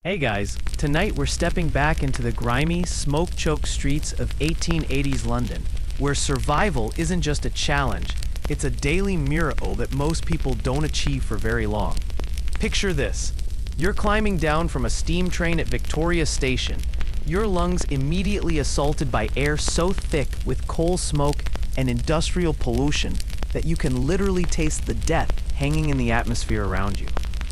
Hey guys, tonight we're stepping back into the grimy, smoke-choked streets of 1880s London, where survival isn't just a challenge, it's a daily miracle that most people don't achieve for very long. Picture this. You're climbing down from a steam train at Victoria Station, your lungs immediately assaulted by air so thick with coal smoke and industrial pollution that you can literally taste the death hanging in the atmosphere around you.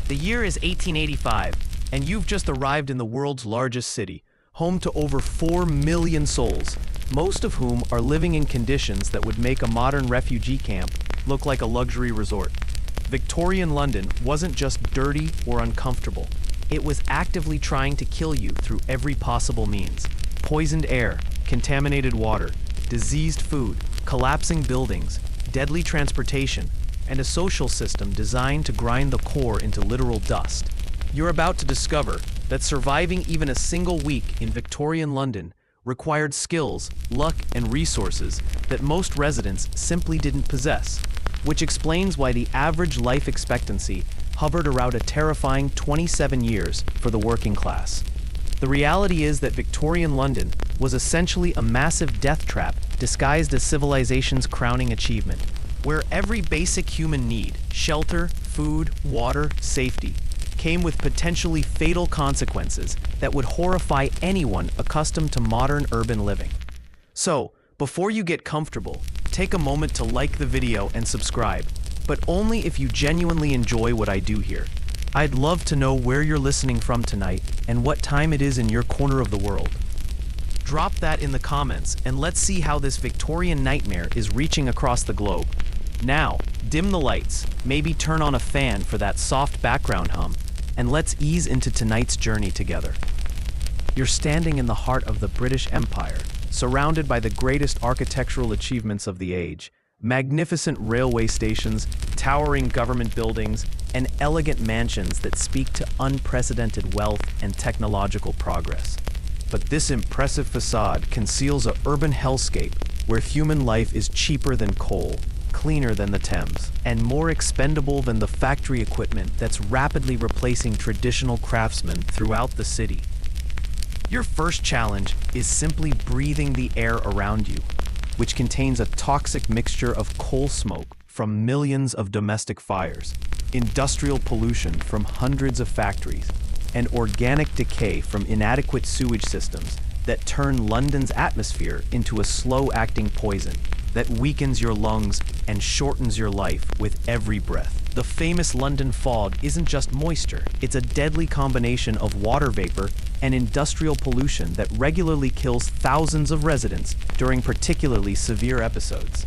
The year is 1885. And you've just arrived in the world's largest city, home to over 4 million souls, most of whom are living in conditions that would make a modern refugee camp look like a luxury resort. Victorian London wasn't just dirty or uncomfortable. It was actively trying to kill you through every possible means. Poisoned air, contaminated water, diseased food, collapsing buildings, deadly transportation, and a social system designed to grind the core into literal dust. You're about to discover that surviving even a single week in Victorian London required skills, luck, and resources that most residents simply didn't possess, which explains why the average life expectancy hovered around a terrifying 27 years for the working class. The reality is that Victorian London was essentially a massive death trap disguised as civilization's crowning achievement, where every basic human need, shelter, food, water, safety, came with potentially fatal consequences that would horrify anyone accustomed to modern urban living. So, before you get comfortable, take a moment to like the video and subscribe, but only if you genuinely enjoy what I do here. I'd love to know where you're listening from tonight and what time it is in your corner of the world. Drop that in the comments and let's see how this Victorian nightmare is reaching across the globe. Now, dim the lights, maybe turn on a fan for that soft background hum, and let's ease into tonight's journey together. You're standing in the heart of the British Empire, surrounded by the greatest architectural achievements of the age, magnificent railway stations, towering government buildings, and elegant mansions that speak to unprecedented wealth and technological progress. But this impressive facade conceals an urban hellscape where human life is cheaper than coal, cleaner than the Thames, and more expendable than the factory equipment that's rapidly replacing traditional craftsmen throughout the city. Your first challenge is simply breathing the air around you, which contains a toxic mixture of coal smoke from millions of domestic fires, industrial pollution from hundreds of factories, and organic decay from inadequate sewage systems that turn London's atmosphere into a slow-acting poison that weakens your lungs and shortens your life with every breath. The famous London fog isn't just moisture, it's a deadly combination of water vapor and industrial pollution that regularly kills thousands of residents during particularly severe episodes.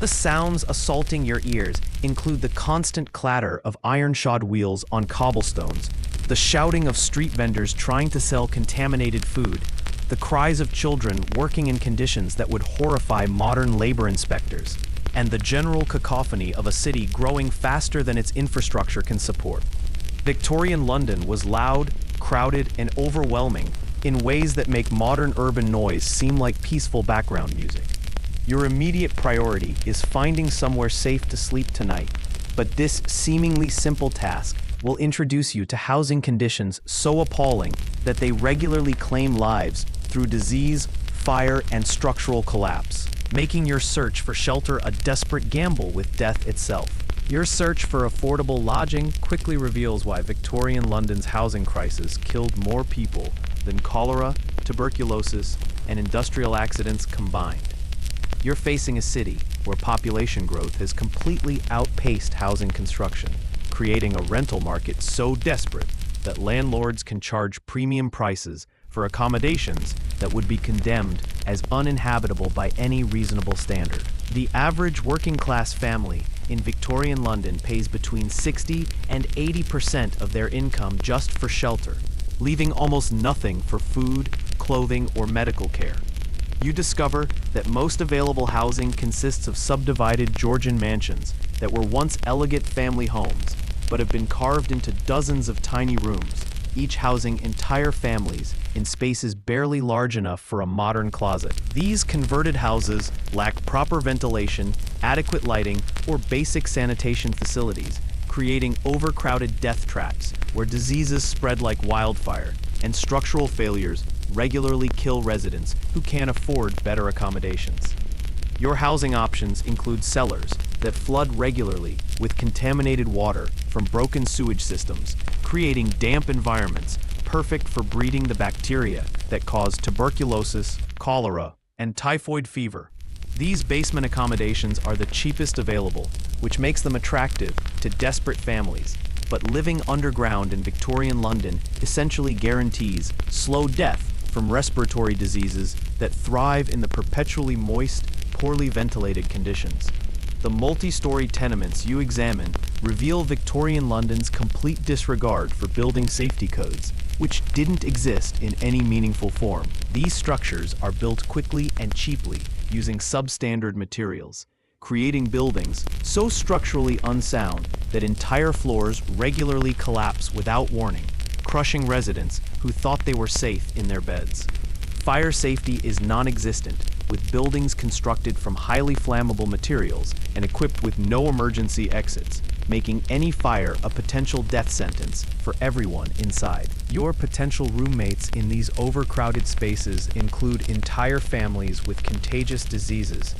The sounds assaulting your ears include the constant clatter of iron-shod wheels on cobblestones, the shouting of street vendors trying to sell contaminated food, the cries of children working in conditions that would horrify modern labor inspectors, and the general cacophony of a city growing faster than its infrastructure can support. Victorian London was loud, crowded, and overwhelming in ways that make modern urban noise seem like peaceful background music. Your immediate priority is finding somewhere safe to sleep tonight, but this seemingly simple task will introduce you to housing conditions so appalling that they regularly claim lives through disease, fire, and structural collapse, making your search for shelter a desperate gamble with death itself. Your search for affordable lodging quickly reveals why Victorian London's housing crisis killed more people than cholera, tuberculosis, and industrial accidents combined. You're facing a city where population growth has completely outpaced housing construction, creating a rental market so desperate that landlords can charge premium prices for accommodations that would be condemned as uninhabitable by any reasonable standard. The average working-class family in Victorian London pays between 60 and 80% of their income just for shelter, leaving almost nothing for food, clothing, or medical care. You discover that most available housing consists of subdivided Georgian mansions that were once elegant family homes, but have been carved into dozens of tiny rooms, each housing entire families in spaces barely large enough for a modern closet. These converted houses lack proper ventilation, adequate lighting, or basic sanitation facilities, creating overcrowded death traps where diseases spread like wildfire, and structural failures regularly kill residents who can't afford better accommodations. Your housing options include cellars that flood regularly with contaminated water from broken sewage systems, creating damp environments perfect for breeding the bacteria that cause tuberculosis, cholera, and typhoid fever. These basement accommodations are the cheapest available, which makes them attractive to desperate families. But living underground in Victorian London essentially guarantees slow death from respiratory diseases that thrive in the perpetually moist, poorly ventilated conditions. The multi-story tenements you examine reveal Victorian London's complete disregard for building safety codes, which didn't exist in any meaningful form. These structures are built quickly and cheaply using substandard materials, creating buildings so structurally unsound that entire floors regularly collapse without warning, crushing residents who thought they were safe in their beds. Fire safety is non-existent, with buildings constructed from highly flammable materials and equipped with no emergency exits, making any fire a potential death sentence for everyone inside. Your potential roommates in these overcrowded spaces include entire families with contagious diseases,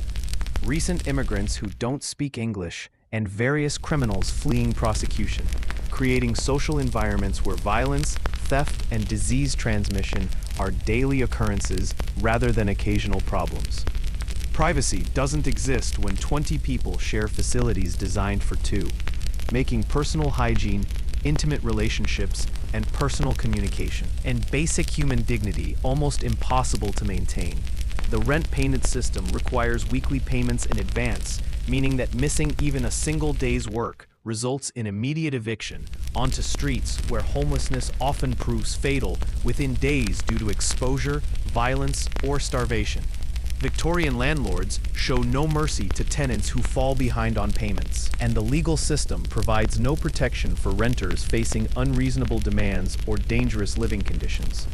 recent immigrants who don't speak English, and various criminals fleeing prosecution, creating social environments where violence, theft, and disease transmission are daily occurrences rather than occasional problems. Privacy doesn't exist when 20 people share facilities designed for two, making personal hygiene, intimate relationships, and personal communication, and basic human dignity almost impossible to maintain. The rent-payment system requires weekly payments in advance, meaning that missing even a single day's work results in immediate eviction onto streets where homelessness often proves fatal within days due to exposure, violence, or starvation. Victorian landlords show no mercy to tenants who fall behind on payments, and the legal system provides no protection for renters facing unreasonable demands or dangerous living conditions.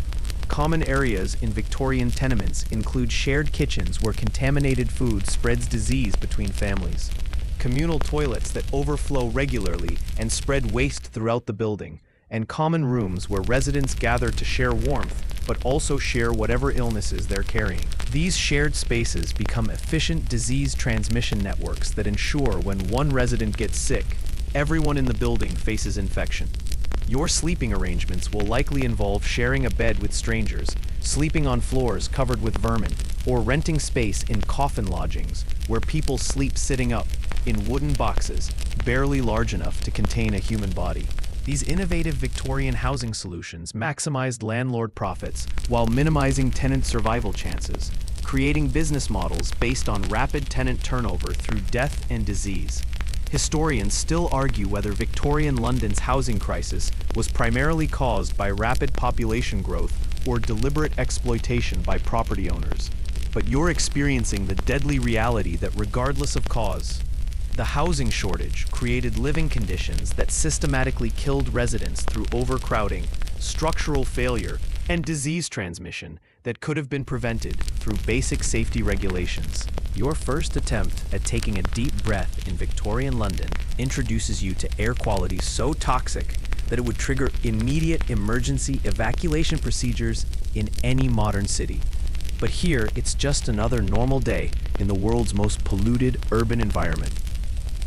Common areas in Victorian tenements include shared kitchens where contaminated food spreads disease between families, communal toilets that overflow regularly and spread waste throughout the building, and common rooms where residents gather to share warmth but also share whatever illnesses they're carrying. These shared spaces become efficient disease transmission networks that ensure when one resident gets sick, everyone in the building faces infection. Your sleeping arrangements will likely involve sharing a bed with strangers, sleeping on floors covered with vermin, or renting space in coffin lodgings where people sleep sitting up in wooden boxes, barely large enough to contain a human body. These innovative Victorian housing solutions maximized landlord profits while minimizing tenant survival chances, creating business models based on rapid tenant turnover through death and disease. Historians still argue whether Victorian London's housing crisis was primarily caused by rapid population growth or deliberate exploitation by property owners. But you're experiencing the deadly reality that regardless of cause, the housing shortage created living conditions that systematically killed residents through overcrowding, structural failure, and disease transmission that could have been prevented through basic safety regulations. Your first attempt at taking a deep breath in Victorian London introduces you to air quality so toxic that it would trigger immediate emergency evacuation procedures in any modern city. But here, it's just another normal day in the world's most polluted urban environment.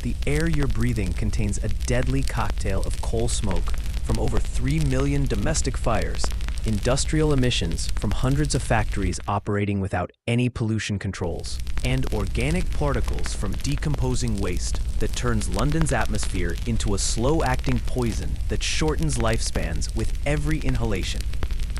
The air you're breathing contains a deadly cocktail of coal smoke from over 3 million domestic fires, industrial emissions from hundreds of factories operating without any pollution controls, and organic particles from decomposing waste that turns London's atmosphere into a slow-acting poison that shortens lifespans with every inhalation.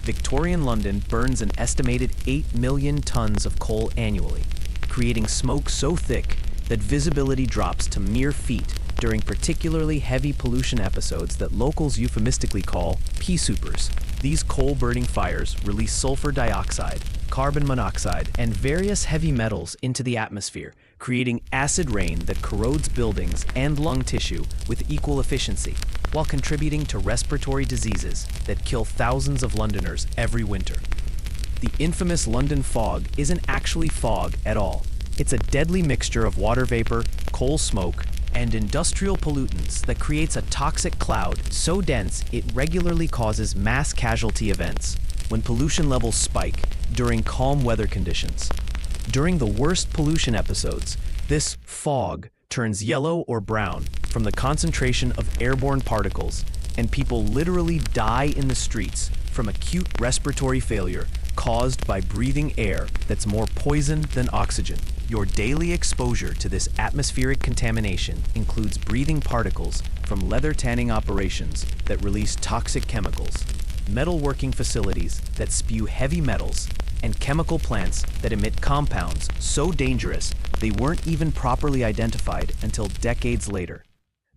Victorian London burns an estimated 8 million tons of coal annually, creating smoke so thick that visibility drops to mere feet during particularly heavy pollution episodes that locals euphemistically call pea soupers. These coal-burning fires release sulfur dioxide, carbon monoxide, and various heavy metals into the atmosphere, creating acid rain that corrodes buildings and lung tissue with equal efficiency, while contributing to respiratory diseases that kill thousands of Londoners every winter. The infamous London fog isn't actually fog at all. It's a deadly mixture of water vapor, coal smoke, and industrial pollutants that creates a toxic cloud so dense it regularly causes mass casualty events when pollution levels spike during calm weather conditions. During the worst pollution episodes, this fog turns yellow or brown from the concentration of airborne particles, and people literally die in the streets from acute respiratory failure caused by breathing air that's more poison than oxygen. Your daily exposure to this atmospheric contamination includes breathing particles from leather tanning operations that release toxic chemicals, metalworking facilities that spew heavy metals, and chemical plants that emit compounds so dangerous they weren't even properly identified until decades later.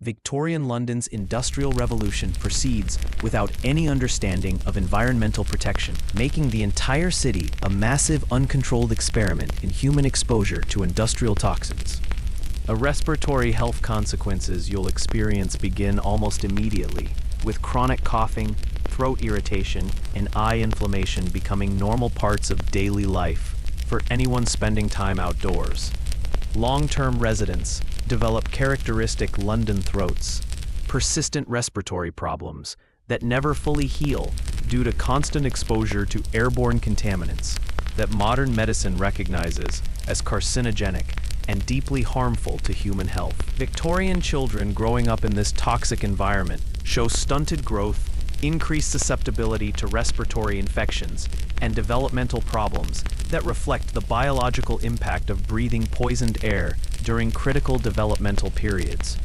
Victorian London's Industrial Revolution proceeds without any understanding of environmental protection, making the entire city a massive uncontrolled experiment in human exposure to industrial toxins. The respiratory health consequences you'll experience begin almost immediately, with chronic coughing, throat irritation, and eye inflammation becoming normal parts of daily life for anyone spending time outdoors. Long-term residents develop characteristic London throats, persistent respiratory problems that never fully heal due to constant exposure to airborne contaminants that modern medicine recognizes as carcinogenic and deeply harmful to human health. Victorian children growing up in this toxic environment show stunted growth, increased susceptibility to respiratory infections, and developmental problems that reflect the biological impact of breathing poisoned air during critical developmental periods.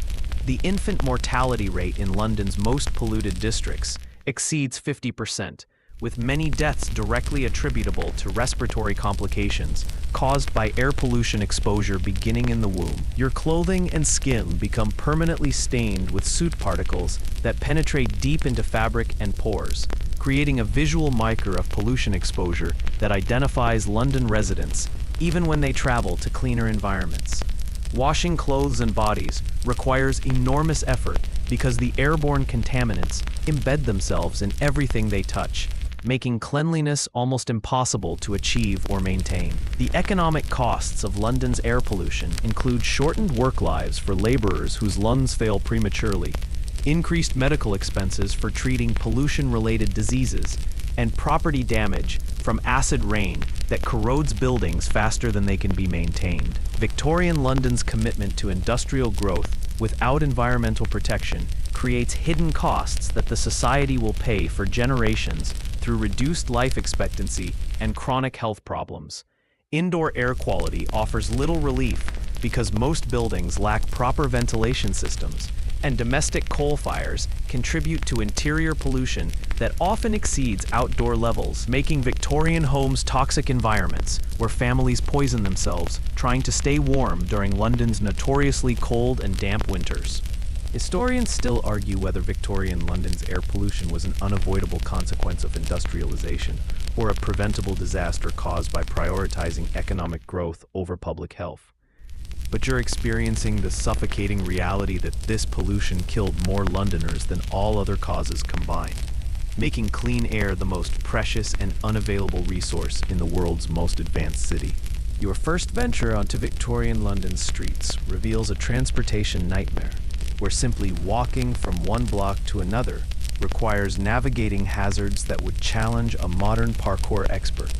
The infant mortality rate in London's most polluted districts exceeds 50%, with many deaths directly attributable to respiratory complications caused by air pollution exposure beginning in the womb. Your clothing and skin become permanently stained with soot particles that penetrate deep into fabric and pores, creating a visual marker of pollution exposure that identifies London residents even when they travel to cleaner environments. Washing clothes and bodies requires enormous effort because the airborne contaminants embed themselves in everything they touch, making cleanliness almost impossible to achieve or maintain. The economic costs of London's air pollution include shortened work lives for laborers whose lungs fail prematurely, increased medical expenses for treating pollution-related diseases, and property damage from acid rain that corrodes buildings faster than they can be maintained. Victorian London's commitment to industrial growth without environmental protection creates hidden costs that the society will pay for generations through reduced life expectancy and chronic health problems. Indoor air quality offers little relief because most buildings lack proper ventilation systems, and domestic coal fires contribute to interior pollution that often exceeds outdoor levels, making Victorian homes toxic environments where families poison themselves trying to stay warm during London's notoriously cold and damp winters. Historians still argue whether Victorian London's air pollution was an unavoidable consequence of industrialization or a preventable disaster caused by prioritizing economic growth over public health. But you're experiencing the suffocating reality that this pollution killed more Londoners than all other causes combined, making clean air the most precious and unavailable resource in the world's most advanced city. Your first venture onto Victorian London's streets reveals a transportation nightmare, where simply walking from one block to another requires navigating hazards that would challenge a modern parkour expert,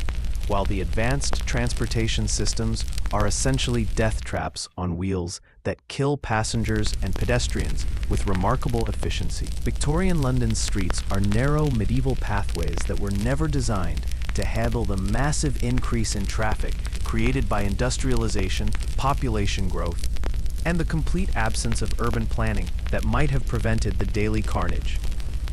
while the advanced transportation systems are essentially death traps on wheels that kill passengers and pedestrians with remarkable efficiency. Victorian London's streets are narrow medieval pathways that were never designed to handle the massive increase in traffic created by industrialization, population growth, and the complete absence of urban planning that might have prevented the daily carnage.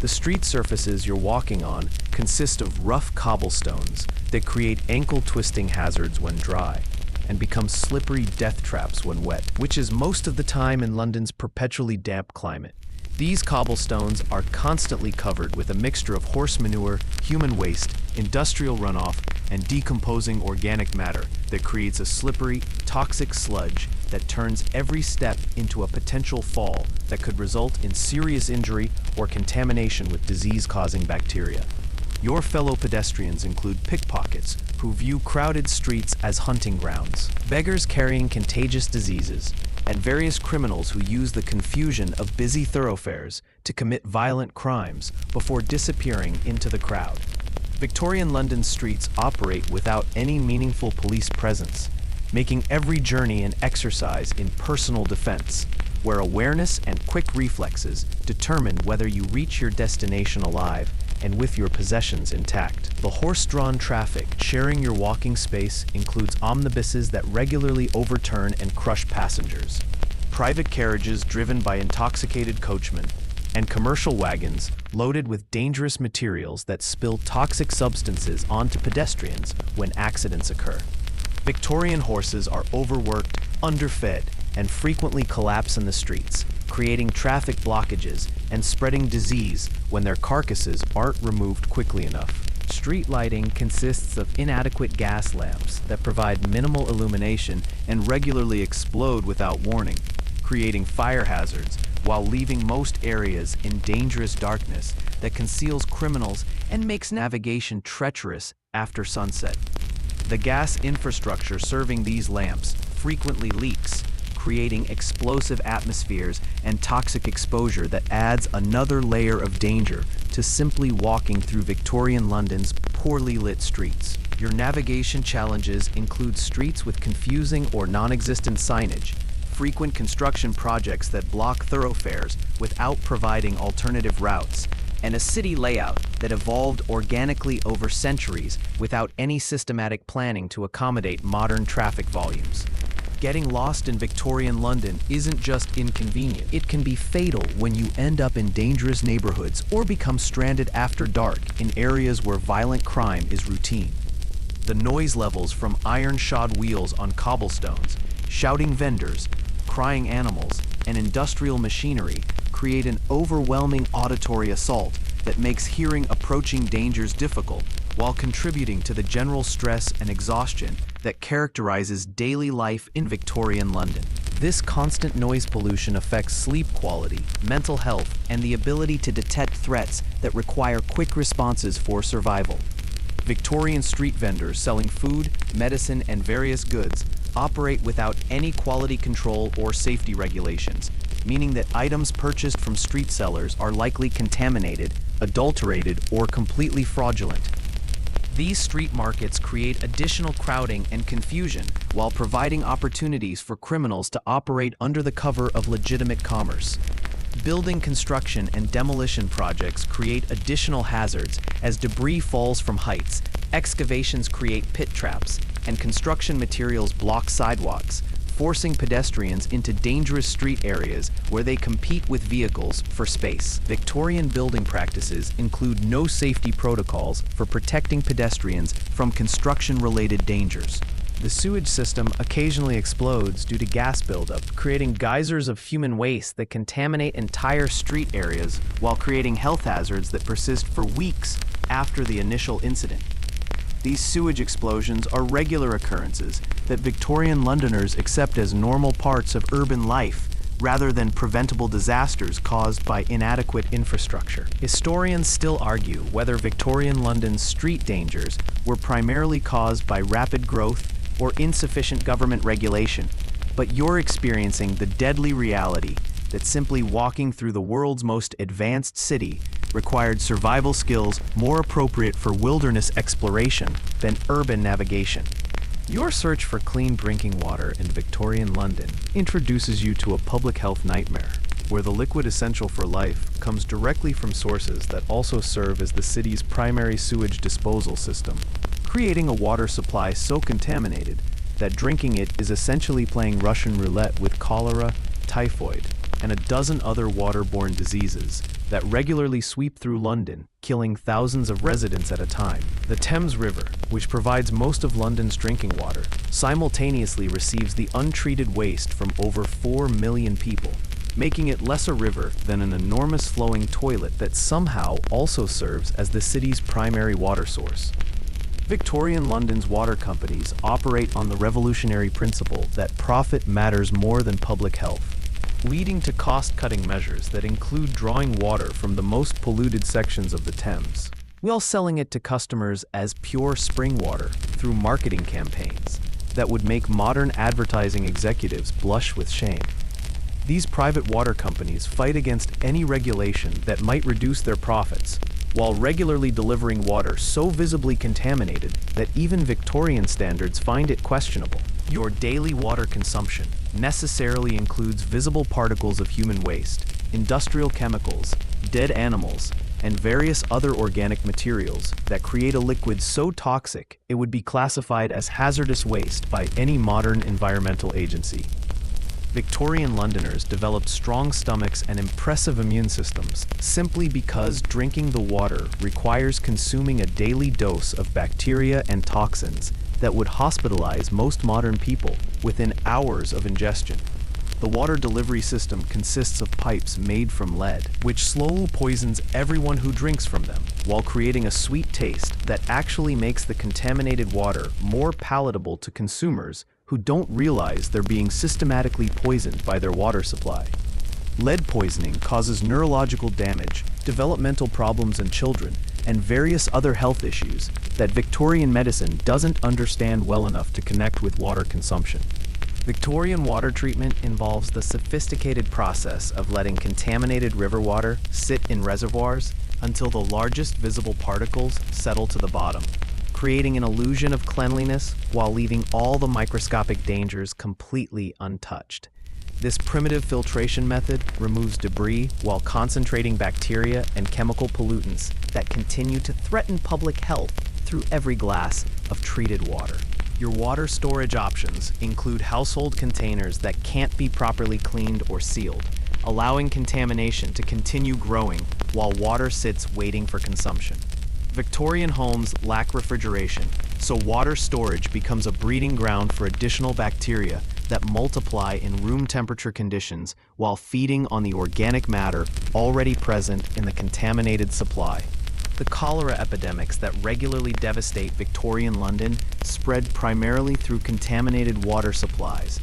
The street surfaces you're walking on consist of rough cobblestones that create ankle-twisting hazards when dry and become slippery death traps when wet, which is most of the time in London's perpetually damp climate. These cobblestones are constantly covered with a mixture of horse manure, human waste, industrial runoff, and decomposing organic matter that creates a slippery, toxic sludge that turns every step into a potential fall that could result in serious injury or contamination with disease-causing bacteria. Your fellow pedestrians include pickpockets who view crowded streets as hunting grounds, beggars carrying contagious diseases, and various criminals who use the confusion of busy thoroughfares to commit violent crimes before disappearing into the crowd. Victorian London streets operate without any meaningful police presence, making every journey an exercise in personal defense, where awareness and quick reflexes determine whether you reach your destination alive and with your possessions intact. The horse-drawn traffic sharing your walking space includes omnibuses that regularly overturn and crush passengers, private carriages driven by intoxicated coachmen, and commercial wagons loaded with dangerous materials that spill toxic substances onto pedestrians when accidents occur. Victorian horses are overworked, underfed, and frequently collapse in the streets, creating traffic blockages and spreading disease when their carcasses aren't removed quickly enough. Street lighting consists of inadequate gas lamps that provide minimal illumination and regularly explode without warning, creating fire hazards while leaving most areas in dangerous darkness that conceals criminals and makes navigation treacherous after sunset. The gas infrastructure serving these lamps frequently leaks, creating explosive atmospheres and toxic exposure that adds another layer of danger to simply walking through Victorian London's poorly lit streets. Your navigation challenges include streets with confusing or non-existent signage, frequent construction projects that block thoroughfares without providing alternative routes, and a city layout that evolved organically over centuries without any systematic planning to accommodate modern traffic volumes. Getting lost in Victorian London isn't just inconvenient. It can be fatal when you end up in dangerous neighborhoods or become stranded after dark in areas where violent crime is routine. The noise levels from iron-shod wheels on cobblestones, shouting vendors, crying animals, and industrial machinery create an overwhelming auditory assault that makes hearing approaching dangers difficult while contributing to the general stress and exhaustion that characterizes daily life in Victorian London. This constant noise pollution affects sleep quality, mental health, and the ability to detect threats that require quick responses for survival. Victorian street vendors selling food, medicine, and various goods operate without any quality control or safety regulations, meaning that items purchased from street sellers are likely contaminated, adulterated, or completely fraudulent. These street markets create additional crowding and confusion while providing opportunities for criminals to operate under the cover of legitimate commerce. Building construction and demolition projects create additional hazards as debris falls from heights, excavations create pit traps, and construction materials block sidewalks, forcing pedestrians into dangerous street areas where they compete with vehicles for space. Victorian building practices include no safety protocols for protecting pedestrians from construction-related dangers. The sewage system occasionally explodes due to gas buildup, creating geysers of human waste that contaminate entire street areas while creating health hazards that persist for weeks after the initial incident. These sewage explosions are regular occurrences that Victorian Londoners accept as normal parts of urban life rather than preventable disasters caused by inadequate infrastructure. Historians still argue whether Victorian London's street dangers were primarily caused by rapid growth or insufficient government regulation, but you're experiencing the deadly reality that simply walking through the world's most advanced city required survival skills more appropriate for wilderness exploration than urban navigation. Your search for clean drinking water in Victorian London introduces you to a public health nightmare, where the liquid essential for life comes directly from sources that also serve as the city's primary sewage disposal system, creating a water supply so contaminated that drinking it is essentially playing Russian roulette with cholera, typhoid, and a dozen other waterborne diseases that regularly sweep through London, killing thousands of residents at a time. The Thames River, which provides most of London's drinking water, simultaneously receives the untreated waste from over 4 million people, making it less a river than an enormous flowing toilet that somehow also serves as the city's primary water source. Victorian London's water companies operate on the revolutionary principle that profit matters more than public health, leading to cost-cutting measures that include drawing water from the most polluted sections of the Thames, while selling it to customers as pure spring water through marketing campaigns that would make modern advertising executives blush with shame. These private water companies fight against any regulation that might reduce their profits, while regularly delivering water so visibly contaminated that even Victorian standards find it questionable. Your daily water consumption necessarily includes visible particles of human waste, industrial chemicals, dead animals, and various other organic materials that create a liquid so toxic it would be classified as hazardous waste by any modern environmental agency. Victorian Londoners developed strong stomachs and impressive immune systems simply because drinking the water requires consuming a daily dose of bacteria and toxins that would hospitalize most modern people within hours of ingestion. The water delivery system consists of pipes made from lead, which slowly poisons everyone who drinks from them, while creating a sweet taste that actually makes the contaminated water more palatable to consumers who don't realize they're being systematically poisoned by their water supply. Lead poisoning causes neurological damage, developmental problems in children, and various other health issues that Victorian medicine doesn't understand well enough to connect with water consumption. Victorian water treatment involves the sophisticated process of letting contaminated river water sit in reservoirs until the largest visible particles settle to the bottom, creating an illusion of cleanliness while leaving all the microscopic dangers completely untouched. This primitive filtration method removes debris while concentrating bacteria and chemical pollutants that continue to threaten public health through every glass of treated water. Your water storage options include household containers that can't be properly cleaned or sealed, allowing contamination to continue growing while water sits waiting for consumption. Victorian homes lack refrigeration, so water storage becomes a breeding ground for additional bacteria that multiply in room temperature conditions while feeding on the organic matter already present in the contaminated supply. The cholera epidemics that regularly devastate Victorian London spread primarily through contaminated water supplies.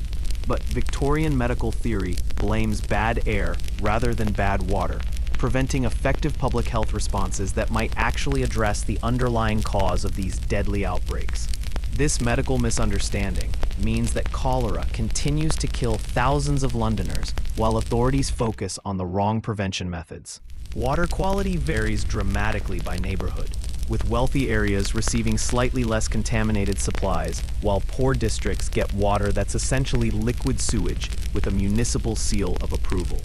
But Victorian medical theory blames bad air rather than bad water, preventing effective public health responses that might actually address the underlying cause of these deadly outbreaks. This medical misunderstanding means that cholera continues to kill thousands of Londoners while authorities focus on the wrong prevention methods. Water quality varies dramatically by neighborhood, with wealthy areas receiving slightly less contaminated supplies, while poor districts get water that's essentially liquid sewage with a municipal seal of approval.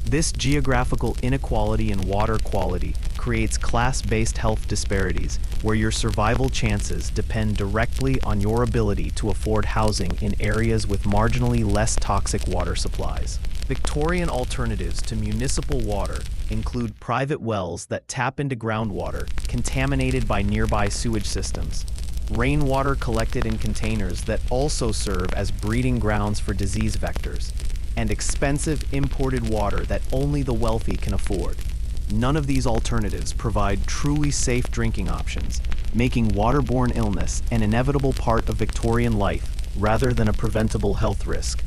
This geographical inequality in water quality creates class-based health disparities, where your survival chances depend directly on your ability to afford housing in areas with marginally less toxic water supplies. Victorian alternatives to municipal water include private wells that tap into groundwater contaminated by nearby sewage systems, rainwater collected in containers that also serve as breeding grounds for disease vectors, and expensive imported water that only the wealthy can afford. None of these alternatives provide truly safe drinking options, making waterborne illness an inevitable part of Victorian life rather than a preventable health risk.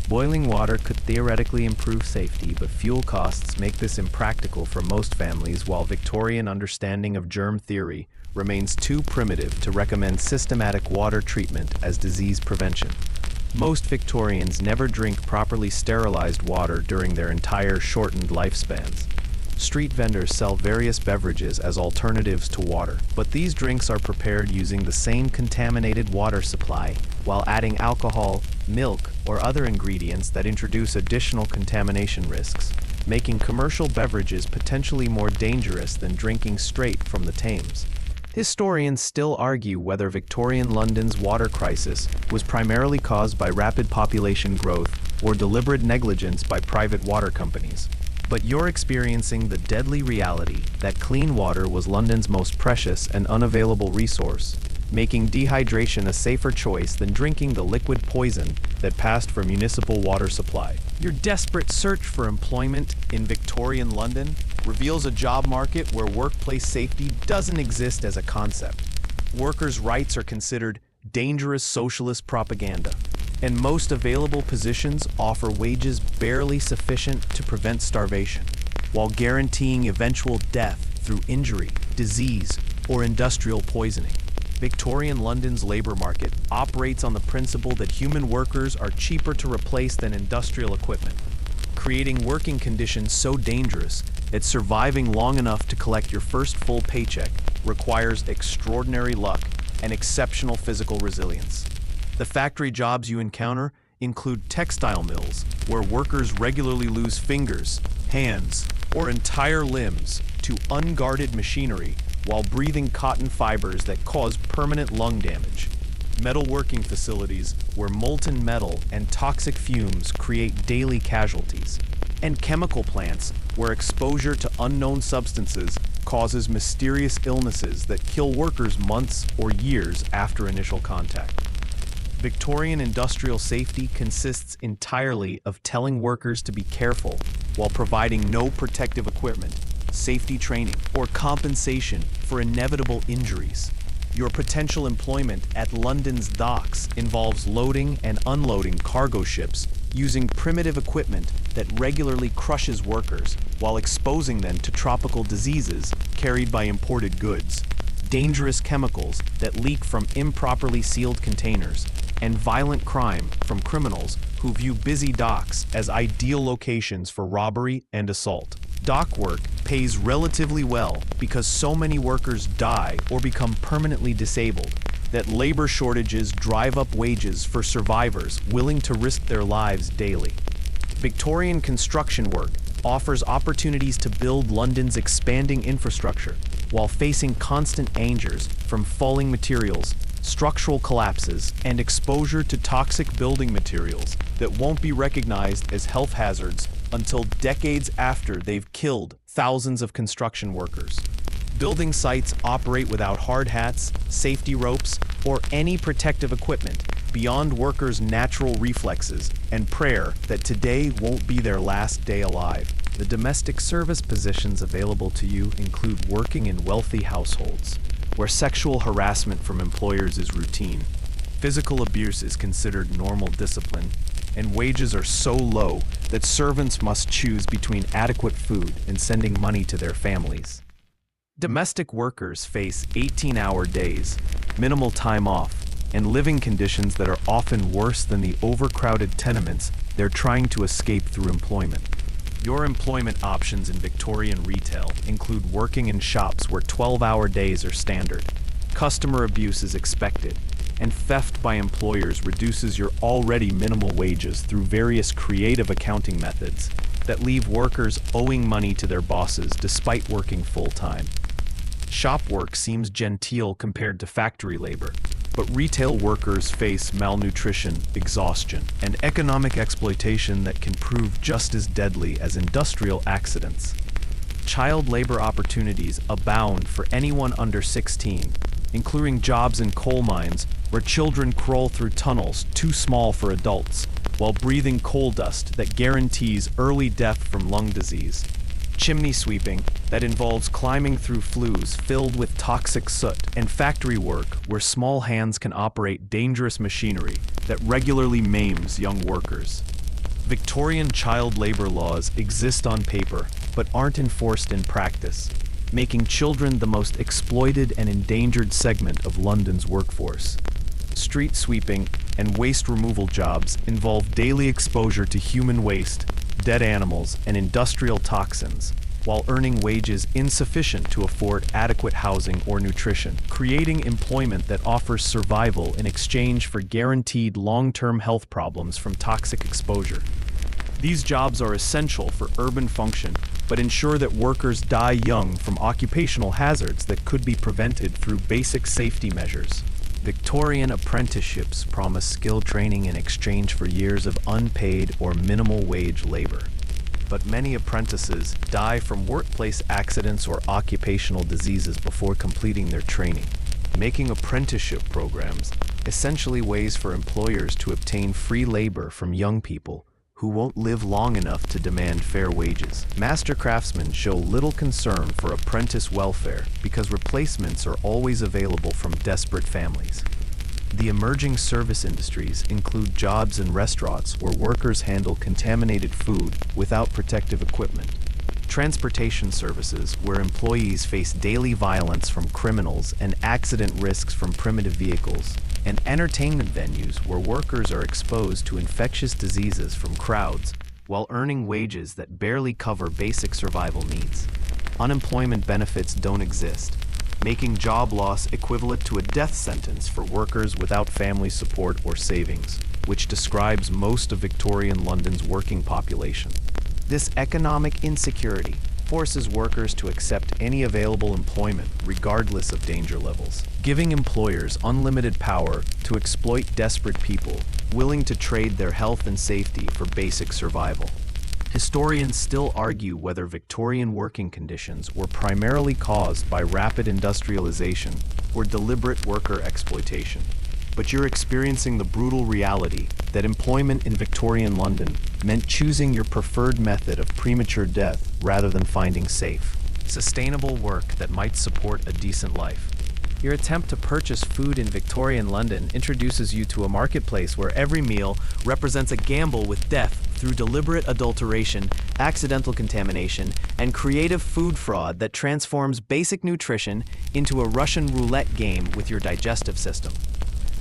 Boiling water could theoretically improve safety, but fuel costs make this impractical for most families, while Victorian understanding of germ theory remains too primitive to recommend systematic water treatment as disease prevention. Most Victorians never drink properly sterilized water during their entire shortened lifespans. Street vendors sell various beverages as alternatives to water, but these drinks are prepared using the same contaminated water supply while adding alcohol, milk, or other ingredients that introduce additional contamination risks, making commercial beverages potentially more dangerous than drinking straight from the Thames. Historians still argue whether Victorian London's water crisis was primarily caused by rapid population growth or deliberate negligence by private water companies. But you're experiencing the deadly reality that clean water was London's most precious and unavailable resource, making dehydration a safer choice than drinking the liquid poison that passed for municipal water supply. Your desperate search for employment in Victorian London reveals a job market where workplace safety doesn't exist as a concept. Workers' rights are considered dangerous socialist propaganda, and most available positions offer wages barely sufficient to prevent starvation, while guaranteeing eventual death through injury, disease, or industrial poisoning. Victorian London's labor market operates on the principle that human workers are cheaper to replace than industrial equipment, creating working conditions so dangerous that surviving long enough to collect your first full paycheck requires extraordinary luck and exceptional physical resilience. The factory jobs you encounter include textile mills, where workers regularly lose fingers, hands, or entire limbs to unguarded machinery while breathing cotton fibers that cause permanent lung damage. Metalworking facilities where molten metal and toxic fumes create daily casualties. And chemical plants where exposure to unknown substances causes mysterious illnesses that kill workers months or years after initial contact. Victorian industrial safety consists entirely of telling workers to be careful while providing no protective equipment, safety training, or compensation for inevitable injuries. Your potential employment at London's docks involves loading and unloading cargo ships using primitive equipment that regularly crushes workers while exposing them to tropical diseases carried by imported goods, dangerous chemicals that leak from improperly sealed containers, and violent crime from criminals who view busy docks as ideal locations for robbery and assault. Dock work pays relatively well because so many workers die or become permanently disabled that labor shortages drive up wages for survivors willing to risk their lives daily. Victorian construction work offers opportunities to build London's expanding infrastructure while facing constant dangers from falling materials, structural collapses, and exposure to toxic building materials that won't be recognized as health hazards until decades after they've killed thousands of construction workers. Building sites operate without hard hats, safety ropes, or any protective equipment beyond workers' natural reflexes and prayer that today won't be their last day alive. The domestic service positions available to you include working in wealthy households, where sexual harassment from employers is routine, physical abuse is considered normal discipline, and wages are so low that servants must choose between adequate food and sending money to their families. Domestic workers face 18-hour days, minimal time off, and living conditions that are often worse than the overcrowded tenements they're trying to escape through employment. Your employment options in Victorian retail include working in shops where 12-hour days are standard, customer abuse is expected, and theft by employers reduces your already minimal wages through various creative accounting methods that leave workers owing money to their bosses despite working full-time. Shop work seems genteel compared to factory labor, but retail workers face malnutrition, exhaustion, and economic exploitation that can prove just as deadly as industrial accidents. Child labor opportunities abound for anyone under 16, including jobs in coal mines where children crawl through tunnels too small for adults while breathing coal dust that guarantees early death from lung disease. Chimney sweeping that involves climbing through flues filled with toxic soot, and factory work where small hands can operate dangerous machinery that regularly maims young workers. Victorian child labor laws exist on paper but aren't enforced in practice, making children the most exploited and endangered segment of London's workforce. Street sweeping and waste removal jobs involve daily exposure to human waste, dead animals, and industrial toxins, while earning wages insufficient to afford adequate housing or nutrition, creating employment that offers survival in exchange for guaranteed long-term health problems from toxic exposure. These jobs are essential for urban function, but ensure that workers die young from occupational hazards that could be prevented through basic safety measures. Victorian apprenticeships promise skill training in exchange for years of unpaid or minimal wage labor. But many apprentices die from workplace accidents or occupational diseases before completing their training, making apprenticeship programs essentially ways for employers to obtain free labor from young people who won't live long enough to demand fair wages. Master craftsmen show little concern for apprentice welfare because replacements are always available from desperate families. The emerging service industries include jobs in restaurants where workers handle contaminated food without protective equipment, transportation services where employees face daily violence from criminals and accident risks from primitive vehicles, and entertainment venues where workers are exposed to infectious diseases from crowds while earning wages that barely cover basic survival needs. Unemployment benefits don't exist, making job loss equivalent to a death sentence for workers without family support or savings, which describes most of Victorian London's working population. This economic insecurity forces workers to accept any available employment regardless of danger levels, giving employers unlimited power to exploit desperate people willing to trade their health and safety for basic survival. Historians still argue whether Victorian working conditions were primarily caused by rapid industrialization or deliberate worker exploitation. But you're experiencing the brutal reality that employment in Victorian London meant choosing your preferred method of premature death rather than finding safe, sustainable work that might support a decent life. Your attempt to purchase food in Victorian London introduces you to a marketplace where every meal represents a gamble with death through deliberate adulteration, accidental contamination, and creative food fraud that transforms basic nutrition into a Russian roulette game with your digestive system.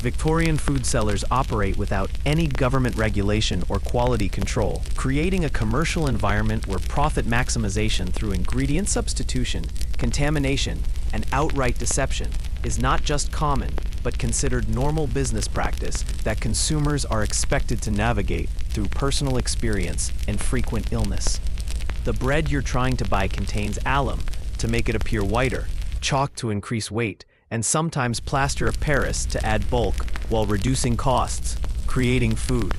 Victorian food sellers operate without any government regulation or quality control, creating a commercial environment where profit maximization through ingredient substitution, contamination, and outright deception is not just common, but considered normal business practice that consumers are expected to navigate through personal experience and frequent illness. The bread you're trying to buy contains alum to make it appear whiter, chalk to increase weight, and sometimes plaster of Paris to add bulk while reducing costs, creating food.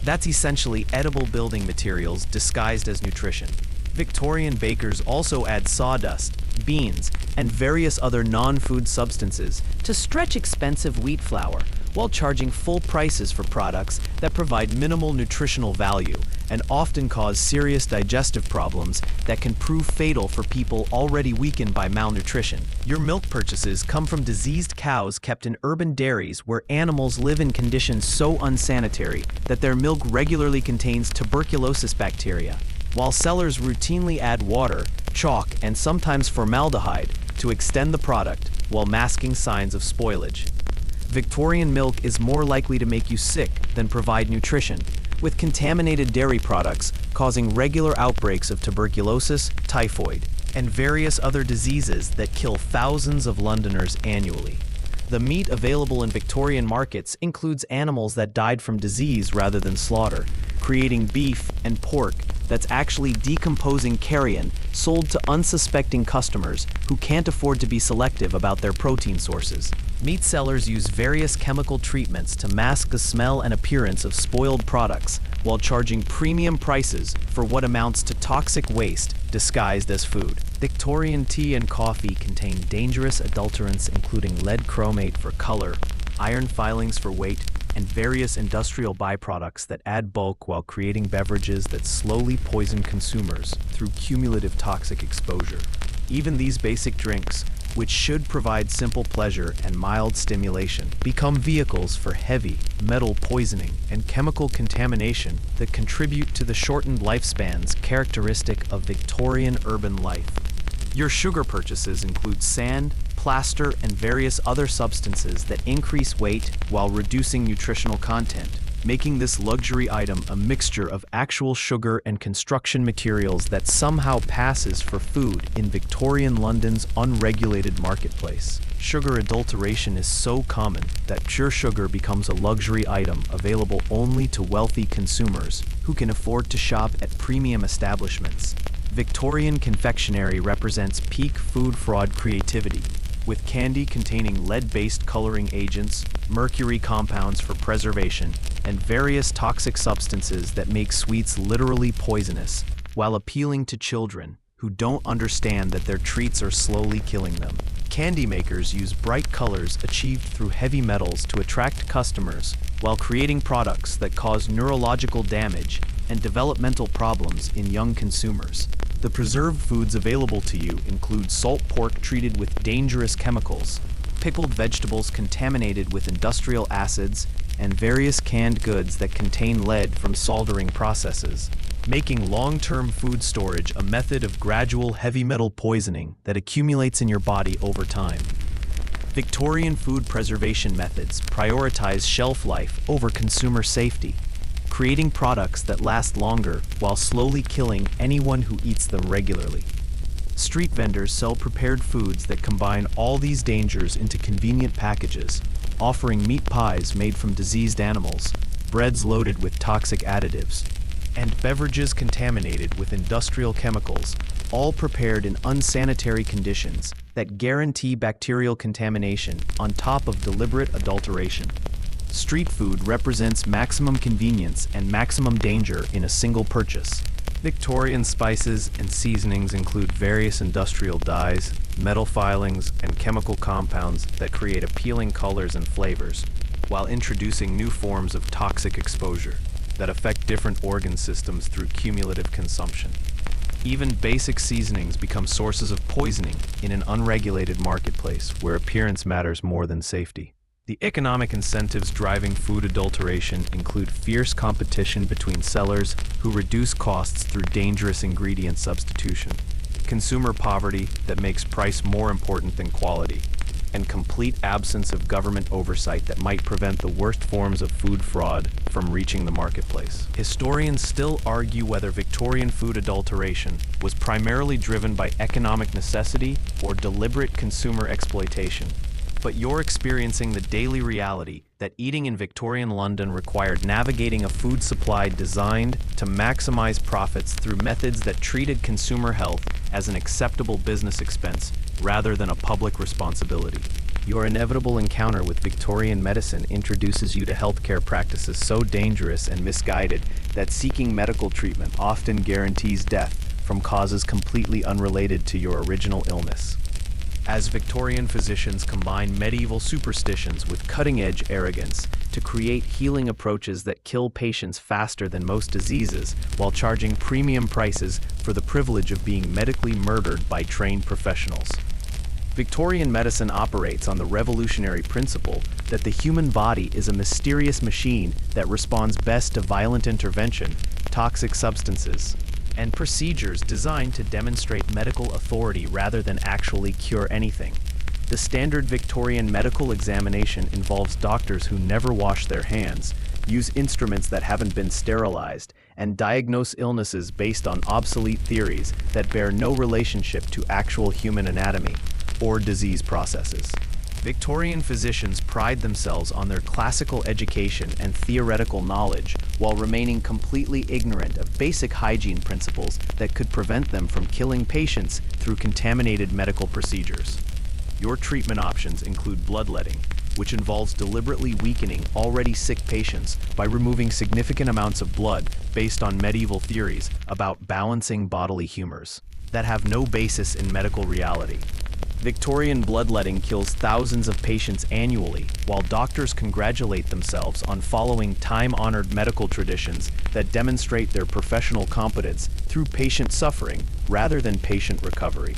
That's essentially edible building materials disguised as nutrition. Victorian bakers also add sawdust, beans, and various other non-food substances to stretch expensive wheat flour while charging full prices for products that provide minimal nutritional value and often cause serious digestive problems that can prove fatal for people already weakened by malnutrition. Your milk purchases come from diseased cows kept in urban dairies where animals live in conditions so unsanitary that their milk regularly contains tuberculosis bacteria, while sellers routinely add water, chalk, and sometimes formaldehyde to extend the product while masking signs of spoilage. Victorian milk is more likely to make you sick than provide nutrition, with contaminated dairy products causing regular outbreaks of tuberculosis, typhoid, and various other diseases that kill thousands of Londoners annually. The meat available in Victorian markets includes animals that died from disease rather than slaughter, creating beef and pork that's actually decomposing carrion sold to unsuspecting customers who can't afford to be selective about their protein sources. Meat sellers use various chemical treatments to mask the smell and appearance of spoiled products while charging premium prices for what amounts to toxic waste disguised as food. Victorian tea and coffee contain dangerous adulterants including lead chromate for color, iron filings for weight, and various industrial byproducts that add bulk while creating beverages that slowly poison consumers through cumulative toxic exposure. Even these basic drinks, which should provide simple pleasure and mild stimulation, become vehicles for heavy metal poisoning and chemical contamination that contribute to the shortened lifespans characteristic of Victorian urban life. Your sugar purchases include sand, plaster, and various other substances that increase weight while reducing nutritional content, making this luxury item a mixture of actual sugar and construction materials that somehow passes for food in Victorian London's unregulated marketplace. Sugar adulteration is so common that pure sugar becomes a luxury item available only to wealthy consumers who can afford to shop at premium establishments. Victorian confectionery represents peak food fraud creativity, with candy containing lead-based coloring agents, mercury compounds for preservation, and various toxic substances that make sweets literally poisonous, while appealing to children who don't understand that their treats are slowly killing them. Candy makers use bright colors achieved through heavy metals to attract customers, while creating products that cause neurological damage and developmental problems in young consumers. The preserved foods available to you include salt pork treated with dangerous chemicals, pickled vegetables contaminated with industrial acids, and various canned goods that contain lead from soldering processes. making long-term food storage a method of gradual heavy metal poisoning that accumulates in your body over time. Victorian food preservation methods prioritize shelf life over consumer safety, creating products that last longer while slowly killing anyone who eats them regularly. Street vendors sell prepared foods that combine all these dangers into convenient packages, offering meat pies made from diseased animals, breads loaded with toxic additives, and beverages contaminated with industrial chemicals, all prepared in unsanitary conditions that guarantee bacterial contamination on top of deliberate adulteration. Street food represents maximum convenience and maximum danger in a single purchase. Victorian spices and seasonings include various industrial dyes, metal filings, and chemical compounds that create appealing colors and flavors, while introducing new forms of toxic exposure that affect different organ systems through cumulative consumption. Even basic seasonings become sources of poisoning in an unregulated marketplace where appearance matters more than safety. The economic incentives driving food adulteration include fierce competition between sellers who reduce costs through dangerous ingredient substitution, consumer poverty that makes price more important than quality, and complete absence of government oversight that might prevent the worst forms of food fraud from reaching the marketplace. Historians still argue whether Victorian food adulteration was primarily driven by economic necessity or deliberate consumer exploitation. But you're experiencing the daily reality that eating in Victorian London required navigating a food supply designed to maximize profits through methods that treated consumer health as an acceptable business expense rather than a public responsibility. Your inevitable encounter with Victorian medicine introduces you to healthcare practices so dangerous and misguided that seeking medical treatment often guarantees death from causes completely unrelated to your original illness. As Victorian physicians combine medieval superstitions with cutting-edge arrogance to create healing approaches that kill patients faster than most diseases while charging premium prices for the privilege of being medically murdered by trained professionals. Victorian medicine operates on the revolutionary principle that the human body is a mysterious machine that responds best to violent intervention, toxic substances, and procedures designed to demonstrate medical authority rather than actually cure anything. The standard Victorian medical examination involves doctors who never wash their hands, use instruments that haven't been sterilized, and diagnose illnesses based on obsolete theories that bear no relationship to actual human anatomy or disease processes. Victorian physicians pride themselves on their classical education and theoretical knowledge while remaining completely ignorant of basic hygiene principles that could prevent them from killing patients through contaminated medical procedures. Your treatment options include bloodletting, which involves deliberately weakening already sick patients by removing significant amounts of blood based on medieval theories about balancing bodily humors that have no basis in medical reality. Victorian bloodletting kills thousands of patients annually, while doctors congratulate themselves on following time-honored medical traditions that demonstrate their professional competence through patient suffering rather than patient recovery.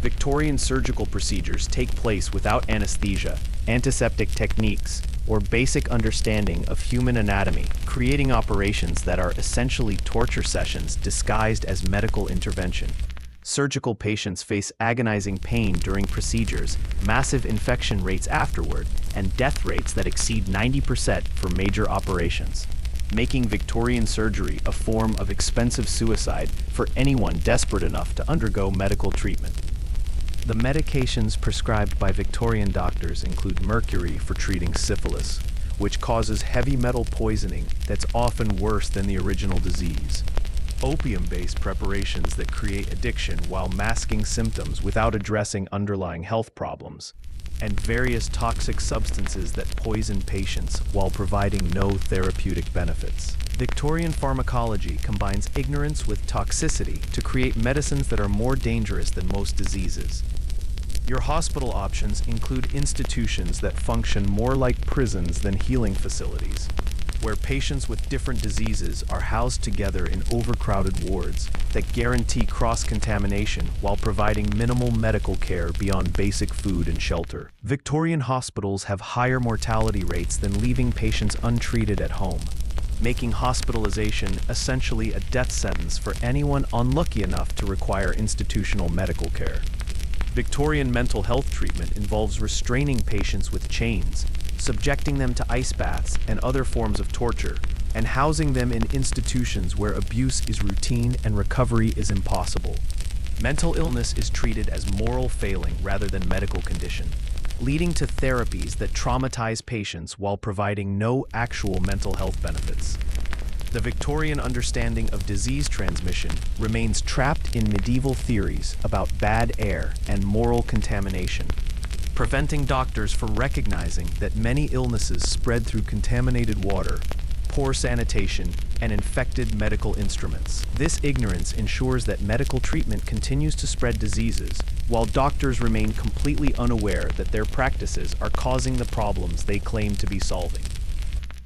Victorian surgical procedures take place without anesthesia, antiseptic techniques, or basic understanding of human anatomy, creating operations that are essentially torture sessions disguised as medical intervention. Surgical patients face agonizing pain during procedures, massive infection rates afterward, and death rates that exceed 90% for major operations, making Victorian surgery a form of expensive suicide for anyone desperate enough to undergo medical treatment. The medications prescribed by Victorian doctors include mercury for treating syphilis, which causes heavy metal poisoning that's often worse than the original disease. Opium-based preparations that create addiction while masking symptoms without addressing underlying health problems, and various toxic substances that poison patients while providing no therapeutic benefits. Victorian pharmacology combines ignorance with toxicity to create medicines that are more dangerous than most diseases. Your hospital options include institutions that function more like prisons than healing facilities, where patients with different diseases are housed together in overcrowded wards that guarantee cross-contamination while providing minimal medical care beyond basic food and shelter. Victorian hospitals have higher mortality rates than leaving patients untreated at home, making hospitalization essentially a death sentence for anyone unlucky enough to require institutional medical care. Victorian mental health treatment involves restraining patients with chains, subjecting them to ice baths and other forms of torture, and housing them in institutions where abuse is routine and recovery is impossible. Mental illness is treated as moral failing rather than medical condition, leading to therapies that traumatize patients while providing no actual mental health benefits. The Victorian understanding of disease transmission remains trapped in medieval theories about bad air and moral contamination, preventing doctors from recognizing that many illnesses spread through contaminated water, poor sanitation, and infected medical instruments. This ignorance ensures that medical treatment continues to spread diseases, while doctors remain completely unaware that their practices are causing the problems they claim to be solving.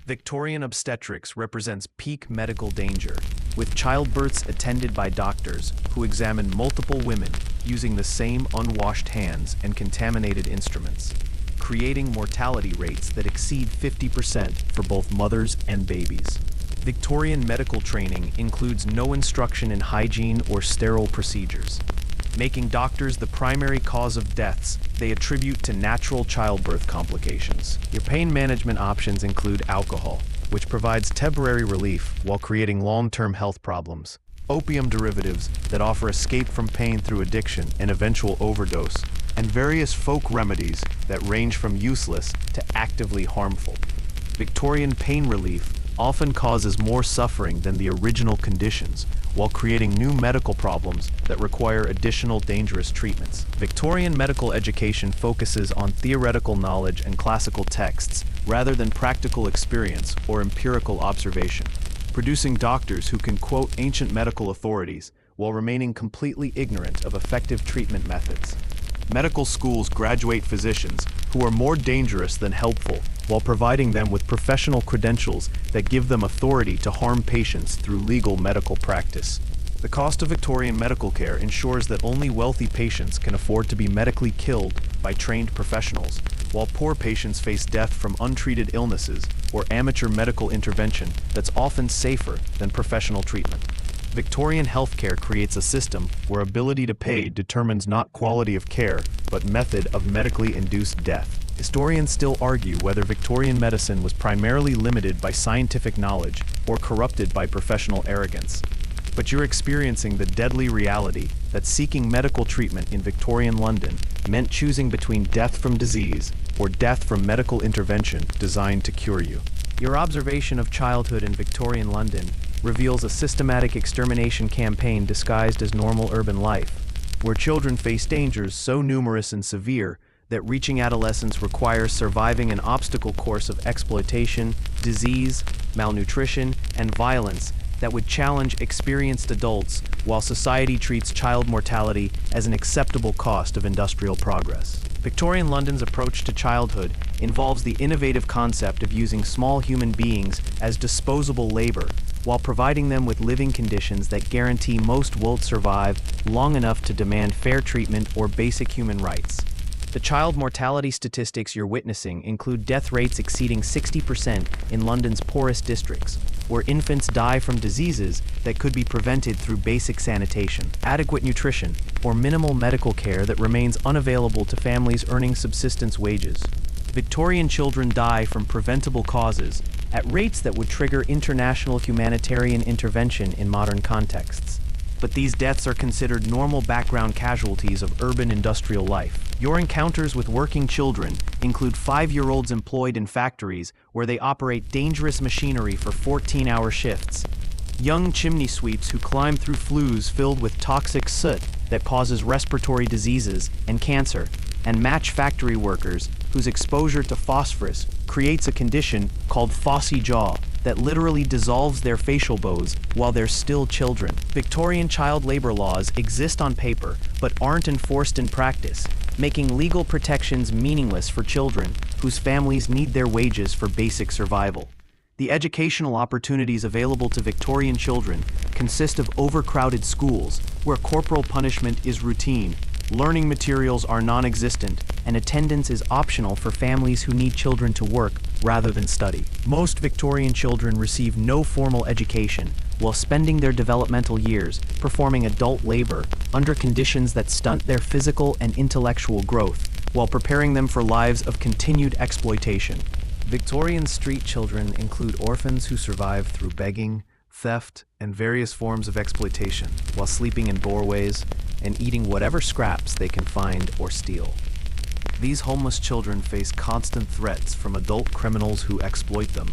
Victorian obstetrics represents peak medical danger, with childbirths attended by doctors who examine multiple women using the same unwashed hands and contaminated instruments, creating mortality rates that exceed 50% for both mothers and babies. Victorian medical training includes no instruction in hygiene or sterile procedures, making doctors the primary cause of deaths they attribute to natural childbirth complications. Your pain management options include alcohol, which provides temporary relief while creating long-term health problems, opium derivatives that offer escape from pain through addiction and eventual overdose, and various folk remedies that range from useless to actively harmful. Victorian pain relief often causes more suffering than the original conditions, while creating new medical problems that require additional dangerous treatments. Victorian medical education focuses on theoretical knowledge and classical texts rather than practical experience or empirical observation, producing doctors who can quote ancient medical authorities while remaining completely ignorant of effective treatment methods. Medical schools graduate physicians who are more dangerous than helpful, while providing them with professional credentials that give them authority to harm patients through legal medical practice. The cost of Victorian medical care ensures that only wealthy patients can afford to be medically killed by trained professionals, while poor patients face death from untreated illnesses or amateur medical intervention that's often safer than professional treatment. Victorian healthcare creates a system where ability to pay determines not quality of care, but method of medically induced death. Historians still argue whether Victorian medicine was primarily limited by scientific knowledge or corrupted by professional arrogance. But you're experiencing the deadly reality that seeking medical treatment in Victorian London meant choosing between death from disease or death from medical intervention designed to cure you. Your observation of childhood in Victorian London reveals a systematic extermination campaign disguised as normal urban life, where children face dangers so numerous and severe that reaching adolescence requires surviving an obstacle course of exploitation, disease, malnutrition, and violence that would challenge experienced adults, while society treats child mortality as an acceptable cost of industrial progress. Victorian London's approach to childhood involves the innovative concept of using small human beings as disposable labor, while providing them with living conditions that guarantee most won't survive long enough to demand fair treatment or basic human rights. The child mortality statistics you're witnessing include death rates exceeding 60% in London's poorest districts, where infants die from diseases that could be prevented through basic sanitation, adequate nutrition, or minimal medical care that remains unavailable to families earning subsistence wages. Victorian children die from preventable causes at rates that would trigger international humanitarian intervention in modern contexts. But these deaths are considered normal background casualties of urban industrial life. Your encounters with working children include 5-year-olds employed in factories where they operate dangerous machinery for 14-hour shifts, young chimney sweeps who climb through flues filled with toxic soot that causes respiratory diseases and cancer, and match factory workers whose exposure to phosphorus creates a condition called phossy jaw that literally dissolves their facial bows while they're still children. Victorian child labor laws exist on paper but aren't enforced in practice, making legal protections meaningless for children whose families need their wages for basic survival. The educational opportunities available to Victorian children consist of overcrowded schools where corporal punishment is routine, learning materials are non-existent, and attendance is optional for families who need children to work rather than study. Most Victorian children receive no formal education while spending their developmental years performing adult labor under conditions that stunt their physical and intellectual growth while preparing them for lives of continued exploitation. Victorian street children include orphans who survive through begging, theft, and various forms of exploitation while sleeping in doorways and eating whatever scraps they can find or steal. These homeless children face constant threats from adult criminals who exploit them,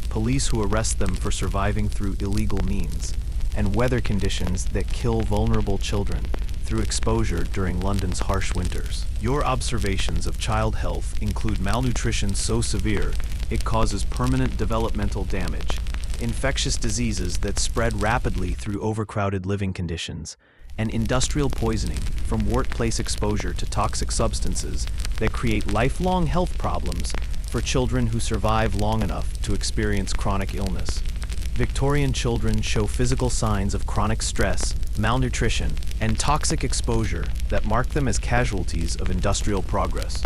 police who arrest them for surviving through illegal means, and weather conditions that kill vulnerable children through exposure during London's harsh winters. Your observations of child health include malnutrition so severe it causes permanent developmental damage, infectious diseases that spread rapidly through overcrowded living conditions, and industrial poisoning from workplace exposure to toxic substances that create lifelong health problems for children who survive long enough to experience chronic illness. Victorian children show physical signs of chronic stress, malnutrition, and toxic exposure that mark them as casualties of industrial progress.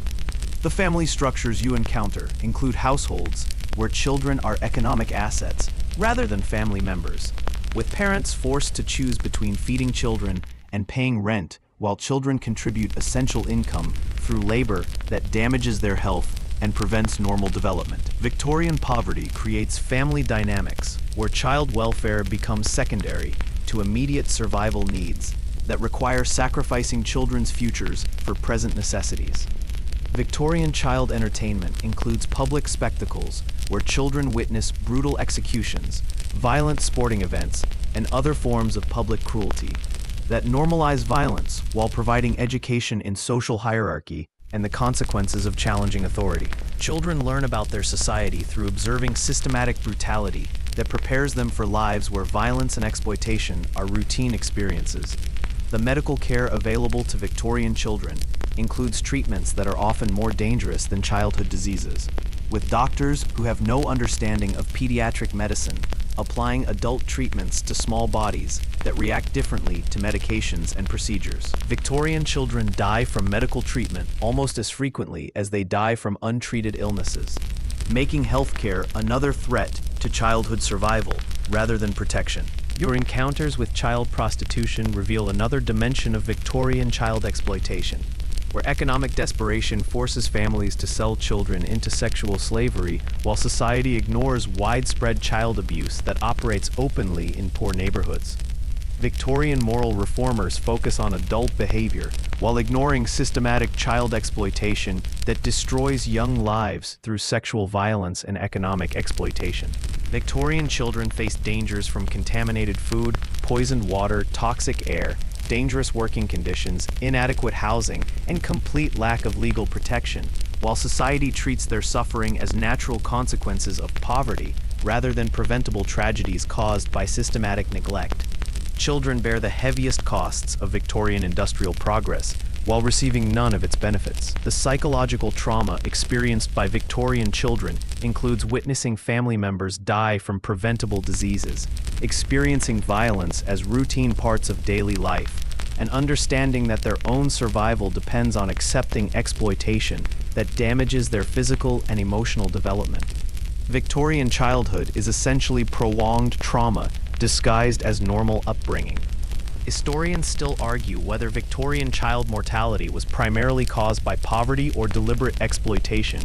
The family structures you encounter include households where children are economic assets rather than family members, with parents forced to choose between feeding children and paying rent while children contribute essential income through labor that damages their health and prevents normal development. Victorian poverty creates family dynamics where child welfare becomes secondary to immediate survival needs that require sacrificing children's futures for present necessities. Victorian child entertainment includes public spectacles where children witness brutal executions, violent sporting events, and other forms of public cruelty that normalize violence while providing education in social hierarchy and the consequences of challenging authority. Children learn about their society through observing systematic brutality that prepares them for lives where violence and exploitation are routine experiences. The medical care available to Victorian children includes treatments that are often more dangerous than childhood diseases, with doctors who have no understanding of pediatric medicine applying adult treatments to small bodies that react differently to medications and procedures. Victorian children die from medical treatment almost as frequently as they die from untreated illnesses, making healthcare another threat to childhood survival rather than protection. Your encounters with child prostitution reveal another dimension of Victorian child exploitation, where economic desperation forces families to sell children into sexual slavery while society ignores widespread child abuse that operates openly in poor neighborhoods. Victorian moral reformers focus on adult behavior while ignoring systematic child exploitation that destroys young lives through sexual violence and economic exploitation. Victorian children face dangers from contaminated food, poisoned water, toxic air, dangerous working conditions, inadequate housing, and complete lack of legal protection, while society treats their suffering as natural consequences of poverty rather than preventable tragedies caused by systematic neglect. Children bear the heaviest costs of Victorian industrial progress while receiving none of its benefits. The psychological trauma experienced by Victorian children includes witnessing family members die from preventable diseases, experiencing violence as routine parts of daily life, and understanding that their own survival depends on accepting exploitation that damages their physical and emotional development. Victorian childhood is essentially prolonged trauma disguised as normal upbringing. Historians still argue whether Victorian child mortality was primarily caused by poverty or deliberate exploitation,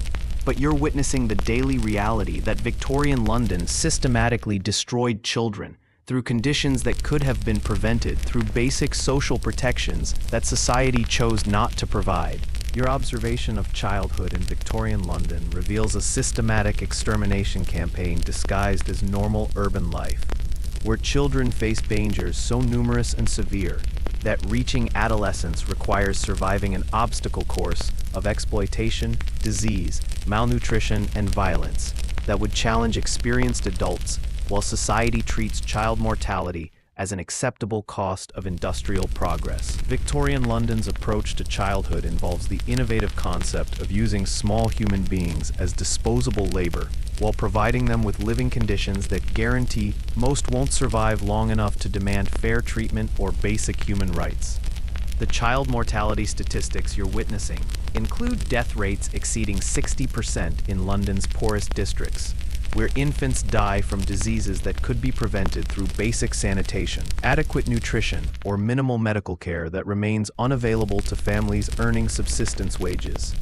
but you're witnessing the daily reality that Victorian London systematically destroyed children through conditions that could have been prevented through basic social protections that society chose not to provide. Your observation of childhood in Victorian London reveals a systematic extermination campaign disguised as normal urban life, where children face dangers so numerous and severe that reaching adolescence requires surviving an obstacle course of exploitation, disease, malnutrition, and violence that would challenge experienced adults, while society treats child mortality as an acceptable cost of industrial progress. Victorian London's approach to childhood involves the innovative concept of using small human beings as disposable labor, while providing them with living conditions that guarantee most won't survive long enough to demand fair treatment or basic human rights. The child mortality statistics you're witnessing include death rates exceeding 60% in London's poorest districts, where infants die from diseases that could be prevented through basic sanitation, adequate nutrition, or minimal medical care that remains unavailable to families earning subsistence wages.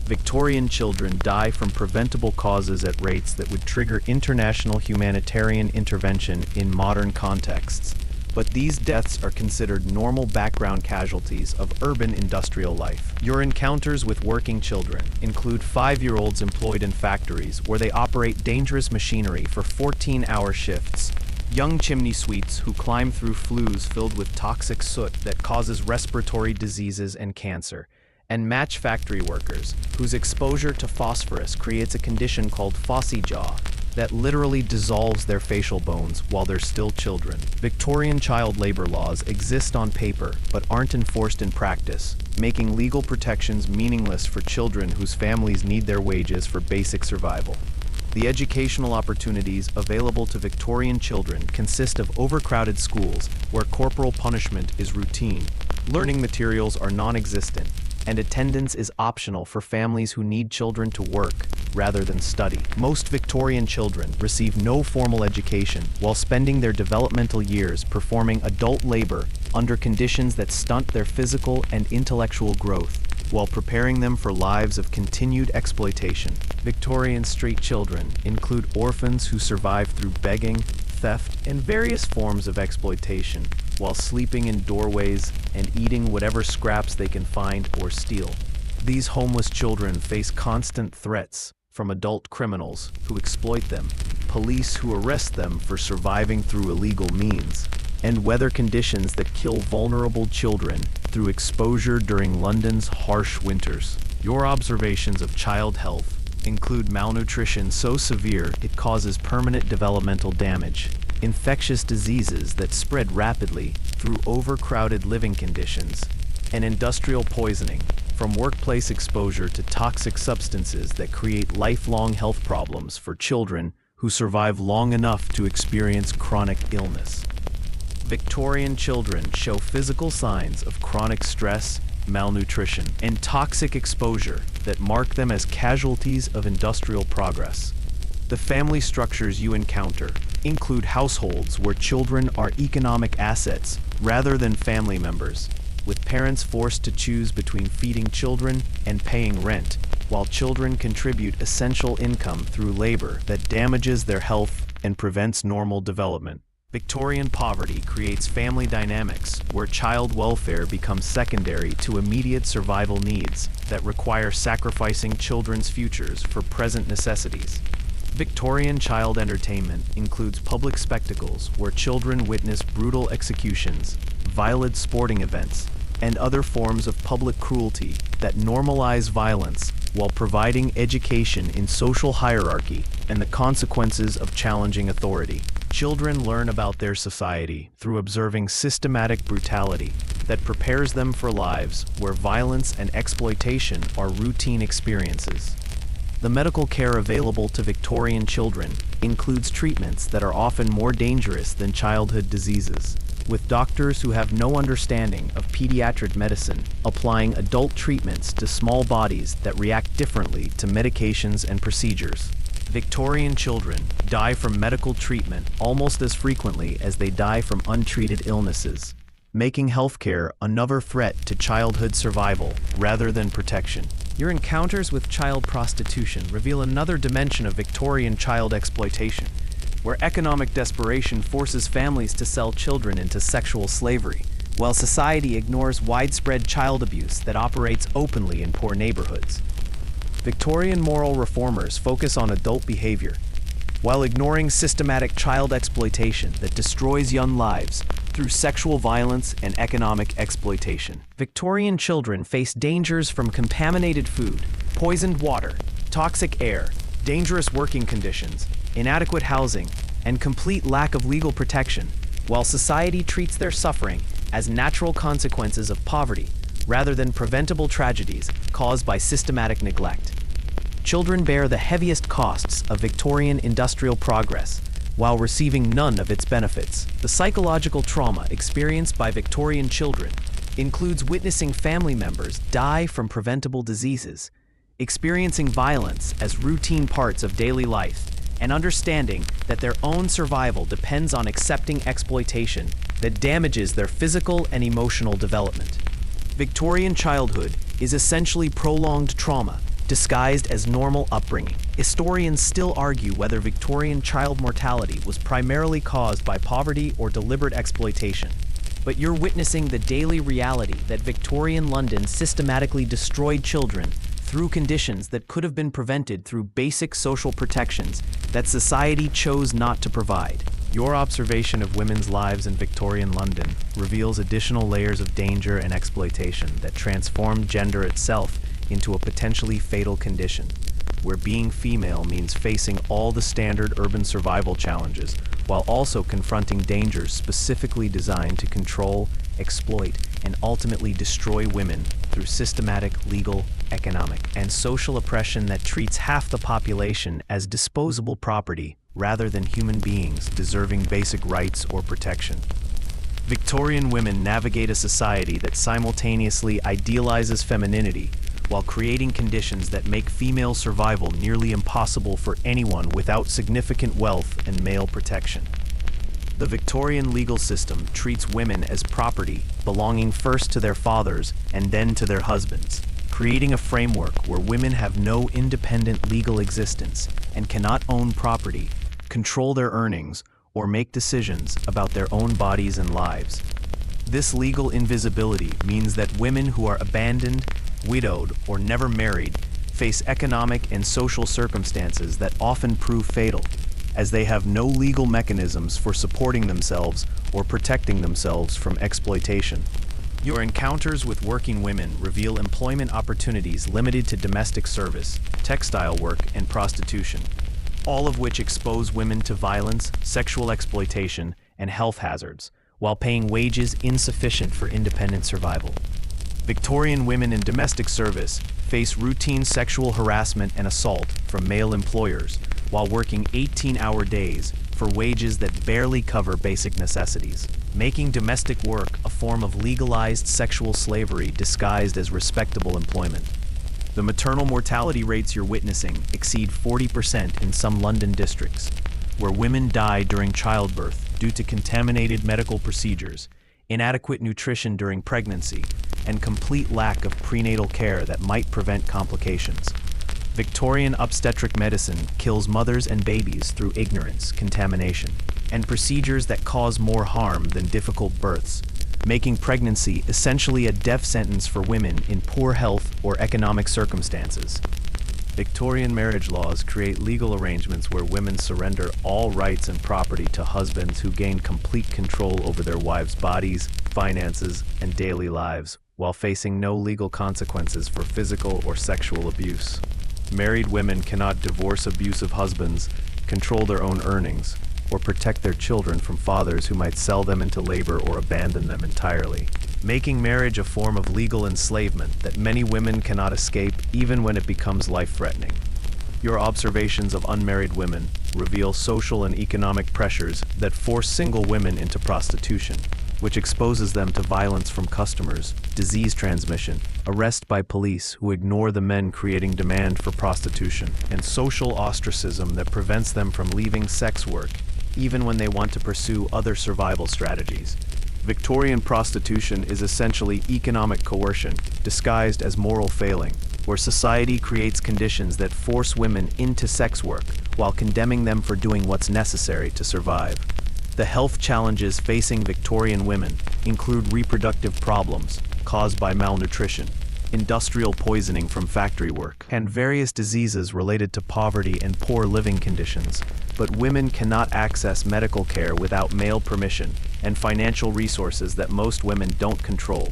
Victorian children die from preventable causes at rates that would trigger international humanitarian intervention in modern contexts. But these deaths are considered normal background casualties of urban industrial life. Your encounters with working children include 5-year-olds employed in factories where they operate dangerous machinery for 14-hour shifts, young chimney sweeps who climb through flues filled with toxic soot that causes respiratory diseases and cancer, and match factory workers whose exposure to phosphorus creates a condition called phossy jaw that literally dissolves their facial bones while they're still children. Victorian child labor laws exist on paper but aren't enforced in practice, making legal protections meaningless for children whose families need their wages for basic survival. The educational opportunities available to Victorian children consist of overcrowded schools where corporal punishment is routine, learning materials are non-existent, and attendance is optional for families who need children to work rather than study. Most Victorian children receive no formal education while spending their developmental years performing adult labor under conditions that stunt their physical and intellectual growth, while preparing them for lives of continued exploitation. Victorian street children include orphans who survive through begging, theft, and various forms of exploitation, while sleeping in doorways and eating whatever scraps they can find or steal. These homeless children face constant threats from adult criminals who exploit them, police who arrest them for surviving through illegal means, and weather conditions that kill vulnerable children through exposure during London's harsh winters. Your observations of child health include malnutrition so severe it causes permanent developmental damage, infectious diseases that spread rapidly through overcrowded living conditions, and industrial poisoning, from workplace exposure to toxic substances that create lifelong health problems for children who survive long enough to experience chronic illness. Victorian children show physical signs of chronic stress, malnutrition, and toxic exposure that mark them as casualties of industrial progress. The family structures you encounter include households where children are economic assets rather than family members, with parents forced to choose between feeding children and paying rent, while children contribute essential income through labor that damages their health and prevents normal development. Victorian poverty creates family dynamics where child welfare becomes secondary to immediate survival needs that require sacrificing children's futures for present necessities. Victorian child entertainment includes public spectacles where children witness brutal executions, violent sporting events, and other forms of public cruelty that normalize violence while providing education in social hierarchy and the consequences of challenging authority. Children learn about their society through observing systematic brutality that prepares them for lives where violence and exploitation are routine experiences. The medical care available to Victorian children includes treatments that are often more dangerous than childhood diseases, with doctors who have no understanding of pediatric medicine applying adult treatments to small bodies that react differently to medications and procedures. Victorian children die from medical treatment almost as frequently as they die from untreated illnesses, making healthcare another threat to childhood survival rather than protection. Your encounters with child prostitution reveal another dimension of Victorian child exploitation, where economic desperation forces families to sell children into sexual slavery, while society ignores widespread child abuse that operates openly in poor neighborhoods. Victorian moral reformers focus on adult behavior, while ignoring systematic child exploitation that destroys young lives through sexual violence and economic exploitation. Victorian children face dangers from contaminated food, poisoned water, toxic air, dangerous working conditions, inadequate housing, and complete lack of legal protection, while society treats their suffering as natural consequences of poverty rather than preventable tragedies caused by systematic neglect. Children bear the heaviest costs of Victorian industrial progress, while receiving none of its benefits. The psychological trauma experienced by Victorian children includes witnessing family members die from preventable diseases, experiencing violence as routine parts of daily life, and understanding that their own survival depends on accepting exploitation that damages their physical and emotional development. Victorian childhood is essentially prolonged trauma, disguised as normal upbringing. Historians still argue whether Victorian child mortality was primarily caused by poverty or deliberate exploitation. But you're witnessing the daily reality that Victorian London systematically destroyed children through conditions that could have been prevented through basic social protections that society chose not to provide. Your observation of women's lives in Victorian London reveals additional layers of danger and exploitation that transformed gender itself into a potentially fatal condition, where being female means facing all the standard urban survival challenges while also confronting dangers specifically designed to control, exploit, and ultimately destroy women through systematic, legal, economic, and social oppression that treats half the population as disposable property rather than human beings deserving basic rights or protection. Victorian women navigate a society that simultaneously idealizes femininity while creating conditions that make female survival nearly impossible for anyone without significant wealth and male protection. The Victorian legal system treats women as property, belonging first to their fathers and then to their husbands, creating a framework where women have no independent legal existence and cannot own property, control their earnings, or make decisions about their own bodies and lives. This legal invisibility means that women who are abandoned, widowed, or never married face economic and social circumstances that often prove fatal, as they have no legal mechanisms for supporting themselves or protecting themselves from exploitation. Your encounters with working women reveal employment opportunities limited to domestic service, textile work, and prostitution, all of which expose women to violence, sexual exploitation, and health hazards, while paying wages insufficient for independent survival. Victorian women in domestic service face routine sexual harassment and assault from male employers while working 18-hour days for wages that barely cover basic necessities, making domestic work a form of legalized sexual slavery disguised as respectable employment. The maternal mortality rates you're witnessing exceed 40% in some London districts, where women die during childbirth due to contaminated medical procedures, inadequate nutrition during pregnancy, and complete lack of prenatal care that might prevent complications. Victorian obstetric medicine kills mothers and babies through ignorance, contamination, and procedures that cause more harm than difficult births, making pregnancy essentially a death sentence for women in poor health or economic circumstances. Victorian marriage laws create legal arrangements where women surrender all rights and property to husbands who gain complete control over their wives' bodies, finances, and daily lives, while facing no legal consequences for physical or sexual abuse. Married women cannot divorce abusive husbands, control their own earnings, or protect their children from fathers who might sell them into labor or abandon them entirely, making marriage a form of legal enslavement that many women cannot escape even when it becomes life-threatening. Your observations of unmarried women reveal social and economic pressures that force single women into prostitution, which exposes them to violence from customers, disease transmission, arrest by police who ignore the men creating demand for prostitution, and social ostracism that prevents them from leaving sex work, even when they want to pursue other survival strategies. Victorian prostitution is essentially economic coercion, disguised as moral failing, where society creates conditions that force women into sex work while condemning them for doing what's necessary to survive. The health challenges facing Victorian women include reproductive problems caused by malnutrition, industrial poisoning from factory work, and various diseases related to poverty and poor living conditions. But women cannot access medical care without male permission and financial resources that most women don't control.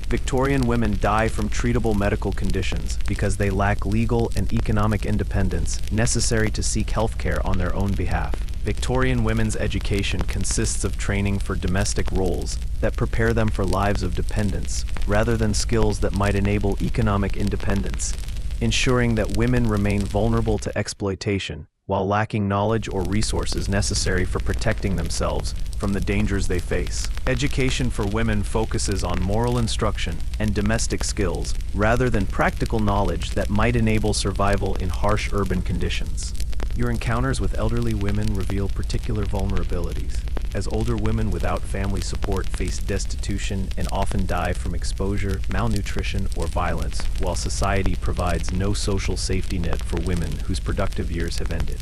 Victorian women die from treatable medical conditions because they lack legal and economic independence necessary to seek health care on their own behalf. Victorian women's education consists of training for domestic roles that prepare them for lives of dependence, rather than skills that might enable economic independence, ensuring that women remain vulnerable to exploitation while lacking knowledge or resources necessary for protecting themselves from the dangers they face. Education for women focuses on moral instruction and domestic skills rather than practical knowledge that might enable survival in harsh urban conditions. Your encounters with elderly women reveal particular vulnerabilities, as older women without family support face destitution and often die from exposure, malnutrition, or violence, while society provides no social safety net for women whose productive years have ended.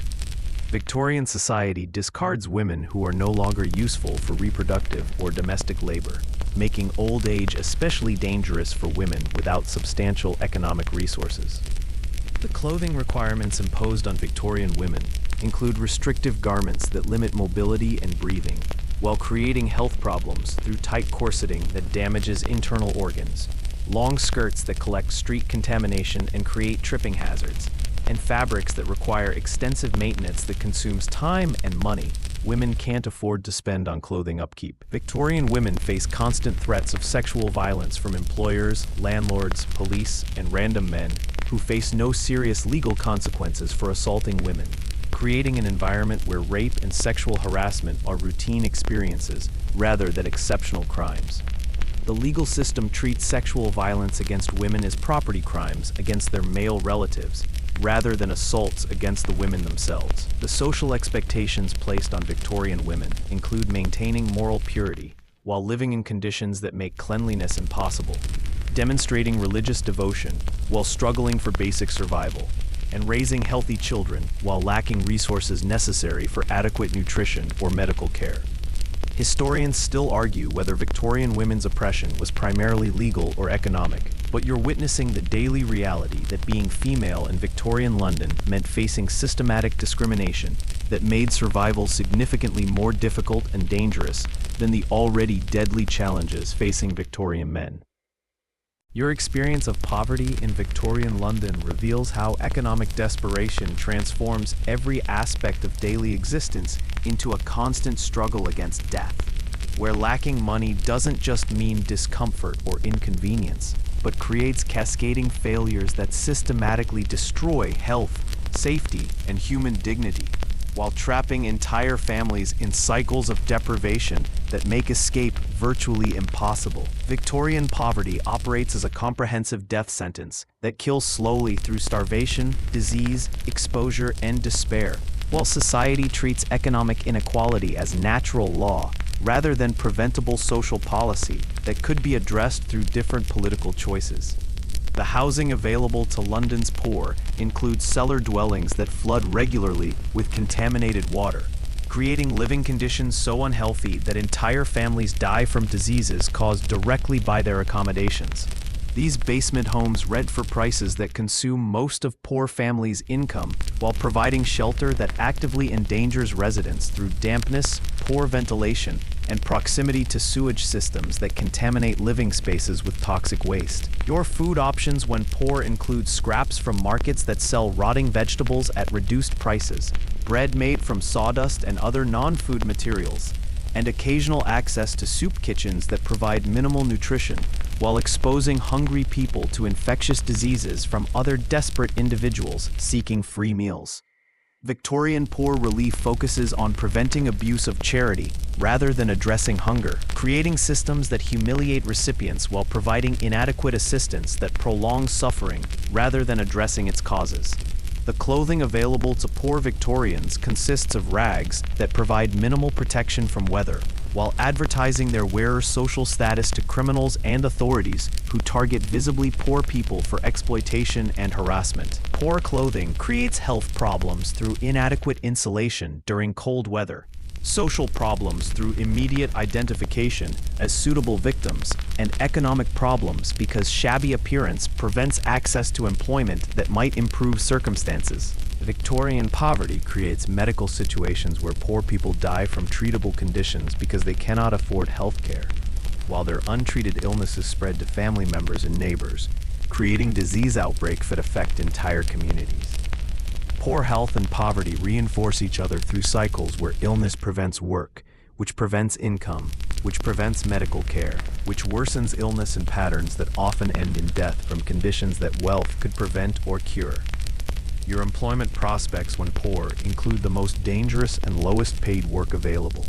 Victorian society discards women who are no longer useful for reproductive or domestic labor, making old age especially dangerous for women without substantial economic resources. The clothing requirements imposed on Victorian women include restrictive garments that limit mobility and breathing, while creating health problems through tight corseting that damages internal organs, long skirts that collect street contamination and create tripping hazards, and fabrics that require extensive maintenance that consumes time and money women can't afford to spend on clothing upkeep. Victorian women face constant threats of sexual violence from employers, landlords, police, and random men who face no serious legal consequences for assaulting women, creating an environment where rape and sexual harassment are routine experiences rather than exceptional crimes. The legal system treats sexual violence against women as property crimes against their male relatives, rather than assaults against the women themselves. The social expectations placed on Victorian women include maintaining moral purity while living in conditions that make cleanliness impossible, demonstrating religious devotion while struggling for basic survival, and raising healthy children while lacking resources necessary for adequate nutrition or medical care. Historians still argue whether Victorian women's oppression was primarily legal or economic, but you're witnessing the daily reality that being female in Victorian London meant facing systematic discrimination that made survival significantly more difficult and dangerous than the already deadly challenges facing Victorian men. Your experience of poverty in Victorian London reveals how economic desperation transforms every aspect of daily existence into a constant struggle against death, where lacking money doesn't just mean discomfort or inconvenience, but creates cascading failures that systematically destroy health, safety, and human dignity, while trapping entire families in cycles of deprivation that make escape virtually impossible. Victorian poverty operates as a comprehensive death sentence that kills slowly through starvation, disease, exposure, and despair, while society treats economic inequality as natural law rather than preventable social policy that could be addressed through different political choices. The housing available to London's poor includes cellar dwellings that flood regularly with contaminated water, creating living conditions so unhealthy that entire families die from diseases caused directly by their accommodations. These basement homes rent for prices that consume most of poor families' income while providing shelter that actively endangers residents through dampness, poor ventilation, and proximity to sewage systems that contaminate living spaces with toxic waste. Your food options when poor include scraps from markets that sell rotting vegetables at reduced prices, bread made from sawdust and other non-food materials, and occasional access to soup kitchens that provide minimal nutrition while exposing hungry people to infectious diseases from other desperate individuals seeking free meals. Victorian poor relief focuses on preventing abuse of charity rather than addressing hunger, creating systems that humiliate recipients while providing inadequate assistance that prolongs suffering rather than addressing its causes. The clothing available to poor Victorians consists of rags that provide minimal protection from weather, while advertising their wearer's social status to criminals and authorities who target visibly poor people for exploitation and harassment. Poor clothing creates health problems through inadequate insulation during cold weather, social problems through immediate identification as suitable victims, and economic problems because shabby appearance prevents access to employment that might improve circumstances. Victorian poverty creates medical situations where poor people die from treatable conditions because they cannot afford health care, while their untreated illnesses spread to family members and neighbors, creating disease outbreaks that affect entire communities. Poor health and poverty reinforce each other through cycles where illness prevents work, which prevents income, which prevents medical care, which worsens illness in patterns that often end in death from conditions that wealth could prevent or cure. Your employment prospects when poor include the most dangerous and lowest paid work available,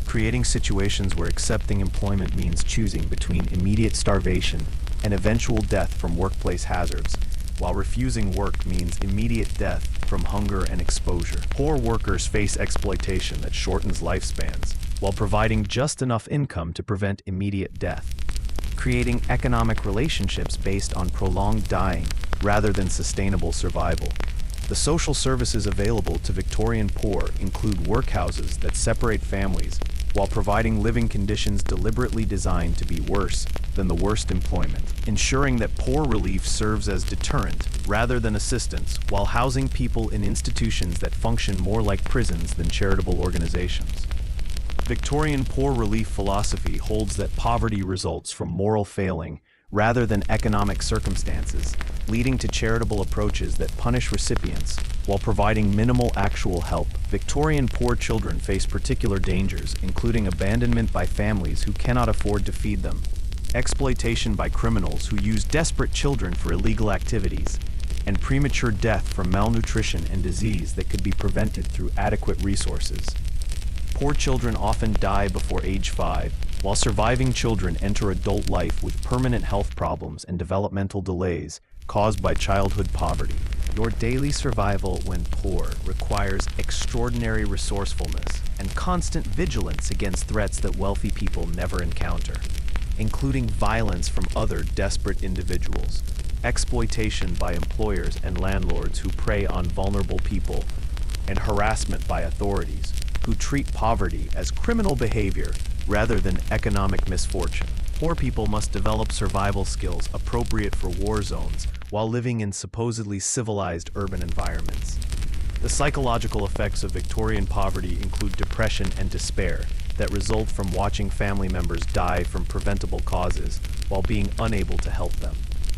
creating situations where accepting employment means choosing between immediate starvation and eventual death from workplace hazards, while refusing work means immediate death from hunger and exposure. Poor workers face exploitation that shortens lifespans, while providing just enough income to prevent immediate death, creating economic relationships based on prolonged dying rather than sustainable survival. The social services available to Victorian poor include workhouses that separate families while providing living conditions deliberately designed to be worse than the worst employment, ensuring that poor relief serves as deterrent rather than assistance, while housing people in institutions that function more like prisons than charitable organizations. Victorian poor relief philosophy holds that poverty results from moral failing rather than economic circumstances, leading to charitable approaches that punish recipients while providing minimal actual help. Victorian poor children face particular dangers, including abandonment by families who cannot afford to feed them, exploitation by criminals who use desperate children for illegal activities, and premature death from malnutrition and disease that could be prevented through adequate resources. Poor children often die before age 5, while surviving children enter adult life with permanent health problems and developmental delays caused by childhood poverty. Your daily survival when poor requires extraordinary resourcefulness and constant vigilance against threats that wealthy people never encounter, including violence from other desperate individuals, exploitation by employers and landlords who prey on vulnerable people, and harassment by authorities who treat poverty as criminal behavior rather than economic misfortune. Poor people must develop survival skills appropriate for war zones while living in supposedly civilized urban environments. The psychological effects of Victorian poverty include depression and despair that result from watching family members die from preventable causes while being unable to help them,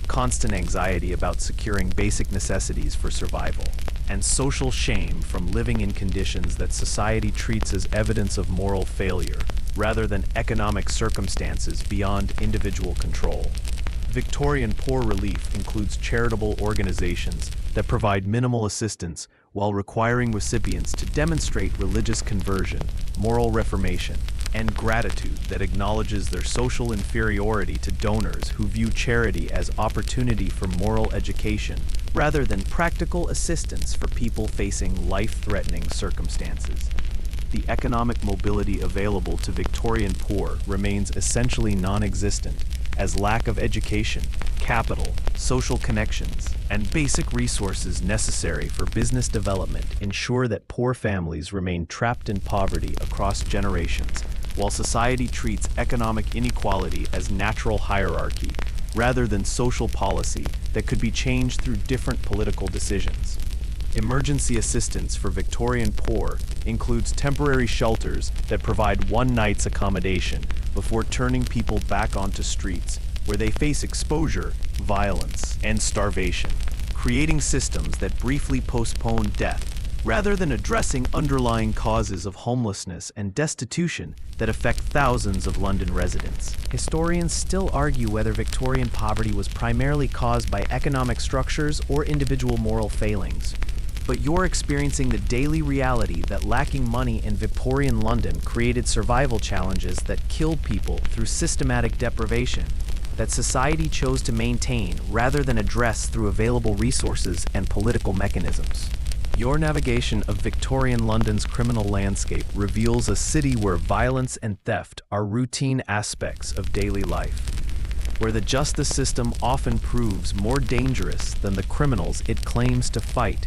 constant anxiety about securing basic necessities for survival, and social shame from living in conditions that society treats as evidence of moral failure rather than economic circumstances beyond individual control. Victorian poor relief includes charitable organizations that provide minimal assistance while requiring recipients to demonstrate religious conversion, moral reformation, and gratitude that acknowledges their social inferiority to donors who view charity as opportunity for moral education rather than practical assistance for people facing life-threatening circumstances. The economic mobility available to Victorian poor remains essentially non-existent, as lack of education, capital, social connections, and basic resources necessary for business development ensure that poor families remain trapped in poverty across generations, while society treats economic inequality as natural hierarchy rather than social policy that could be changed through different political decisions. Emergency assistance for Victorian poor includes temporary shelters that provide one night's accommodation before turning people back onto streets where they face exposure, violence, and starvation, creating systems that briefly postpone death rather than addressing underlying causes of homelessness and destitution that affect thousands of London residents. Historians still argue whether Victorian poverty was primarily caused by economic structures or individual moral failings. But you're experiencing the daily reality that lacking money in Victorian London created survival challenges that killed people through systematic deprivation that society chose to maintain rather than address through available resources and political mechanisms. Your navigation of Victorian London's criminal landscape reveals a city where violence and theft are routine aspects of daily life, where the justice system often proves more dangerous than the criminals it claims to fight,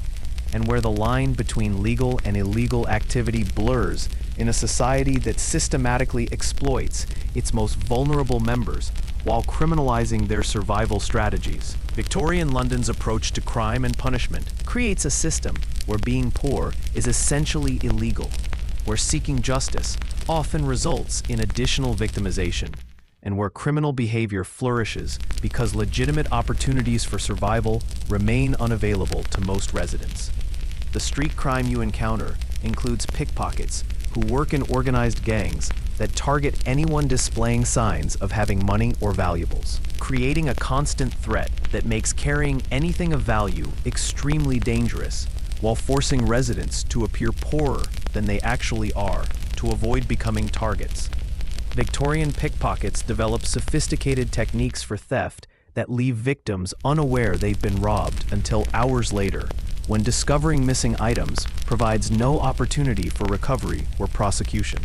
and where the line between legal and illegal activity blurs in a society that systematically exploits its most vulnerable members while criminalizing their survival strategies. Victorian London's approach to crime and punishment creates a system where being poor is essentially illegal, where seeking justice often results in additional victimization, and where criminal behavior flourishes because legitimate opportunities for survival remain unavailable to most residents. The street crime you encounter includes pickpockets who work in organized gangs, that target anyone displaying signs of having money or valuables, creating a constant threat that makes carrying anything of value extremely dangerous, while forcing residents to appear poorer than they actually are to avoid becoming targets. Victorian pickpockets develop sophisticated techniques for theft that leave victims unaware they've been robbed until hours later, when discovering missing items provides no opportunity for recovery or prosecution.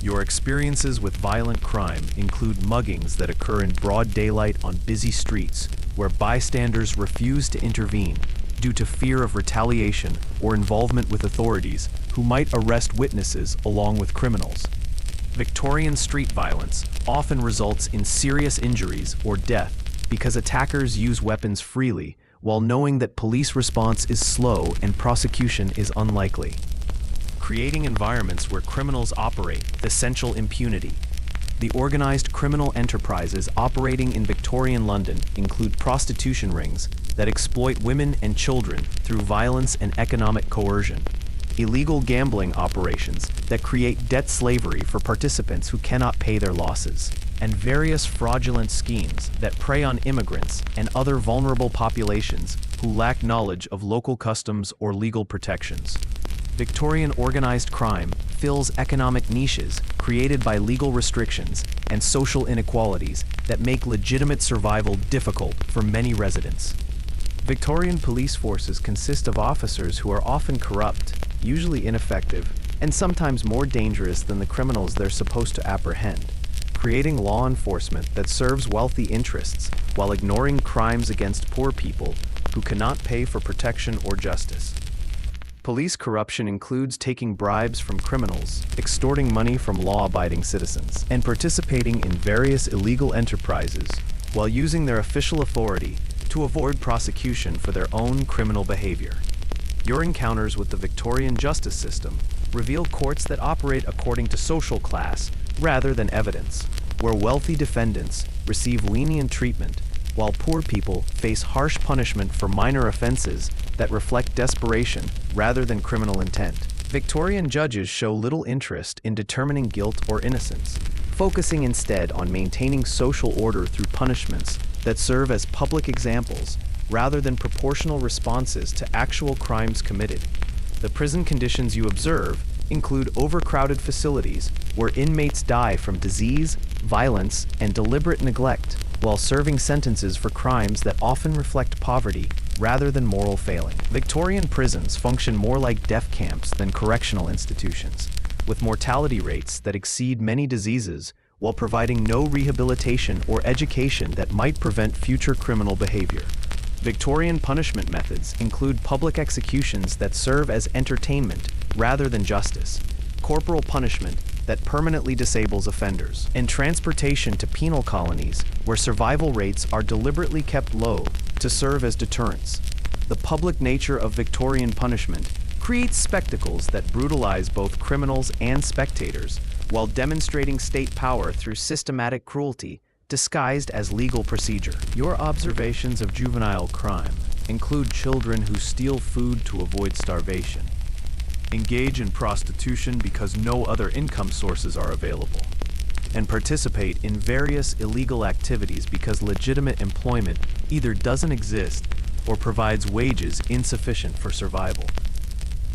Your experiences with violent crime include muggings that occur in broad daylight on busy streets, where bystanders refuse to intervene due to fear of retaliation or involvement with authorities who might arrest witnesses along with criminals. Victorian street violence often results in serious injuries or death because attackers use weapons freely while knowing that police response is slow and prosecution is unlikely, creating environments where criminals operate with essential impunity. The organized criminal enterprises operating in Victorian London include prostitution rings that exploit women and children through violence and economic coercion, illegal gambling operations that create debt slavery for participants who cannot pay their losses, and various fraudulent schemes that prey on immigrants and other vulnerable populations who lack knowledge of local customs or legal protections. Victorian organized crime fills economic niches created by legal restrictions and social inequalities that make legitimate survival difficult for many residents. Victorian police forces consist of officers who are often corrupt, usually ineffective, and sometimes more dangerous than the criminals they're supposed to apprehend, creating law enforcement that serves wealthy interests while ignoring crimes against poor people who cannot pay for protection or justice. Police corruption includes taking bribes from criminals, extorting money from law-abiding citizens, and participating in various illegal enterprises while using their official authority to avoid prosecution for their own criminal behavior. Your encounters with the Victorian justice system reveal courts that operate according to social class rather than evidence, where wealthy defendants receive lenient treatment while poor people face harsh punishment for minor offenses that reflect desperation rather than criminal intent. Victorian judges show little interest in determining guilt or innocence, focusing instead on maintaining social order through punishments that serve as public examples rather than proportional responses to actual crimes committed. The prison conditions you observe include overcrowded facilities where inmates die from disease, violence, and deliberate neglect, while serving sentences for crimes that often reflect poverty rather than moral failing. Victorian prisons function more like death camps than correctional institutions, with mortality rates that exceed many diseases while providing no rehabilitation or education that might prevent future criminal behavior. Victorian punishment methods include public executions that serve as entertainment rather than justice, corporal punishment that permanently disables offenders, and transportation to penal colonies where survival rates are deliberately kept low to serve as deterrents. The public nature of Victorian punishment creates spectacles that brutalize both criminals and spectators while demonstrating state power through systematic cruelty disguised as legal procedure. Your observations of juvenile crime include children who steal food to avoid starvation, engage in prostitution because no other income sources are available, and participate in various illegal activities because legitimate employment either doesn't exist or provides wages insufficient for survival.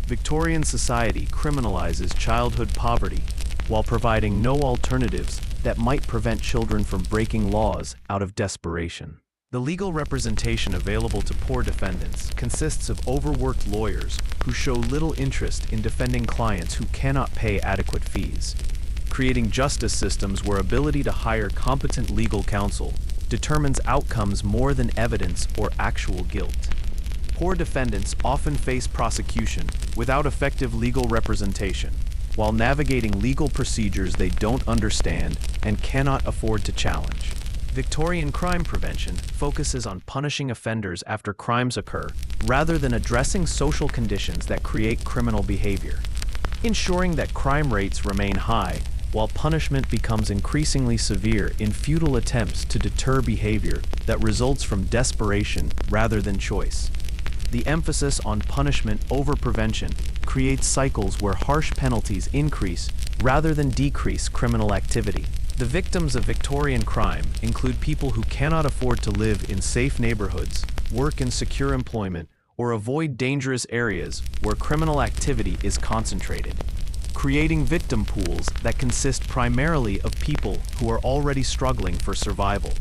Victorian society criminalizes childhood poverty while providing no alternatives that might prevent children from breaking laws out of desperation. The legal representation available to poor defendants consists of overworked lawyers who show little interest in defending clients who cannot pay adequate fees, creating justice systems where ability to hire competent legal counsel determines outcomes more than evidence or actual guilt. Poor defendants often face prosecution without effective legal representation, while navigating legal procedures they don't understand and cannot afford to challenge. Victorian crime prevention focuses on punishing offenders after crimes occur, rather than addressing social conditions that create criminal behavior, ensuring that crime rates remain high while punishment becomes increasingly severe in futile attempts to deter behavior that results from desperation rather than choice. The emphasis on punishment over prevention creates cycles where harsh penalties increase rather than decrease criminal activity. The victims of Victorian crime include people who cannot afford to live in safe neighborhoods, work in secure employment, or avoid dangerous areas where criminal activity is concentrated, creating victim pools that consist primarily of people who are already struggling for survival.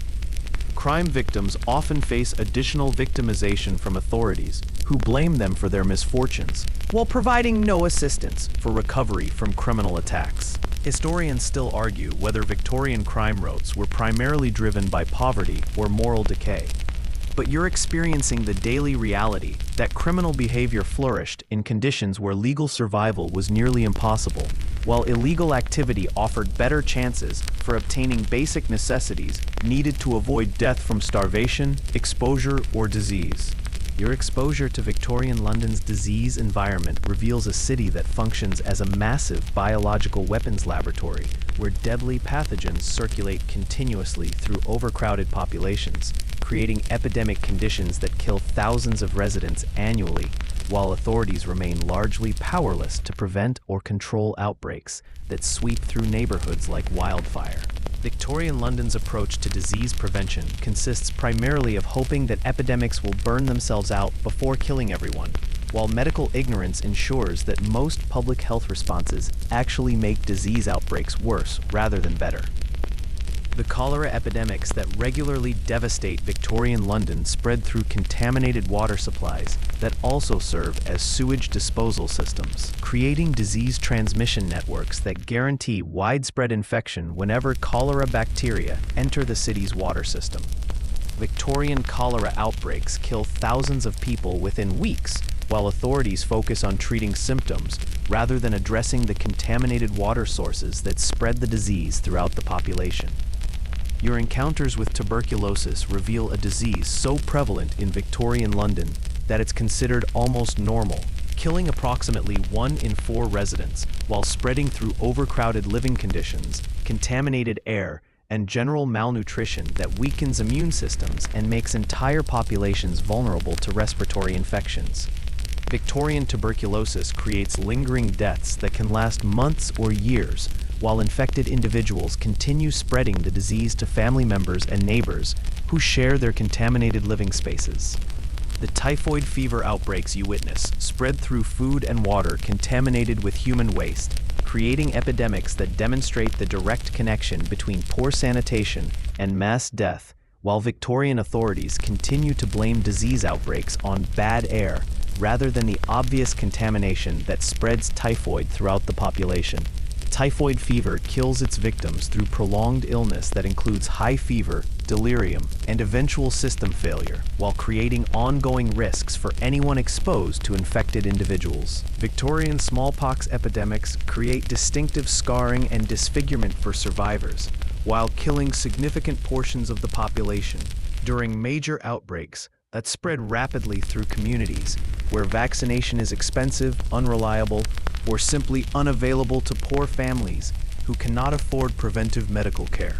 Crime victims often face additional victimization from authorities, who blame them for their misfortunes, while providing no assistance for recovery from criminal attacks. Historians still argue whether Victorian crime rates were primarily driven by poverty or moral decay. But you're experiencing the daily reality that criminal behavior flourished in conditions where legal survival was nearly impossible, while illegal activity offered better chances for obtaining basic necessities needed to avoid death from starvation, exposure, or disease. Your exposure to Victorian London's disease environment reveals a city that functions as a massive biological weapons laboratory, where deadly pathogens circulate continuously through overcrowded populations, creating epidemic conditions that kill thousands of residents annually, while authorities remain largely powerless to prevent or control outbreaks that sweep through neighborhoods like wildfire. Victorian London's approach to disease prevention consists primarily of hoping that epidemics will burn themselves out before killing everyone, while medical ignorance ensures that most public health responses actually make disease outbreaks worse rather than better. The cholera epidemics that regularly devastate Victorian London spread through contaminated water supplies that also serve as sewage disposal systems, creating disease transmission networks that guarantee widespread infection whenever cholera bacteria enter the city's water system. Victorian cholera outbreaks kill thousands of people within weeks, while authorities focus on treating symptoms rather than addressing the contaminated water sources that spread the disease throughout the population. Your encounters with tuberculosis reveal a disease so prevalent in Victorian London that it's considered almost normal, killing approximately 1 in 4 residents while spreading through overcrowded living conditions, contaminated air, and general malnutrition that weakens immune systems and makes entire populations vulnerable to respiratory infections. Victorian tuberculosis creates lingering deaths that can last months or years, while infected individuals continue spreading the disease to family members and neighbors who share their contaminated living spaces. The typhoid fever outbreaks you witness spread through food and water contaminated with human waste, creating epidemics that demonstrate the direct connection between poor sanitation and mass death, while Victorian authorities continue to blame disease outbreaks on bad air rather than the obvious contamination that spreads typhoid throughout the population. Typhoid fever kills its victims through prolonged illness that includes high fever, delirium, and eventual system failure, while creating ongoing risks for anyone exposed to infected individuals. Victorian smallpox epidemics create distinctive scarring and disfigurement for survivors, while killing significant portions of the population during major outbreaks that spread rapidly through communities where vaccination is expensive, unreliable, or simply unavailable to poor families who cannot afford preventive medical care.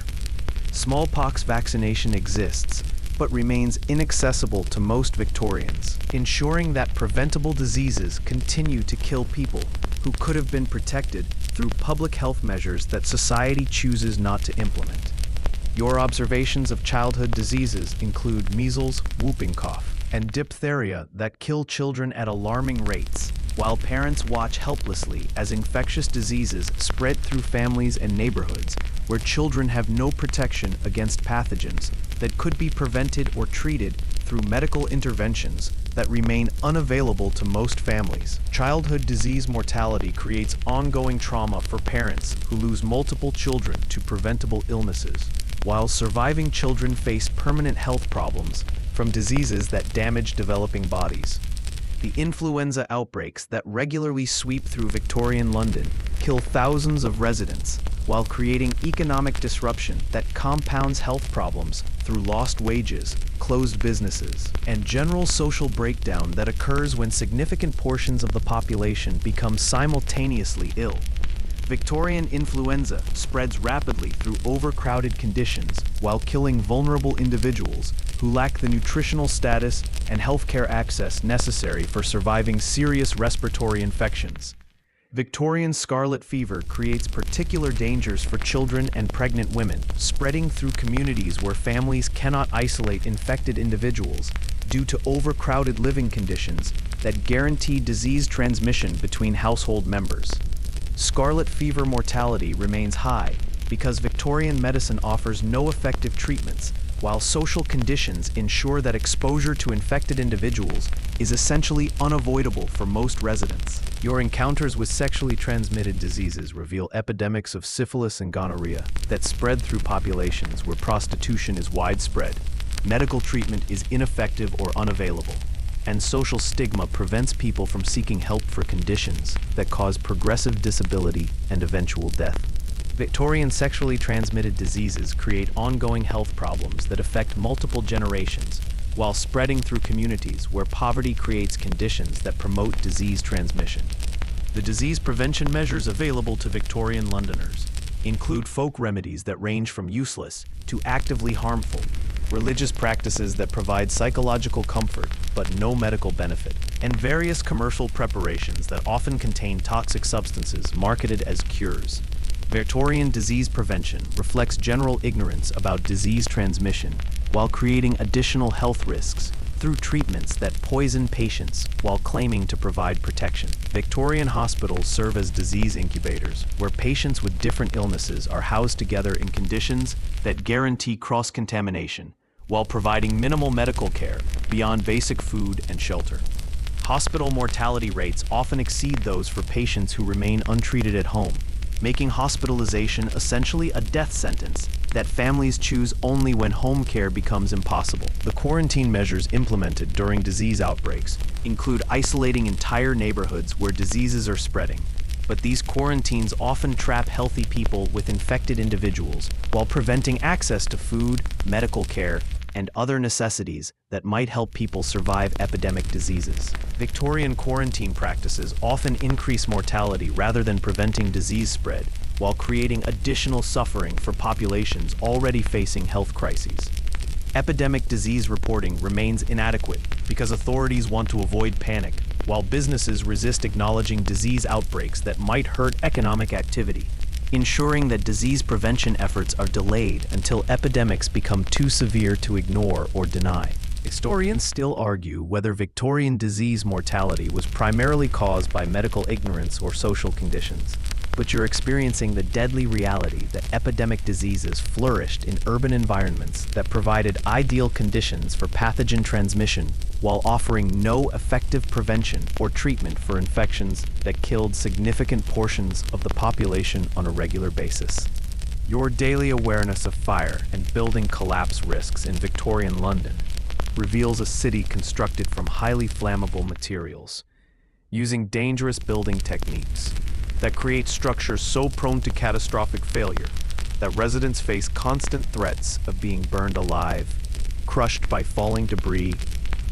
Smallpox vaccination exists, but remains inaccessible to most Victorians, ensuring that preventable diseases continue to kill people who could have been protected through public health measures that society chooses not to implement. Your observations of childhood diseases include measles, whooping cough, and diphtheria that kill children at alarming rates, while parents watch helplessly as infectious diseases spread through families and neighborhoods where children have no protection against pathogens that could be prevented or treated through medical interventions that remain unavailable to most families. Childhood disease mortality creates ongoing trauma for parents who lose multiple children to preventable illnesses, while surviving children face permanent health problems from diseases that damage developing bodies. The influenza outbreaks that regularly sweep through Victorian London kill thousands of residents, while creating economic disruption that compounds health problems through lost wages, closed businesses, and general social breakdown that occurs when significant portions of the population become simultaneously ill. Victorian influenza spreads rapidly through overcrowded conditions while killing vulnerable individuals who lack the nutritional status and healthcare access necessary for surviving serious respiratory infections. Victorian scarlet fever creates particular dangers for children and pregnant women, spreading through communities where families cannot isolate infected individuals due to overcrowded living conditions that guarantee disease transmission between household members. Scarlet fever mortality remains high because Victorian medicine offers no effective treatments, while social conditions ensure that exposure to infected individuals is essentially unavoidable for most residents. Your encounters with sexually transmitted diseases reveal epidemics of syphilis and gonorrhea that spread through populations where prostitution is widespread, medical treatment is ineffective or unavailable, and social stigma prevents people from seeking help for conditions that cause progressive disability and eventual death. Victorian sexually transmitted diseases create ongoing health problems that affect multiple generations, while spreading through communities where poverty creates conditions that promote disease transmission. The disease prevention measures available to Victorian Londoners include folk remedies that range from useless to actively harmful, religious practices that provide psychological comfort but no medical benefit, and various commercial preparations that often contain toxic substances marketed as cures. Victorian disease prevention reflects general ignorance about disease transmission while creating additional health risks through treatments that poison patients while claiming to provide protection. Victorian hospitals serve as disease incubators where patients with different illnesses are housed together in conditions that guarantee cross-contamination while providing minimal medical care beyond basic food and shelter. Hospital mortality rates often exceed those for patients who remain untreated at home, making hospitalization essentially a death sentence that families choose only when home care becomes impossible. The quarantine measures implemented during disease outbreaks include isolating entire neighborhoods where diseases are spreading, but these quarantines often trap healthy people with infected individuals while preventing access to food, medical care, and other necessities that might help people survive epidemic diseases. Victorian quarantine practices often increase mortality rather than preventing disease spread, while creating additional suffering for populations already facing health crises. Epidemic disease reporting remains inadequate because authorities want to avoid panic, while businesses resist acknowledging disease outbreaks that might hurt economic activity, ensuring that disease prevention efforts are delayed until epidemics become too severe to ignore or deny. Historians still argue whether Victorian disease mortality was primarily caused by medical ignorance or social conditions, but you're experiencing the deadly reality that epidemic diseases flourished in urban environments that provided ideal conditions for pathogen transmission while offering no effective prevention or treatment for infections that killed significant portions of the population on a regular basis. Your daily awareness of fire and building collapse risks in Victorian London reveals a city constructed from highly flammable materials, using dangerous building techniques that create structures so prone to catastrophic failure that residents face constant threats of being burned alive, crushed by falling debris,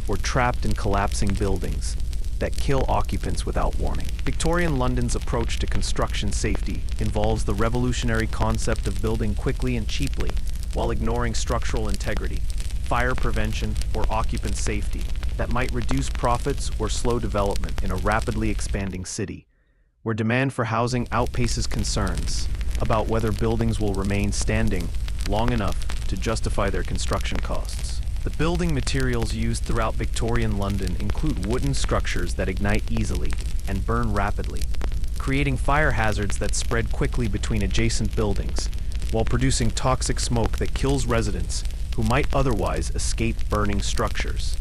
or trapped in collapsing buildings that kill occupants without warning. Victorian London's approach to construction safety involves the revolutionary concept of building quickly and cheaply while ignoring structural integrity, fire prevention, or occupant safety that might reduce profits or slow development in a rapidly expanding city, where demand for housing outpaces concerns about whether buildings will remain standing long enough to justify their construction costs. The building materials used throughout Victorian London include wooden structures that ignite easily and burn rapidly, creating fire hazards that spread quickly between adjacent buildings, while producing toxic smoke that kills residents who might otherwise escape burning structures.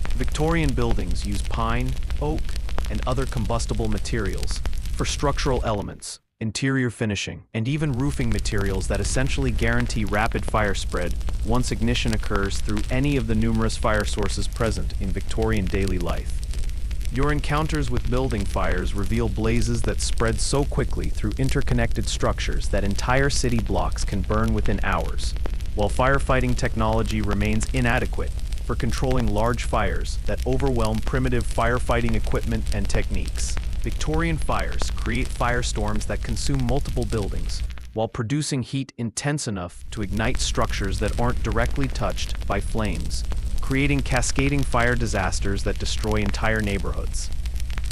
Victorian buildings use pine, oak, and other combustible materials for structural elements, interior finishing, and even roofing materials that essentially guarantee rapid fire spread once ignition occurs through any of the numerous fire sources present in Victorian daily life. Your encounters with building fires reveal blazes that spread so quickly through interconnected structures that entire city blocks can burn within hours, while firefighting technology remains inadequate for controlling large fires that overwhelm primitive firefighting equipment and techniques. Victorian fires create firestorms that consume multiple buildings, while producing heat intense enough to ignite structures that aren't directly touched by flames, creating cascading fire disasters that destroy entire neighborhoods.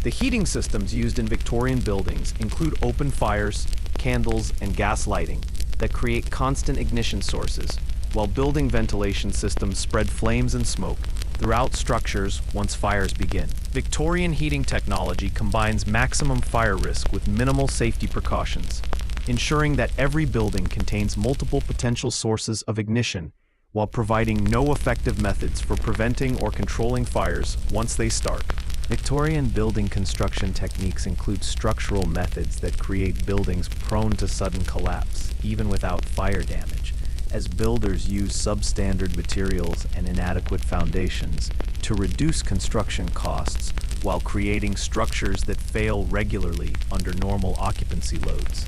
The heating systems used in Victorian buildings include open fires, candles, and gas lighting that create constant ignition sources, while building ventilation systems spread flames and smoke throughout structures once fires begin. Victorian heating technology combines maximum fire risk with minimal safety precautions, ensuring that every building contains multiple potential sources of ignition while providing no effective methods for preventing or controlling fires once they start. Victorian building construction techniques include structural methods that create buildings prone to sudden collapse, even without fire damage, as builders use substandard materials and inadequate foundations to reduce construction costs while creating structures that fail regularly under normal occupancy loads.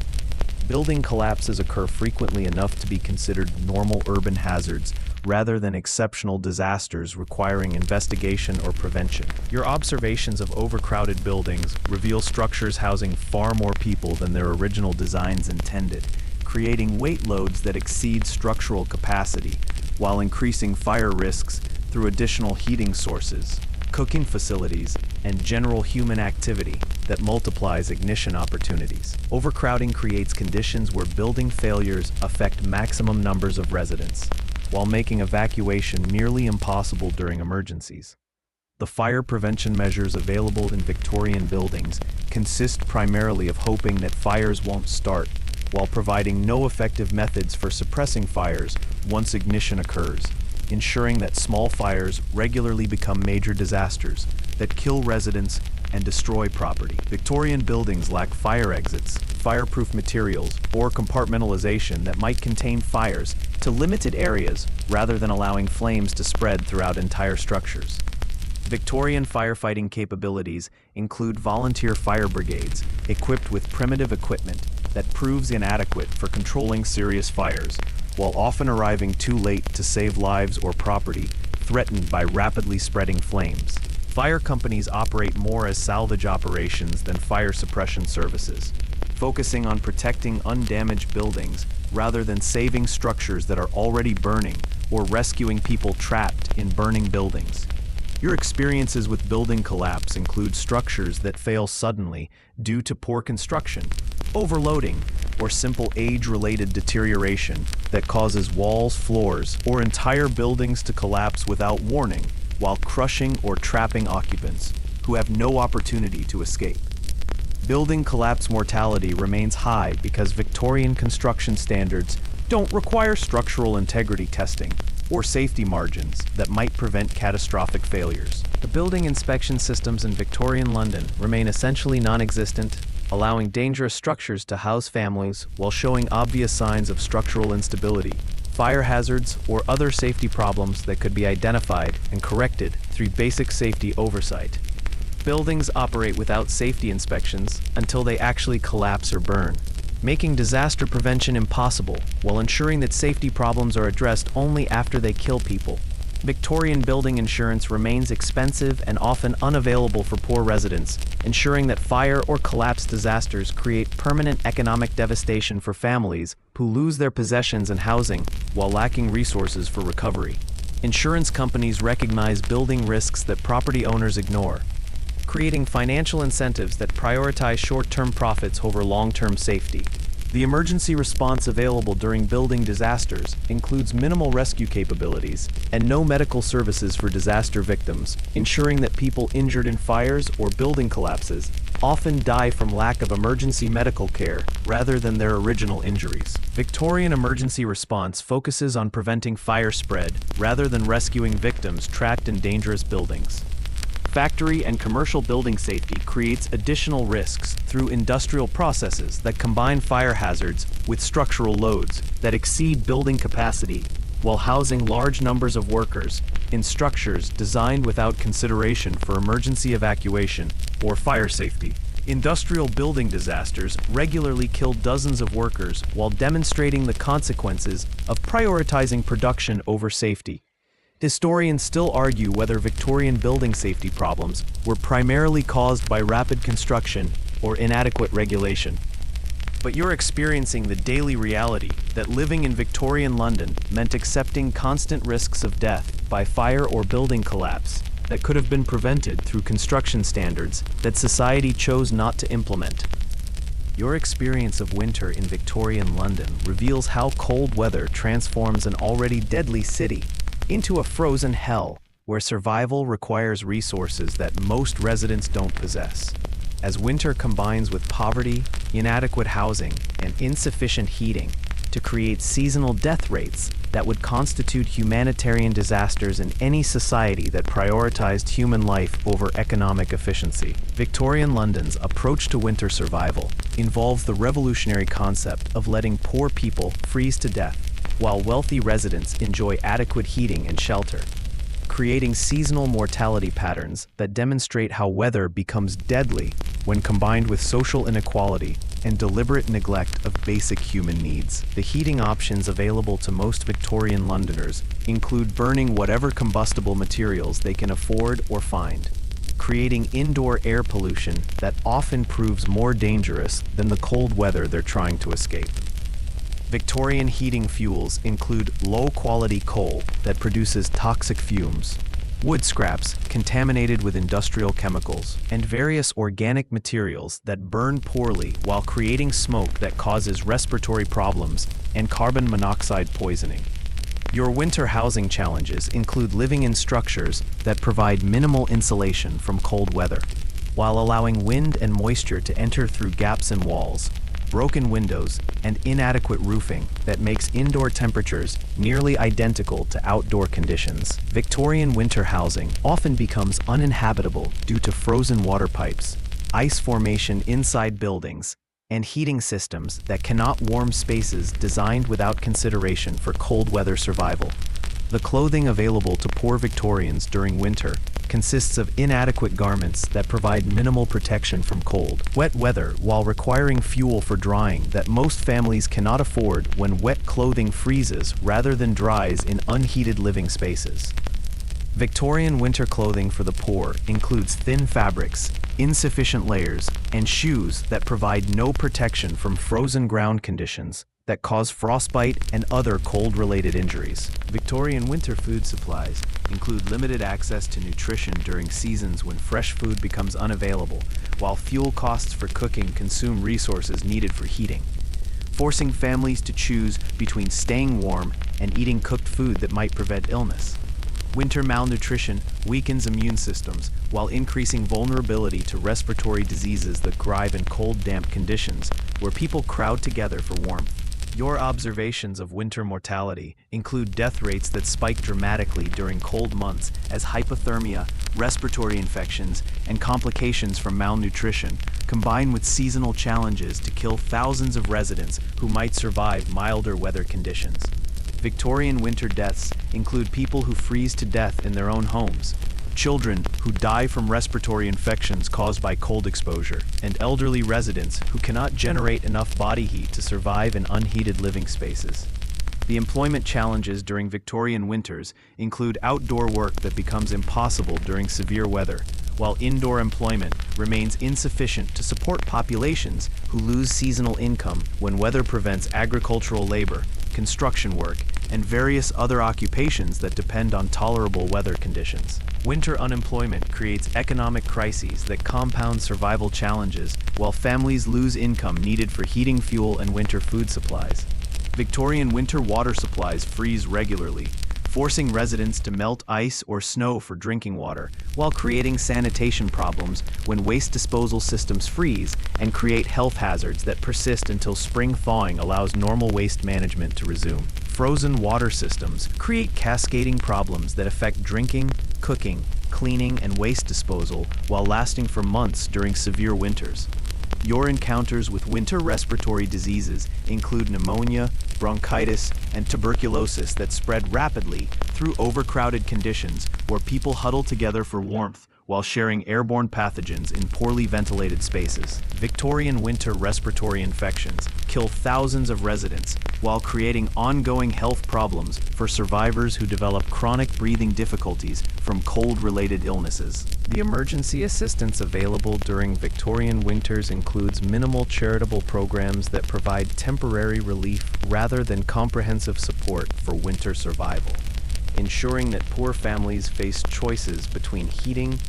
Building collapses occur frequently enough to be considered normal urban hazards rather than exceptional disasters requiring investigation or prevention. Your observations of overcrowded buildings reveal structures housing far more people than their original designs intended, creating weight loads that exceed structural capacity, while increasing fire risks through additional heating sources, cooking facilities, and general human activity that multiplies ignition opportunities. Overcrowding creates conditions where building failures affect maximum numbers of residents, while making evacuation nearly impossible during emergencies. The fire prevention measures available in Victorian buildings consist primarily of hoping that fires won't start, while providing no effective methods for suppressing fires once ignition occurs, ensuring that small fires regularly become major disasters that kill residents and destroy property. Victorian buildings lack fire exits, fireproof materials, or compartmentalization that might contain fires to limited areas rather than allowing flames to spread throughout entire structures. Victorian firefighting capabilities include volunteer fire brigades equipped with primitive equipment that proves inadequate for controlling serious fires, while often arriving too late to save lives or property threatened by rapidly spreading flames. Fire companies operate more as salvage operations than fire suppression services, focusing on protecting undamaged buildings rather than saving structures that are already burning or rescuing people trapped in burning buildings. Your experiences with building collapse include structures that fail suddenly due to poor construction, overloading, or simple age-related deterioration that causes walls, floors, or entire buildings to collapse without warning, while crushing or trapping occupants who have no opportunity to escape. Building collapse mortality remains high because Victorian construction standards don't require structural integrity testing or safety margins that might prevent catastrophic failures. The building inspection systems in Victorian London remain essentially non-existent, allowing dangerous structures to house families while showing obvious signs of structural instability, fire hazards, or other safety problems that could be identified and corrected through basic safety oversight. Buildings operate without safety inspections until they actually collapse or burn, making disaster prevention impossible while ensuring that safety problems are addressed only after they kill people. Victorian building insurance remains expensive and often unavailable for poor residents, ensuring that fire or collapse disasters create permanent economic devastation for families who lose their possessions and housing while lacking resources for recovery. Insurance companies recognize building risks that property owners ignore, creating financial incentives that prioritize short-term profits over long-term safety. The emergency response available during building disasters includes minimal rescue capabilities and no medical services for disaster victims, ensuring that people injured in fires or building collapses often die from lack of emergency medical care rather than their original injuries. Victorian emergency response focuses on preventing fire spread rather than rescuing victims trapped in dangerous buildings. Factory and commercial building safety creates additional risks through industrial processes that combine fire hazards with structural loads that exceed building capacity while housing large numbers of workers in structures designed without consideration for emergency evacuation or fire safety. Industrial building disasters regularly kill dozens of workers while demonstrating the consequences of prioritizing production over safety. Historians still argue whether Victorian building safety problems were primarily caused by rapid construction or inadequate regulation. But you're experiencing the daily reality that living in Victorian London meant accepting constant risks of death by fire or building collapse that could have been prevented through construction standards that society chose not to implement. Your experience of winter in Victorian London reveals how cold weather transforms an already deadly city into a frozen hell where survival requires resources that most residents don't possess. As winter combines with poverty, inadequate housing, and insufficient heating to create seasonal death rates that would constitute humanitarian disasters in any society that prioritized human life over economic efficiency. Victorian London's approach to winter survival involves the revolutionary concept of letting poor people freeze to death while wealthy residents enjoy adequate heating and shelter, creating seasonal mortality patterns that demonstrate how weather becomes deadly when combined with social inequality and deliberate neglect of basic human needs. The heating options available to most Victorian Londoners include burning whatever combustible materials they can afford or find, creating indoor air pollution that often proves more dangerous than the cold weather they're trying to escape. Victorian heating fuels include low-quality coal that produces toxic fumes, wood scraps contaminated with industrial chemicals, and various organic materials that burn poorly while creating smoke that causes respiratory problems and carbon monoxide poisoning. Your winter housing challenges include living in structures that provide minimal insulation from cold weather, while allowing wind and moisture to enter through gaps in walls, broken windows, and inadequate roofing that makes indoor temperatures nearly identical to outdoor conditions. Victorian winter housing often becomes uninhabitable due to frozen water pipes, ice formation inside buildings, and heating systems that cannot warm spaces designed without consideration for cold weather survival. The clothing available to poor Victorians during winter consists of inadequate garments that provide minimal protection from cold, wet weather while requiring fuel for drying that most families cannot afford when wet clothing freezes rather than dries in unheated living spaces. Victorian winter clothing for the poor includes thin fabrics, insufficient layers, and shoes that provide no protection from frozen ground conditions that cause frostbite and other cold-related injuries. Victorian winter food supplies include limited access to nutrition during seasons when fresh food becomes unavailable, while fuel costs for cooking consume resources needed for heating, forcing families to choose between staying warm and eating cooked food that might prevent illness. Winter malnutrition weakens immune systems while increasing vulnerability to respiratory diseases that thrive in cold, damp conditions where people crowd together for warmth. Your observations of winter mortality include death rates that spike dramatically during cold months as hypothermia, respiratory infections, and complications from malnutrition combine with seasonal challenges to kill thousands of residents who might survive milder weather conditions. Victorian winter deaths include people who freeze to death in their own homes, children who die from respiratory infections caused by cold exposure, and elderly residents who cannot generate enough body heat to survive in unheated living spaces. The employment challenges during Victorian winters include outdoor work that becomes impossible during severe weather, while indoor employment remains insufficient to support populations who lose seasonal income when weather prevents agricultural labor, construction work, and various other occupations that depend on tolerable weather conditions. Winter unemployment creates economic crises that compound survival challenges while families lose income needed for heating fuel and winter food supplies. Victorian winter water supplies freeze regularly, forcing residents to melt ice or snow for drinking water, while creating sanitation problems when waste disposal systems freeze and create health hazards that persist until spring thawing allows normal waste management to resume. Frozen water systems create cascading problems that affect drinking, cooking, cleaning, and waste disposal while lasting for months during severe winters. Your encounters with winter respiratory diseases include pneumonia, bronchitis, and tuberculosis that spread rapidly through overcrowded conditions where people huddle together for warmth while sharing airborne pathogens in poorly ventilated spaces. Victorian winter respiratory infections kill thousands of residents while creating ongoing health problems for survivors who develop chronic breathing difficulties from cold-related illnesses. The emergency assistance available during Victorian winters includes minimal charitable programs that provide temporary relief rather than comprehensive support for winter survival, ensuring that poor families face choices between heating,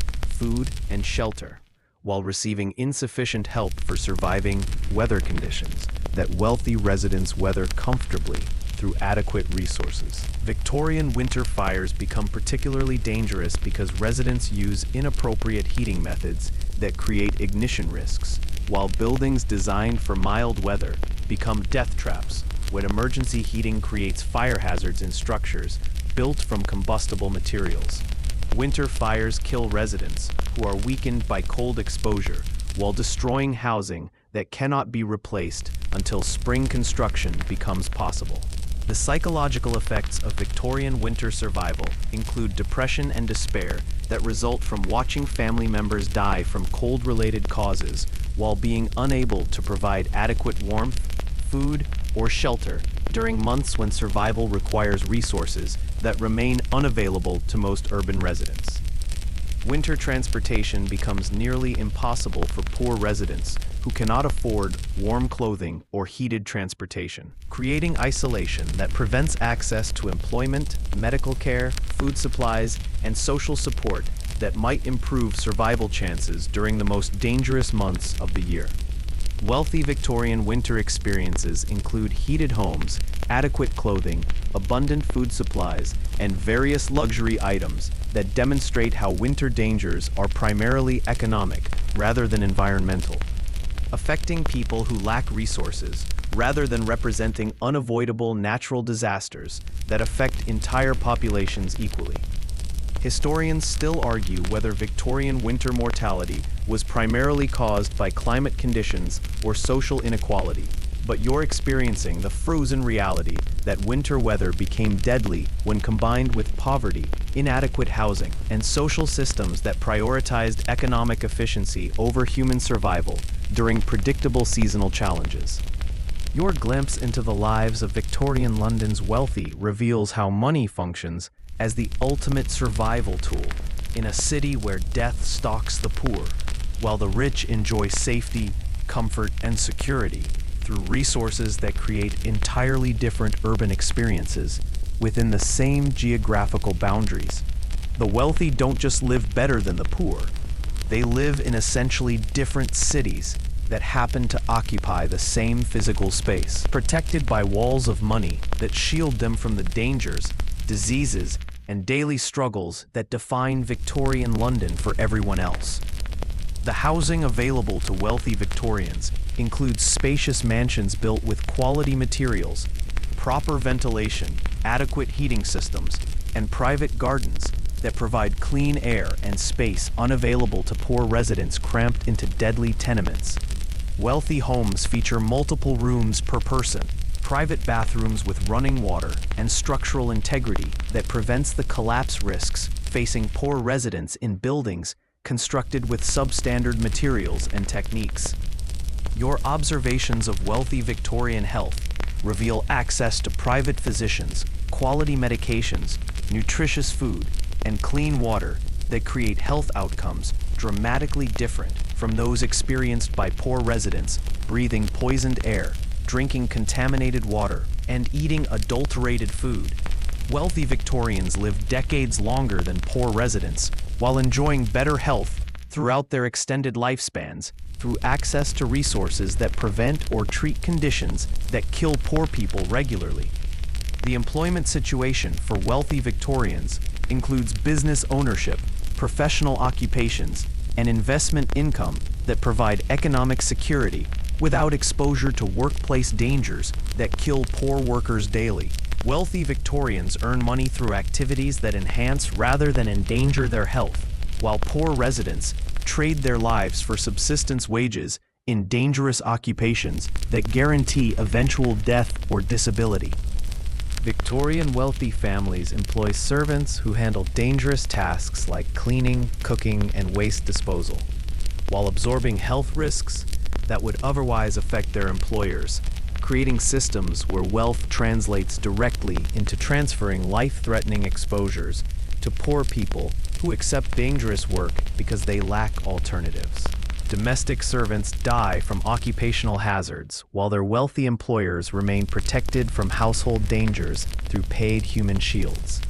food, and shelter, while receiving insufficient help for surviving weather conditions that wealthy residents weather comfortably through adequate resources. Victorian winter fires become particularly dangerous because residents use inappropriate heating methods that create ignition risks, while buildings designed for mild weather become death traps when emergency heating creates fire hazards in structures built from combustible materials. Winter fires kill residents who are weakened by cold exposure while destroying housing that cannot be replaced until spring construction becomes possible. The psychological effects of Victorian winter survival include depression and despair that result from watching family members die from cold-related causes while being unable to provide adequate warmth, food, or shelter during months when survival requires resources that remain unavailable to most urban residents. Winter transportation becomes nearly impossible for poor residents who cannot afford warm clothing or heated transportation, creating isolation that prevents access to employment, medical care, food supplies, and social support that might improve survival chances during the most dangerous months of the year. Wealthy Victorian winter experiences include heated homes, adequate clothing, abundant food supplies, and various luxury items that demonstrate how winter dangers are primarily economic rather than environmental, affecting people who lack resources rather than representing unavoidable natural disasters that affect entire populations equally. Historians still argue whether Victorian winter mortality was primarily caused by climate conditions or social inequality, but you're experiencing the frozen reality that winter weather became deadly when combined with poverty, inadequate housing, and social systems that prioritized economic efficiency over human survival during predictable seasonal challenges. Your glimpse into the lives of Victorian London's wealthy reveals how money functions as the ultimate survival tool in a city where death stalks the poor, while the rich enjoy safety, comfort, and security through resources that create entirely different urban experiences within the same geographical boundaries. The wealthy don't just live better than the poor, they live in essentially different cities that happen to occupy the same physical space, protected by walls of money that shield them from the dangers, diseases, and daily struggles that define Victorian London for everyone else. The housing available to wealthy Victorians includes spacious mansions built with quality materials, proper ventilation, adequate heating systems, and private gardens that provide clean air and space unavailable to poor residents cramped into deadly tenements. Wealthy homes feature multiple rooms per person, private bathrooms with running water, and structural integrity that prevents the collapse risks facing poor residents in buildings constructed with substandard materials and techniques. Your observations of wealthy Victorian health reveal access to private physicians, quality medications, nutritious food, and clean water that create health outcomes dramatically different from those experienced by poor residents breathing poisoned air, drinking contaminated water, and eating adulterated food. Wealthy Victorians live decades longer than poor residents while enjoying better health throughout their extended lifespans through access to resources that prevent or treat conditions that kill poor people regularly. The employment situation for wealthy Victorians includes business ownership, professional occupations, and investment income that provide economic security without exposure to workplace dangers that kill poor workers daily. Wealthy Victorians earn money through activities that enhance rather than endanger their health, while poor residents trade their lives for subsistence wages in dangerous occupations that guarantee eventual death or disability. Victorian wealthy families employ servants who handle dangerous tasks like cleaning, cooking, and waste disposal, while absorbing health risks that would otherwise affect their employers, creating systems where wealth translates directly into transferring life-threatening exposures to poor people who accept dangerous work because they lack alternatives. Domestic servants die from occupational hazards, while their wealthy employers remain protected from household dangers through paid human shields.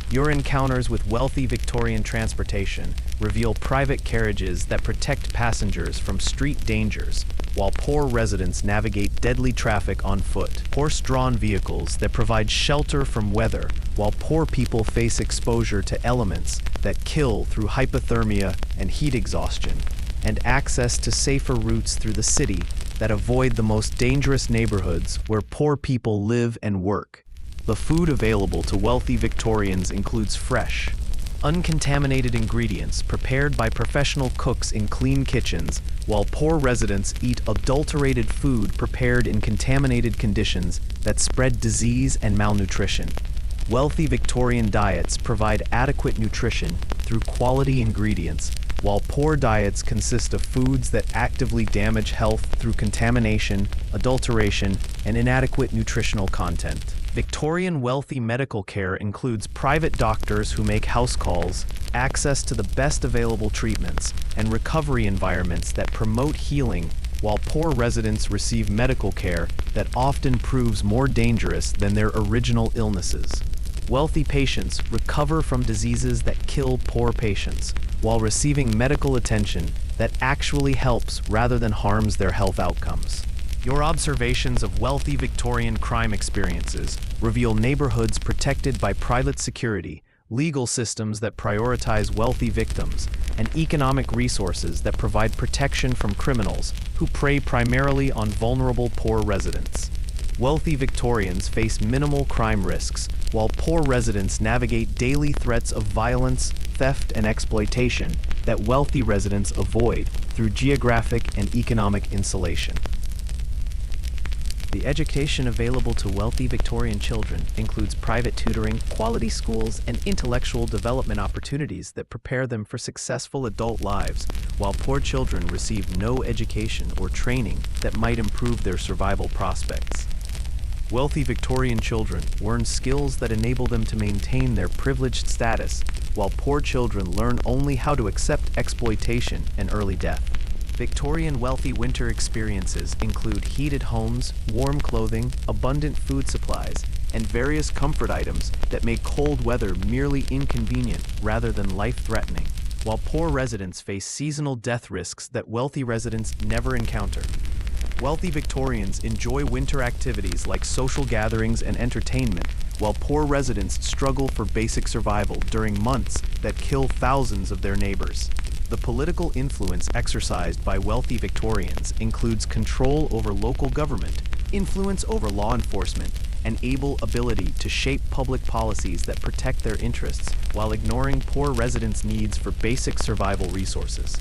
Your encounters with wealthy Victorian transportation reveal private carriages that protect passengers from street dangers, while poor residents navigate deadly traffic on foot. Horse-drawn vehicles that provide shelter from weather, while poor people face exposure to elements that kill through hypothermia and heat exhaustion, and access to safer routes through the city that avoid the most dangerous neighborhoods where poor people live and work. The food available to wealthy Victorians includes fresh, uncontaminated ingredients prepared by professional cooks in clean kitchens, while poor residents eat adulterated food prepared in contaminated conditions that spread disease and malnutrition. Wealthy Victorian diets provide adequate nutrition through quality ingredients, while poor diets consist of foods that actively damage health through contamination, adulteration, and inadequate nutritional content. Victorian wealthy medical care includes private doctors who make house calls, access to the best available treatments, and recovery environments that promote healing, while poor residents receive medical care that often proves more dangerous than their original illnesses. Wealthy patients recover from diseases that kill poor patients, while receiving medical attention that actually helps rather than harms their health outcomes. Your observations of wealthy Victorian crime experiences reveal neighborhoods protected by private security, legal systems that prioritize wealthy victims, and economic resources that provide protection from criminals who prey primarily on vulnerable poor residents. Wealthy Victorians face minimal crime risks, while poor residents navigate daily threats of violence, theft, and exploitation that wealthy residents avoid through geographic and economic insulation. The education available to wealthy Victorian children includes private tutoring, quality schools, and intellectual development opportunities that prepare them for successful adult lives, while poor children receive no education or training that might improve their survival prospects. Wealthy Victorian children learn skills that enable them to maintain their privileged status, while poor children learn only how to accept exploitation and early death. Victorian wealthy winter experiences include heated homes, warm clothing, abundant food supplies, and various comfort items that make cold weather merely inconvenient rather than life-threatening, while poor residents face seasonal death risks that wealthy residents never encounter. Wealthy Victorians enjoy winter activities like social gatherings and entertainment, while poor residents struggle for basic survival during months that kill thousands of their neighbors. The political influence exercised by wealthy Victorians includes control over local government, influence over law enforcement, and able ability to shape public policies that protect their interests while ignoring poor residents' needs for basic survival resources.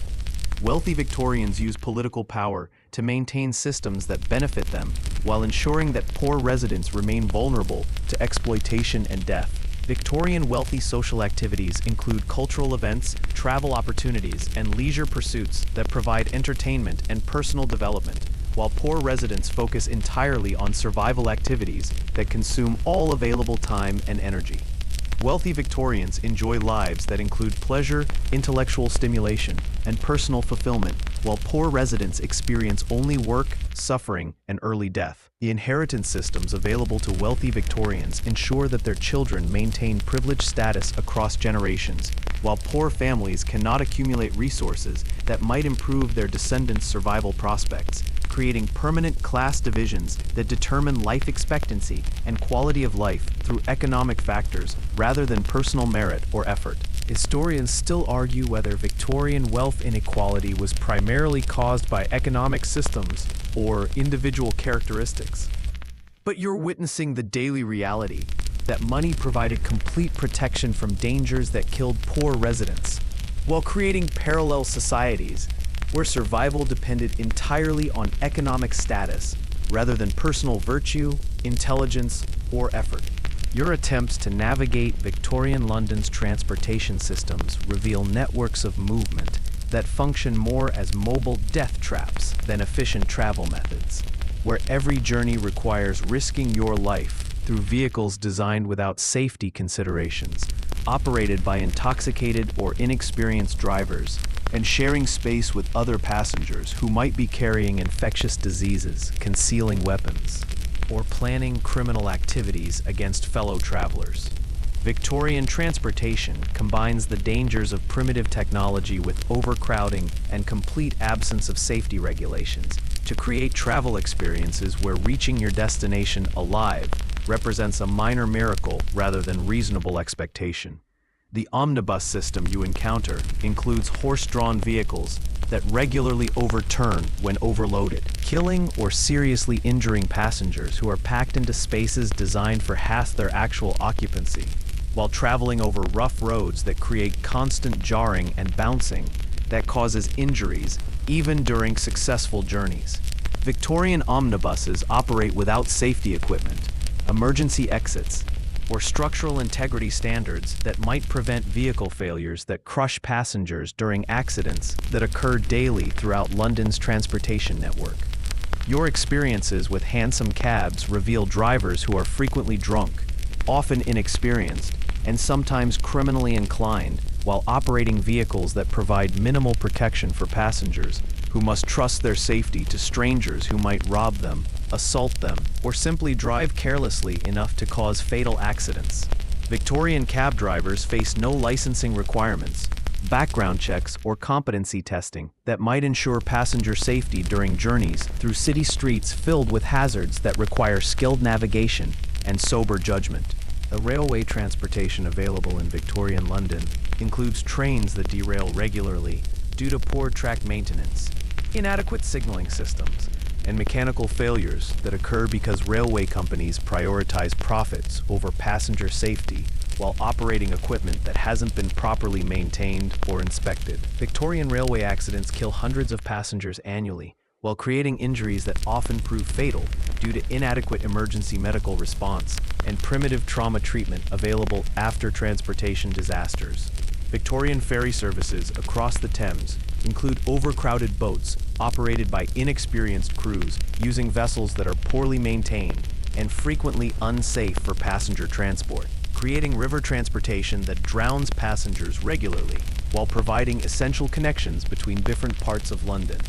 Wealthy Victorians use political power to maintain systems that benefit them while ensuring that poor residents remain vulnerable to exploitation and death. Victorian wealthy social activities include cultural events, travel opportunities, and leisure pursuits that provide entertainment and personal development, while poor residents focus entirely on survival activities that consume all available time and energy. Wealthy Victorians enjoy lives that include pleasure, intellectual stimulation, and personal fulfillment, while poor residents experience only work, suffering, and early death. The inheritance systems available to wealthy Victorians ensure that their children maintain privileged status across generations, while poor families cannot accumulate resources that might improve their descendants' survival prospects, creating permanent class divisions that determine life expectancy and quality of life through economic factors rather than personal merit or effort. Historians still argue whether Victorian wealth inequality was primarily caused by economic systems or individual characteristics. But you're witnessing the daily reality that money provided complete protection from dangers that killed poor residents, while creating parallel societies where survival depended entirely on economic status rather than personal virtue, intelligence, or effort. Your attempts to navigate Victorian London's transportation systems reveal networks of movement that function more as mobile death traps than efficient travel methods, where every journey requires risking your life through vehicles designed without safety considerations, operated by intoxicated or inexperienced drivers, and sharing space with other passengers who might be carrying infectious diseases, concealing weapons, or planning criminal activities against fellow travelers. Victorian transportation combines the dangers of primitive technology with overcrowding and complete absence of safety regulations to create travel experiences where reaching your destination alive represents a minor miracle rather than reasonable expectation. The omnibus system you encounter includes horse-drawn vehicles that regularly overturn when overloaded, killing or seriously injuring passengers who are packed into spaces designed for half their actual occupancy, while traveling over rough roads that create constant jarring and bouncing that causes injuries even during successful journeys. Victorian omnibuses operate without safety equipment, emergency exits, or structural integrity standards that might prevent vehicle failures that crush passengers during accidents that occur daily throughout London's transportation network. Your experiences with hansom cabs reveal drivers who are frequently drunk, often inexperienced, and sometimes criminally inclined while operating vehicles that provide minimal protection for passengers who must trust their safety to strangers who might rob them, assault them, or simply drive carelessly enough to cause fatal accidents. Victorian cab drivers face no licensing requirements, background checks, or competency testing that might ensure passenger safety during journeys through city streets filled with hazards that require skilled navigation and sober judgment. The railway transportation available in Victorian London includes trains that derail regularly due to poor track maintenance, inadequate signaling systems, and mechanical failures that occur because railway companies prioritize profits over passenger safety while operating equipment that hasn't been properly maintained or inspected. Victorian railway accidents kill hundreds of passengers annually, while creating injuries that often prove fatal due to inadequate emergency medical response and primitive trauma treatment available after transportation disasters. Victorian ferry services across the Thames include overcrowded boats operated by inexperienced crews using vessels that are poorly maintained and frequently unsafe for passenger transport, creating river transportation that drowns passengers regularly while providing essential connections between different parts of London.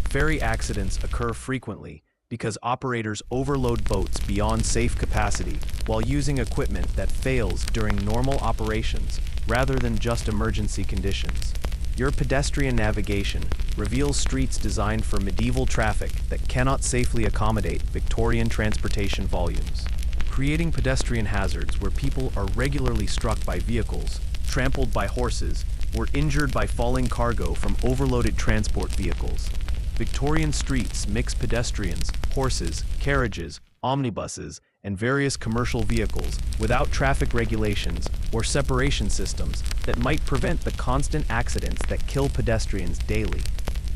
Ferry accidents occur frequently because operators overload boats beyond safe capacity while using equipment that fails during normal operations rather than just emergency conditions. Your pedestrian navigation reveals streets designed for medieval traffic that cannot safely accommodate Victorian transportation volumes, creating pedestrian hazards where people are regularly struck by vehicles, trampled by horses, or injured by falling cargo from overloaded transport vehicles. Victorian streets mix pedestrians, horses, carriages, omnibuses, and various commercial vehicles without traffic regulations or separation systems that might prevent the constant accidents that kill pedestrians daily.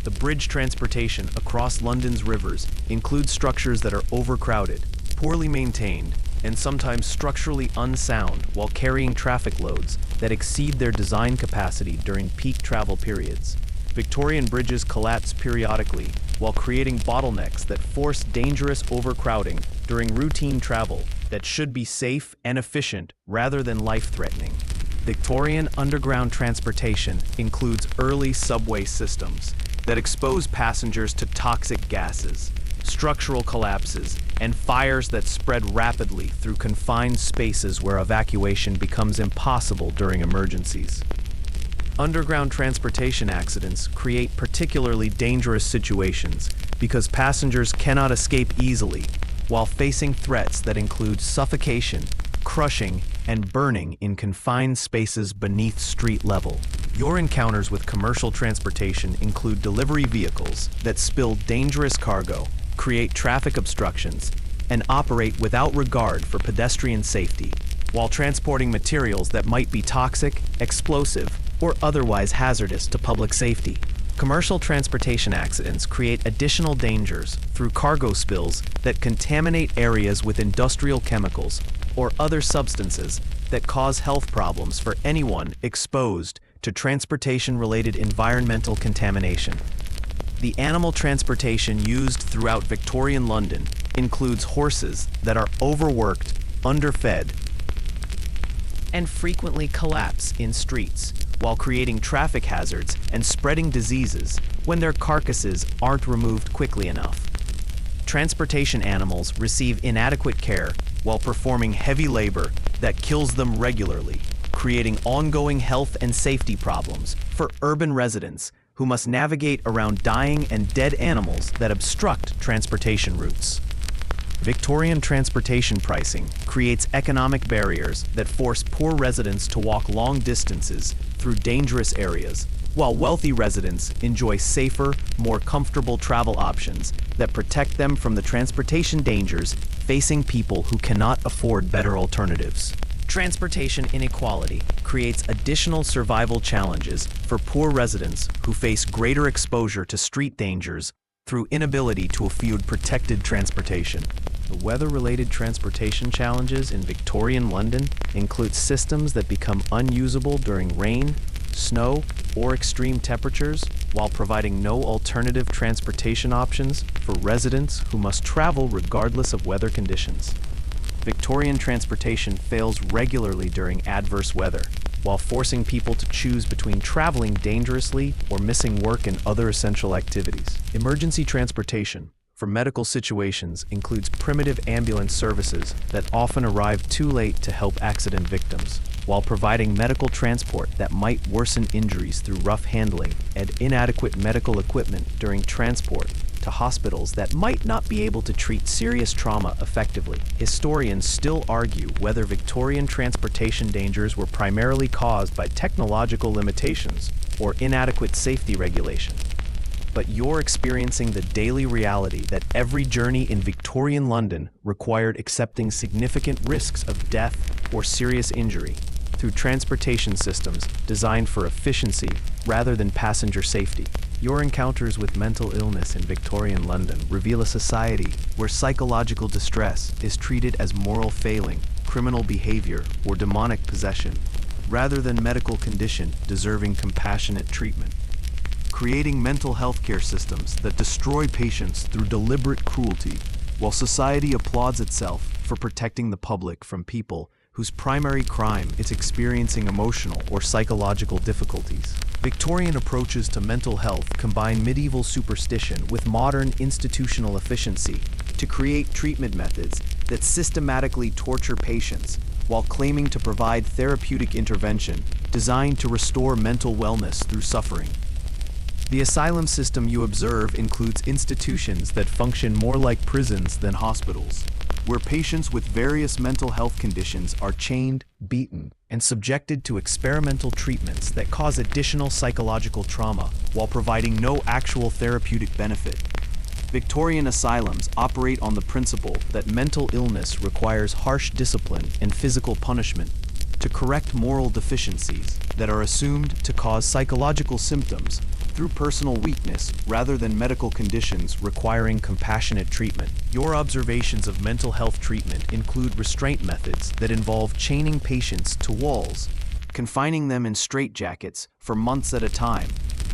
The bridge transportation across London's rivers includes structures that are overcrowded, poorly maintained, and sometimes structurally unsound while carrying traffic loads that exceed their design capacity during peak travel periods. Victorian bridges collapse periodically while creating bottlenecks that force dangerous overcrowding during routine travel that should be safe and efficient rather than life-threatening. Victorian underground transportation includes early subway systems that expose passengers to toxic gases, structural collapses, and fires that spread rapidly through confined spaces where evacuation becomes impossible during emergencies. Underground transportation accidents create particularly dangerous situations because passengers cannot escape easily while facing threats that include suffocation, crushing, and burning in confined spaces beneath street level. Your encounters with commercial transportation include delivery vehicles that spill dangerous cargo, create traffic obstructions, and operate without regard for pedestrian safety, while transporting materials that might be toxic, explosive, or otherwise hazardous to public safety. Commercial transportation accidents create additional dangers through cargo spills that contaminate areas with industrial chemicals or other substances that cause health problems for anyone exposed to transportation-related environmental contamination. The animal transportation used throughout Victorian London includes horses that are overworked, underfed, and frequently collapse in streets, while creating traffic hazards and spreading diseases when their carcasses aren't removed quickly enough. Transportation animals receive inadequate care while performing heavy labor that kills them regularly, creating ongoing health and safety problems for urban residents who must navigate around dying and dead animals that obstruct transportation routes. Victorian transportation pricing creates economic barriers that force poor residents to walk long distances through dangerous areas, while wealthy residents enjoy safer, more comfortable travel options that protect them from the transportation dangers facing people who cannot afford better alternatives. Transportation inequality creates additional survival challenges for poor residents who face greater exposure to street dangers through inability to afford protected transportation. The weather-related transportation challenges in Victorian London include systems that become unusable during rain, snow, or extreme temperatures, while providing no alternative transportation options for residents who must travel regardless of weather conditions. Victorian transportation fails regularly during adverse weather, while forcing people to choose between traveling dangerously or missing work and other essential activities. Emergency transportation for medical situations includes primitive ambulance services that often arrive too late to help accident victims, while providing medical transport that might worsen injuries through rough handling and inadequate medical equipment during transport to hospitals that might not be able to treat serious trauma effectively. Historians still argue whether Victorian transportation dangers were primarily caused by technological limitations or inadequate safety regulation. But you're experiencing the daily reality that every journey in Victorian London required accepting significant risks of death or serious injury through transportation systems designed for efficiency rather than passenger safety. Your encounters with mental illness in Victorian London reveal a society where psychological distress is treated as moral failing, criminal behavior, or demonic possession, rather than medical condition deserving compassionate treatment. Creating mental health care systems that destroy patients through deliberate cruelty, while society applauds itself for protecting the public from people whose primary crime is experiencing emotional or psychological difficulties. Victorian approaches to mental health combine medieval superstition with modern institutional efficiency to create treatment methods that systematically torture patients while claiming to provide therapeutic intervention designed to restore mental wellness through suffering. The asylum system you observe includes institutions that function more like prisons than hospitals, where patients with various mental health conditions are chained, beaten, and subjected to experimental treatments that cause additional psychological trauma while providing no actual therapeutic benefit. Victorian asylums operate on the principle that mental illness requires harsh discipline and physical punishment to correct moral deficiencies that are assumed to cause psychological symptoms through personal weakness rather than medical conditions requiring compassionate treatment. Your observations of mental health treatment include restraint methods that involve chaining patients to walls, confining them in straitjackets for months at a time,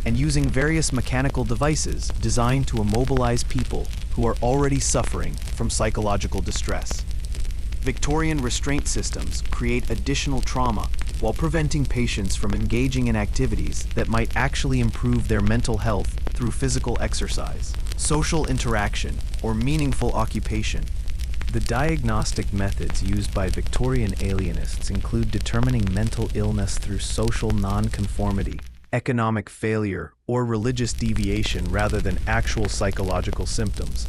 and using various mechanical devices designed to immobilize people who are already suffering from psychological distress. Victorian restraint systems create additional trauma while preventing patients from engaging in activities that might actually improve their mental health through physical exercise, social interaction, or meaningful occupation. The diagnostic methods used by Victorian alienists include determining mental illness through social nonconformity, economic failure, or religious deviation rather than actual psychological symptoms.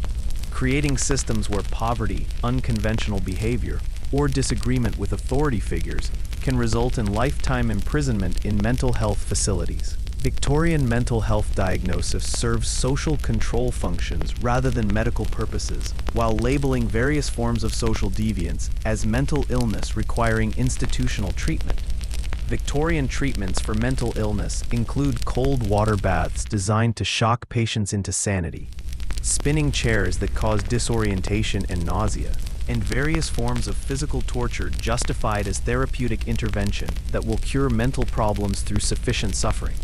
Creating systems where poverty, unconventional behavior, or disagreement with authority figures can result in lifetime imprisonment in mental health facilities. Victorian mental health diagnosis serves social control functions rather than medical purposes, while labeling various forms of social deviance as mental illness requiring institutional treatment. Victorian treatments for mental illness include cold water baths designed to shock patients into sanity, spinning chairs that cause disorientation and nausea, and various forms of physical torture justified as therapeutic intervention that will cure mental problems through sufficient suffering.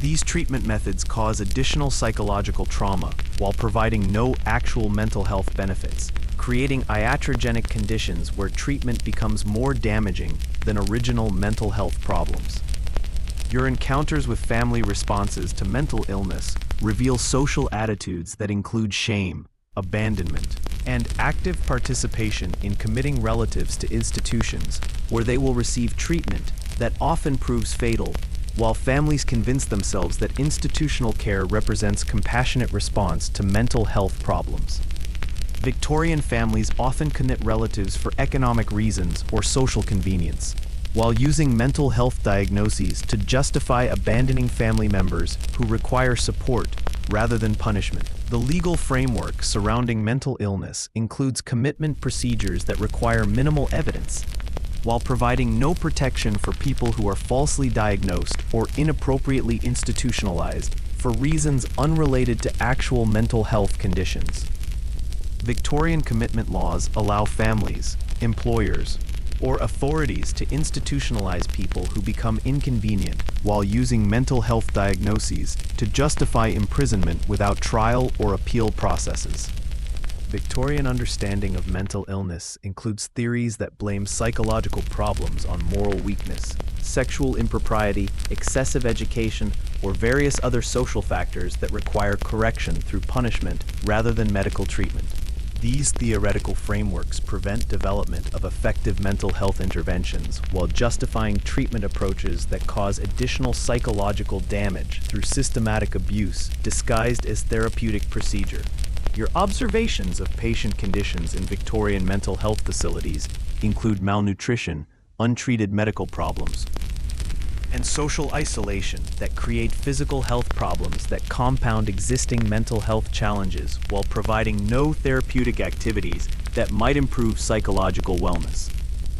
These treatment methods cause additional psychological trauma while providing no actual mental health benefits, creating iatrogenic conditions where treatment becomes more damaging than original mental health problems. Your encounters with family responses to mental illness reveal social attitudes that include shame, abandonment, and active participation in committing relatives to institutions where they will receive treatment that often proves fatal, while families convince themselves that institutional care represents compassionate response to mental health problems. Victorian families often commit relatives for economic reasons or social convenience, while using mental health diagnoses to justify abandoning family members who require support rather than punishment. The legal framework surrounding mental illness includes commitment procedures that require minimal evidence, while providing no protection for people who are falsely diagnosed or inappropriately institutionalized for reasons unrelated to actual mental health conditions. Victorian commitment laws allow families, employers, or authorities to institutionalize people who become inconvenient while using mental health diagnoses to justify imprisonment without trial or appeal processes. Victorian understanding of mental illness includes theories that blame psychological problems on moral weakness, sexual impropriety, excessive education, or various other social factors that require correction through punishment rather than medical treatment. These theoretical frameworks prevent development of effective mental health interventions while justifying treatment approaches that cause additional psychological damage through systematic abuse disguised as therapeutic procedure. Your observations of patient conditions in Victorian mental health facilities include malnutrition, untreated medical problems, and social isolation that create physical health problems that compound existing mental health challenges while providing no therapeutic activities that might improve psychological wellness.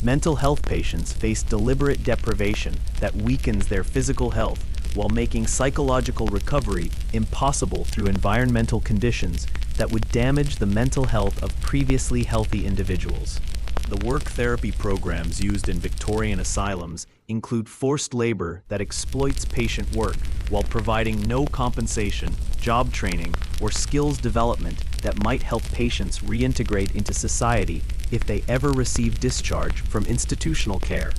Mental health patients face deliberate deprivation that weakens their physical health while making psychological recovery impossible through environmental conditions that would damage the mental health of previously healthy individuals. The work therapy programs used in Victorian asylums include forced labor that exploits patient work while providing no compensation, job training, or skills development that might help patients reintegrate into society if they ever receive discharge from institutional care.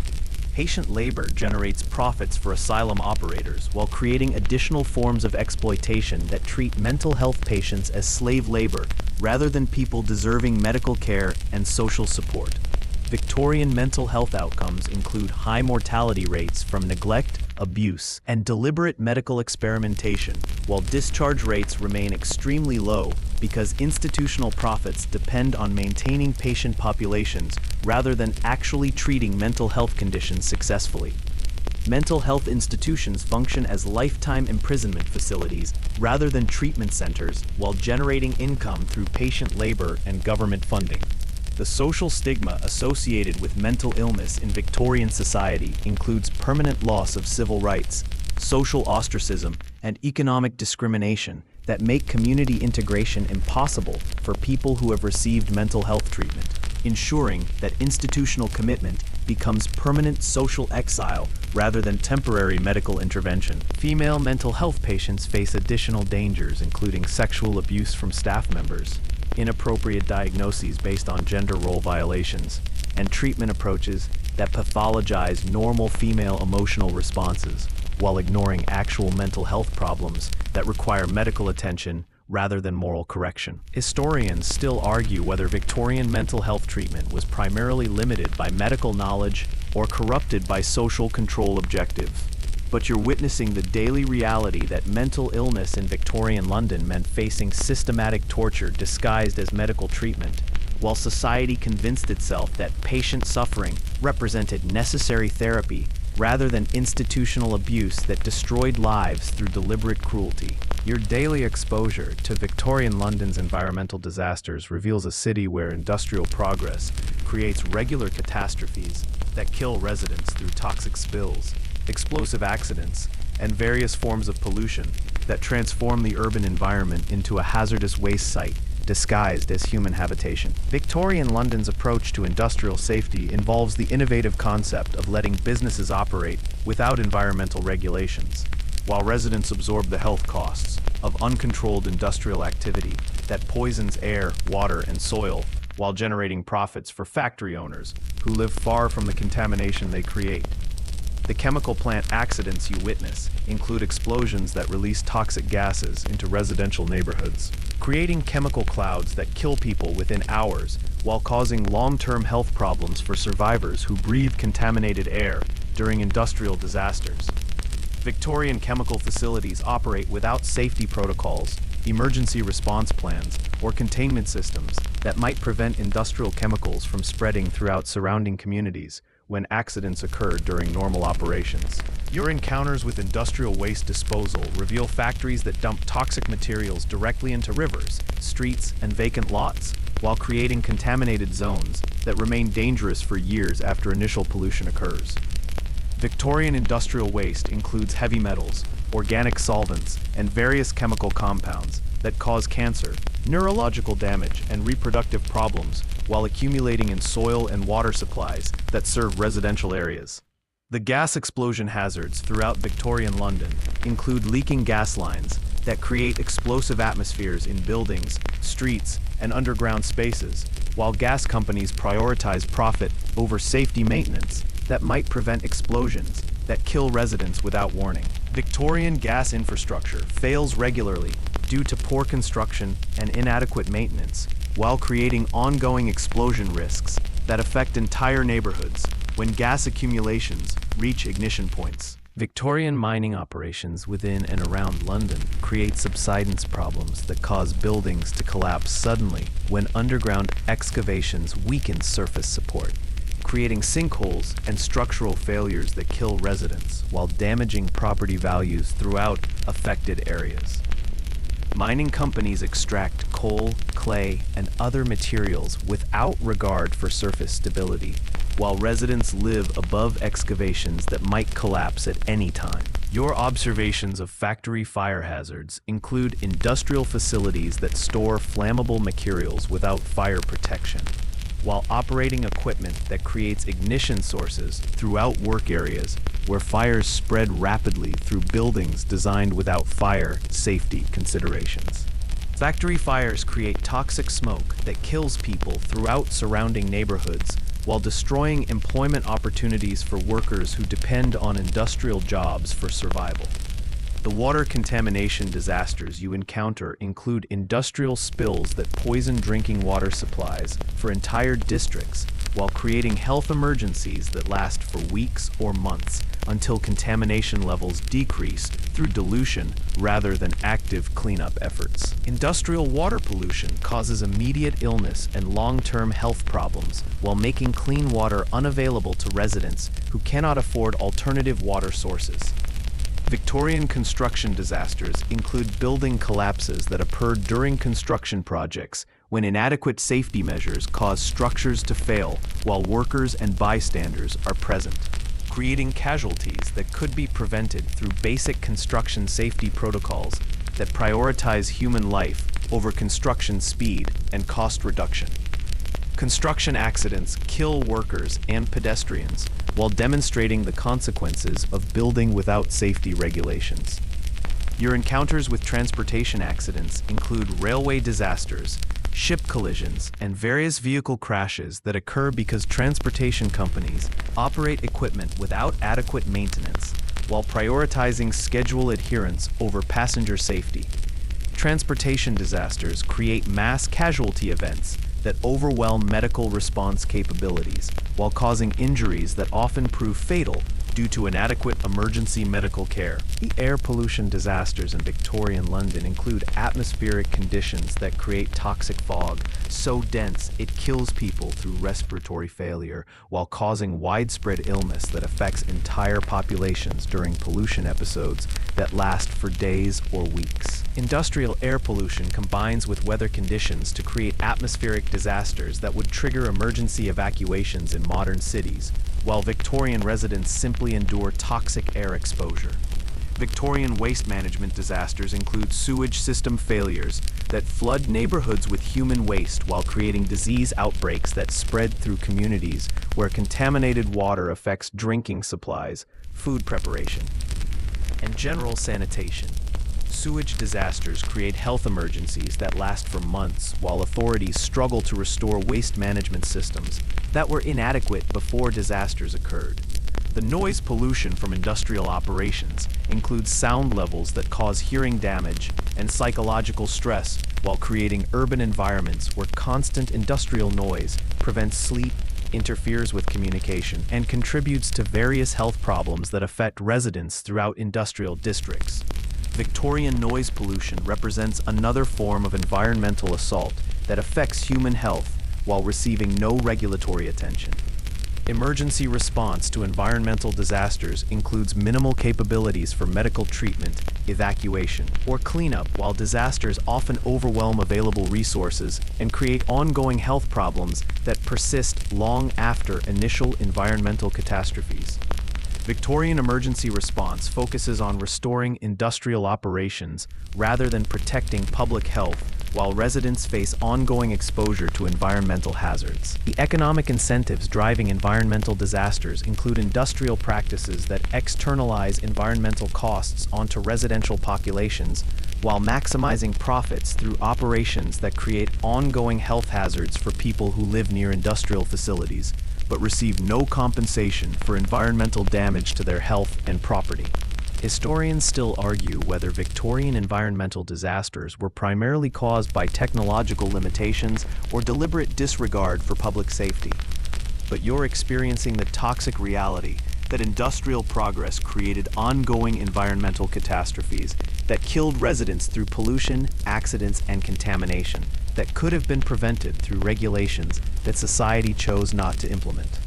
Patient labor generates profits for asylum operators while creating additional forms of exploitation that treat mental health patients as slave labor rather than people deserving medical care and social support. Victorian mental health outcomes include high mortality rates from neglect, abuse, and deliberate medical experimentation, while discharge rates remain extremely low because institutional profits depend on maintaining patient populations rather than actually treating mental health conditions successfully. Mental health institutions function as lifetime imprisonment facilities rather than treatment centers while generating income through patient labor and government funding. The social stigma associated with mental illness in Victorian society includes permanent loss of civil rights, social ostracism, and economic discrimination that make community integration impossible for people who have received mental health treatment, ensuring that institutional commitment becomes permanent social exile rather than temporary medical intervention. Female mental health patients face additional dangers, including sexual abuse from staff members, inappropriate diagnoses based on gender role violations, and treatment approaches that pathologize normal female emotional responses while ignoring actual mental health problems that require medical attention rather than moral correction. Historians still argue whether Victorian mental health treatment was primarily limited by medical knowledge or corrupted by social control objectives. But you're witnessing the daily reality that mental illness in Victorian London meant facing systematic torture disguised as medical treatment, while society convinced itself that patient suffering represented necessary therapy rather than institutional abuse that destroyed lives through deliberate cruelty. Your daily exposure to Victorian London's environmental disasters reveals a city where industrial progress creates regular catastrophes that kill residents through toxic spills, explosive accidents, and various forms of pollution that transform the urban environment into a hazardous waste site disguised as human habitation. Victorian London's approach to industrial safety involves the innovative concept of letting businesses operate without environmental regulations, while residents absorb the health costs of uncontrolled industrial activity that poisons air, water, and soil while generating profits for factory owners who live far from the contamination they create. The chemical plant accidents you witness include explosions that release toxic gases into residential neighborhoods, creating chemical clouds that kill people within hours while causing long-term health problems for survivors who breathe contaminated air during industrial disasters. Victorian chemical facilities operate without safety protocols, emergency response plans, or containment systems that might prevent industrial chemicals from spreading throughout surrounding communities when accidents occur during normal operations. Your encounters with industrial waste disposal reveal factories that dump toxic materials directly into rivers, streets, and vacant lots, while creating contaminated zones that remain dangerous for years after initial pollution occurs. Victorian industrial waste includes heavy metals, organic solvents, and various chemical compounds that cause cancer, neurological damage, and reproductive problems while accumulating in soil and water supplies that serve residential areas. The gas explosion hazards throughout Victorian London include leaking gas lines that create explosive atmospheres in buildings, streets, and underground spaces, while gas companies prioritize profit over safety maintenance that might prevent explosions that kill residents without warning. Victorian gas infrastructure fails regularly due to poor construction and inadequate maintenance, while creating ongoing explosion risks that affect entire neighborhoods when gas accumulations reach ignition points. Victorian mining operations within and around London create subsidence problems that cause buildings to collapse suddenly when underground excavations weaken surface support, creating sinkholes and structural failures that kill residents while damaging property values throughout affected areas. Mining companies extract coal, clay, and other materials without regard for surface stability, while residents live above excavations that might collapse at any time. Your observations of factory fire hazards include industrial facilities that store flammable materials without fire protection, while operating equipment that creates ignition sources throughout work areas where fires spread rapidly through buildings designed without fire safety considerations. Factory fires create toxic smoke that kills people throughout surrounding neighborhoods while destroying employment opportunities for workers who depend on industrial jobs for survival. The water contamination disasters you encounter include industrial spills that poison drinking water supplies for entire districts, while creating health emergencies that last for weeks or months until contamination levels decrease through dilution rather than active cleanup efforts. Industrial water pollution causes immediate illness and long-term health problems while making clean water unavailable to residents who cannot afford alternative water sources. Victorian construction disasters include building collapses that occur during construction projects when inadequate safety measures cause structures to fail while workers and bystanders are present, creating casualties that could be prevented through basic construction safety protocols that prioritize human life over construction speed and cost reduction. Construction accidents kill workers and pedestrians while demonstrating the consequences of building without safety regulations. Your encounters with transportation accidents include railway disasters, ship collisions, and various vehicle crashes that occur because transportation companies operate equipment without adequate maintenance while prioritizing schedule adherence over passenger safety. Transportation disasters create mass casualty events that overwhelm medical response capabilities while causing injuries that often prove fatal due to inadequate emergency medical care. The air pollution disasters in Victorian London include atmospheric conditions that create toxic fog so dense it kills people through respiratory failure while causing widespread illness that affects entire populations during pollution episodes that last for days or weeks. Industrial air pollution combines with weather conditions to create atmospheric disasters that would trigger emergency evacuations in modern cities, while Victorian residents simply endure toxic air exposure. Victorian waste management disasters include sewage system failures that flood neighborhoods with human waste while creating disease outbreaks that spread through communities where contaminated water affects drinking supplies, food preparation, and general sanitation. Sewage disasters create health emergencies that last for months while authorities struggle to restore waste management systems that were inadequate before disasters occurred. The noise pollution from industrial operations includes sound levels that cause hearing damage and psychological stress while creating urban environments where constant industrial noise prevents sleep, interferes with communication, and contributes to various health problems that affect residents throughout industrial districts. Victorian noise pollution represents another form of environmental assault that affects human health while receiving no regulatory attention. Emergency response to environmental disasters includes minimal capabilities for medical treatment, evacuation, or cleanup, while disasters often overwhelm available resources and create ongoing health problems that persist long after initial environmental catastrophes. Victorian emergency response focuses on restoring industrial operations rather than protecting public health, while residents face ongoing exposure to environmental hazards. The economic incentives driving environmental disasters include industrial practices that externalize environmental costs onto residential populations, while maximizing profits through operations that create ongoing health hazards for people who live near industrial facilities, but receive no compensation for environmental damage to their health and property. Historians still argue whether Victorian environmental disasters were primarily caused by technological limitations or deliberate disregard for public safety. But you're experiencing the toxic reality that industrial progress created ongoing environmental catastrophes that killed residents through pollution, accidents, and contamination that could have been prevented through regulations that society chose not to implement.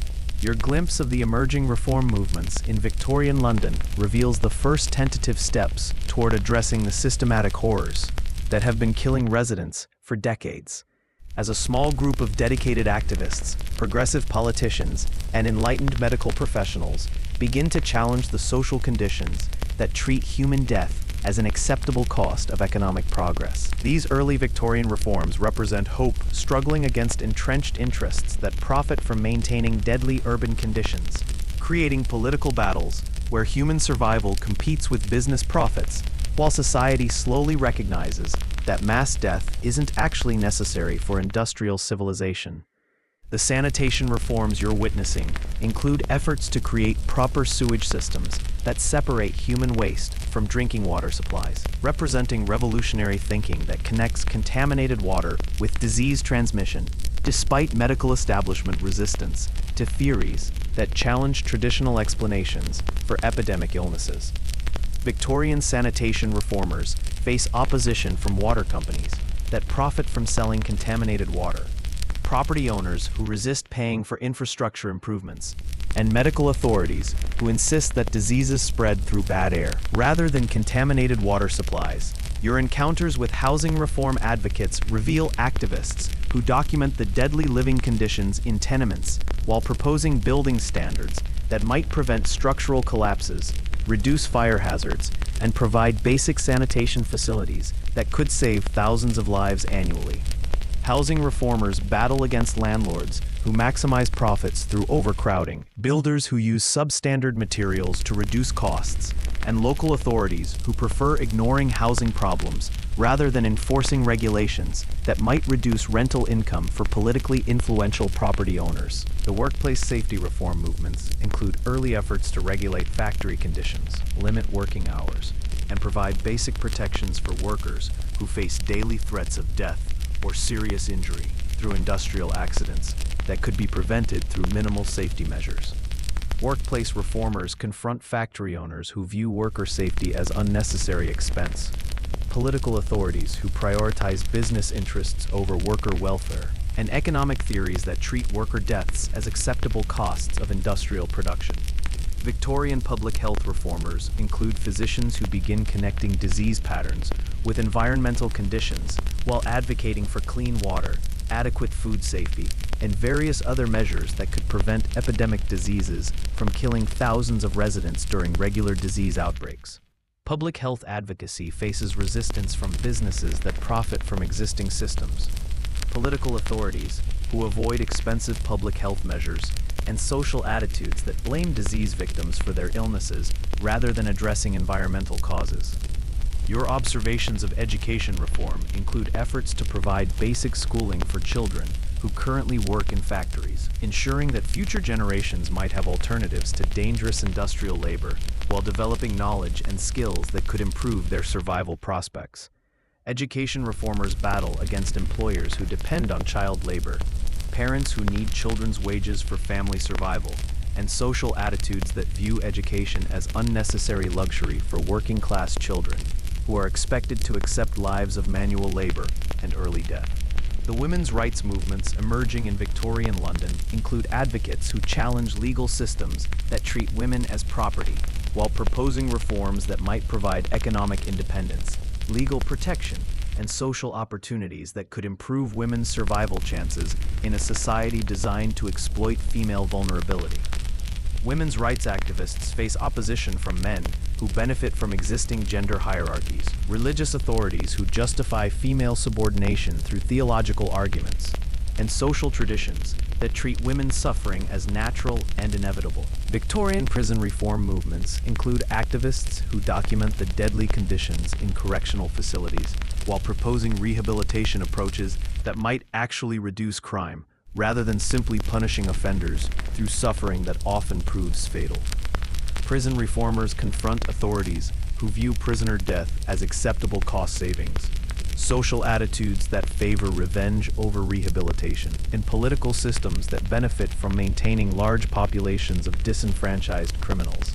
Your glimpse of the emerging reform movements in Victorian London reveals the first tentative steps toward addressing the systematic horrors that have been killing residents for decades. As a small group of dedicated activists, progressive politicians, and enlightened medical professionals begin to challenge the social conditions that treat human death as an acceptable cost of economic progress. These early Victorian reforms represent hope struggling against entrenched interests that profit from maintaining deadly urban conditions, creating political battles where human survival competes with business profits, while society slowly recognizes that mass death isn't actually necessary for industrial civilization. The sanitation reforms you're witnessing include efforts to create proper sewage systems that separate human waste from drinking water supplies, representing revolutionary thinking that connects contaminated water with disease transmission, despite medical establishment resistance to theories that challenge traditional explanations for epidemic illnesses. Victorian sanitation reformers face opposition from water companies that profit from selling contaminated water, property owners who resist paying for infrastructure improvements, and medical authorities who insist that diseases spread through bad air rather than contaminated water supplies. Your encounters with housing reform advocates reveal activists who document the deadly living conditions in tenements while proposing building standards that might prevent structural collapses, reduce fire hazards, and provide basic sanitation facilities that could save thousands of lives annually. Housing reformers battle against landlords who maximize profits through overcrowding, builders who use substandard materials to reduce costs, and local authorities who prefer ignoring housing problems rather than enforcing regulations that might reduce rental income for politically influential property owners. The workplace safety reform movements include early efforts to regulate factory conditions, limit working hours, and provide basic protections for workers who face daily threats of death or serious injury through industrial accidents that could be prevented through minimal safety measures. Workplace reformers confront factory owners who view worker safety as unnecessary expense, political authorities who prioritize business interests over worker welfare, and economic theories that treat worker deaths as acceptable costs of industrial production. Victorian public health reformers include physicians who begin connecting disease patterns with environmental conditions while advocating for clean water, adequate food safety, and various other measures that could prevent epidemic diseases from killing thousands of residents during regular disease outbreaks. Public health advocacy faces resistance from businesses that profit from existing systems, political authorities who avoid expensive public health measures, and social attitudes that blame disease victims for their illnesses rather than addressing environmental causes. Your observations of education reform include efforts to provide basic schooling for children who currently work in factories, ensuring that future generations might have alternatives to dangerous industrial labor while developing knowledge and skills that could improve their survival prospects. Education reformers battle against employers who depend on child labor, parents who need children's wages for family survival, and social attitudes that view education as unnecessary luxury for working-class children who are expected to accept lives of manual labor and early death. The women's rights movements emerging in Victorian London include advocates who challenge legal systems that treat women as property, while proposing reforms that might provide economic independence, legal protection, and social opportunities that could improve women's survival chances in a society designed to exploit female vulnerability. Women's rights activists face opposition from men who benefit from existing gender hierarchies, religious authorities who justify female subordination through theological arguments, and social traditions that treat women's suffering as natural and inevitable. Victorian prison reform movements include activists who document the deadly conditions in correctional facilities while proposing rehabilitation approaches that might actually reduce crime, rather than simply punishing offenders through suffering that often proves fatal. Prison reformers confront authorities who view prisoner death as acceptable cost savings, social attitudes that favor revenge over rehabilitation, and political systems that benefit from maintaining large populations of disenfranchised criminals.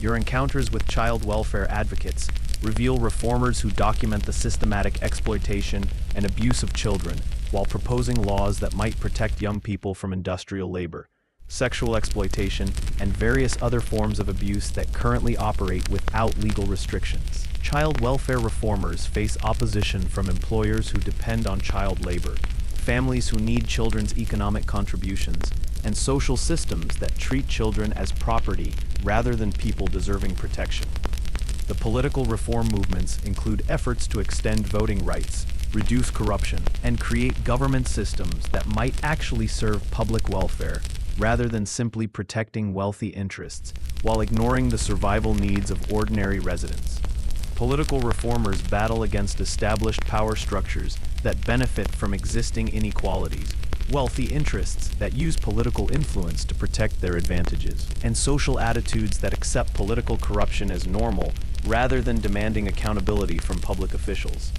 Your encounters with child welfare advocates reveal reformers who document the systematic exploitation and abuse of children while proposing laws that might protect young people from industrial labor, sexual exploitation, and various other forms of abuse that currently operate without legal restrictions. Child welfare reformers face opposition from employers who depend on child labor, families who need children's economic contributions, and social systems that treat children as property rather than people deserving protection. The political reform movements include efforts to extend voting rights, reduce corruption, and create government systems that might actually serve public welfare rather than simply protecting wealthy interests while ignoring the survival needs of ordinary residents. Political reformers battle against established power structures that benefit from existing inequalities, wealthy interests that use political influence to protect their advantages, and social attitudes that accept political corruption as normal rather than demanding accountability from public officials.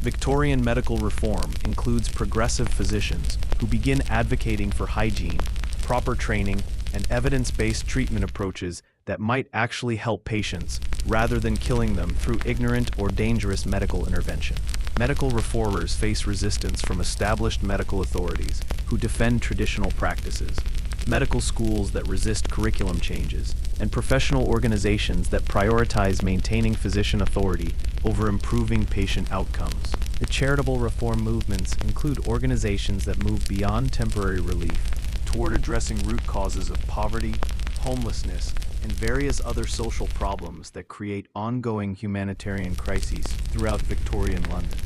Victorian medical reform includes progressive physicians who begin advocating for hygiene, proper training, and evidence-based treatment approaches that might actually help patients rather than killing them through ignorant or dangerous medical intervention. Medical reformers face resistance from established medical authorities who defend traditional practices, medical schools that resist curriculum changes, and professional organizations that prioritize maintaining physician authority over improving patient outcomes. The charitable reform movements include organizations that move beyond temporary relief toward addressing root causes of poverty, homelessness, and various other social problems that create ongoing humanitarian crises throughout Victorian London.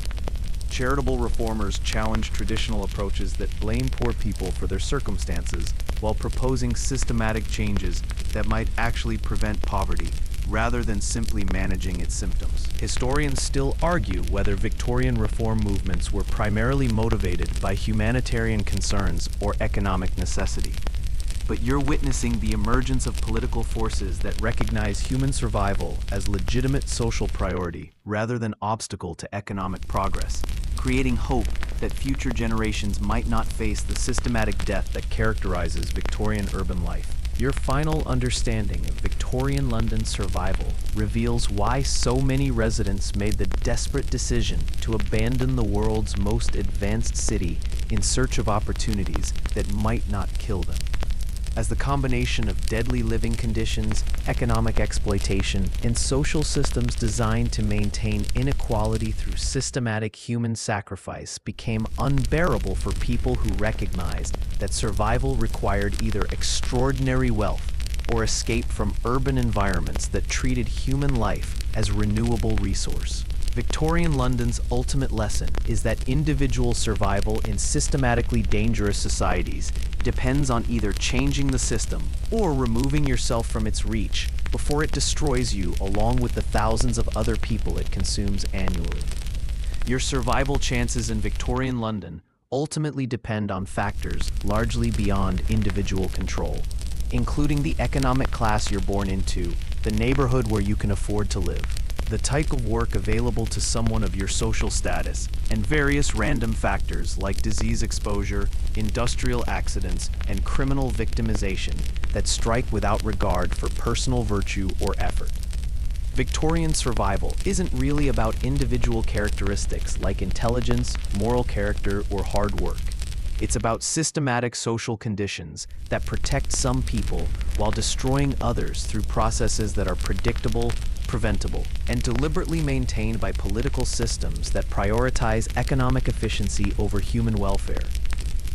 Charitable reformers challenge traditional approaches that blame poor people for their circumstances while proposing systematic changes that might actually prevent poverty rather than simply managing its symptoms. Historians still argue whether Victorian reform movements were primarily motivated by humanitarian concerns or economic necessity. But you're witnessing the emergence of political forces that recognize human survival as legitimate social priority rather than obstacle to economic progress, creating hope that future generations might not face the systematic death that characterizes Victorian urban life. Your final understanding of Victorian London's survival reveals why so many residents made the desperate decision to abandon the world's most advanced city in search of opportunities that might not kill them. As the combination of deadly living conditions, economic exploitation, and social systems designed to maintain inequality through systematic human sacrifice became unbearable for people who recognized that survival required either extraordinary wealth, or escape from urban environments that treated human life as renewable resource. Victorian London's ultimate lesson is that individual survival in systematically dangerous societies depends on either changing the system or removing yourself from its reach before it destroys you along with the thousands of other people it consumes annually. Your survival chances in Victorian London ultimately depend on factors largely beyond individual control, including the economic class you're born into, the neighborhood where you can afford to live, the type of work available to someone of your social status, and various random factors like disease exposure, industrial accidents, and criminal victimization that strike without regard for personal virtue or effort. Victorian survival isn't really about individual characteristics like intelligence, moral character, or hard work. It's about systematic social conditions that protect some people while destroying others through processes that are predictable, preventable, and deliberately maintained by political systems that prioritize economic efficiency over human welfare.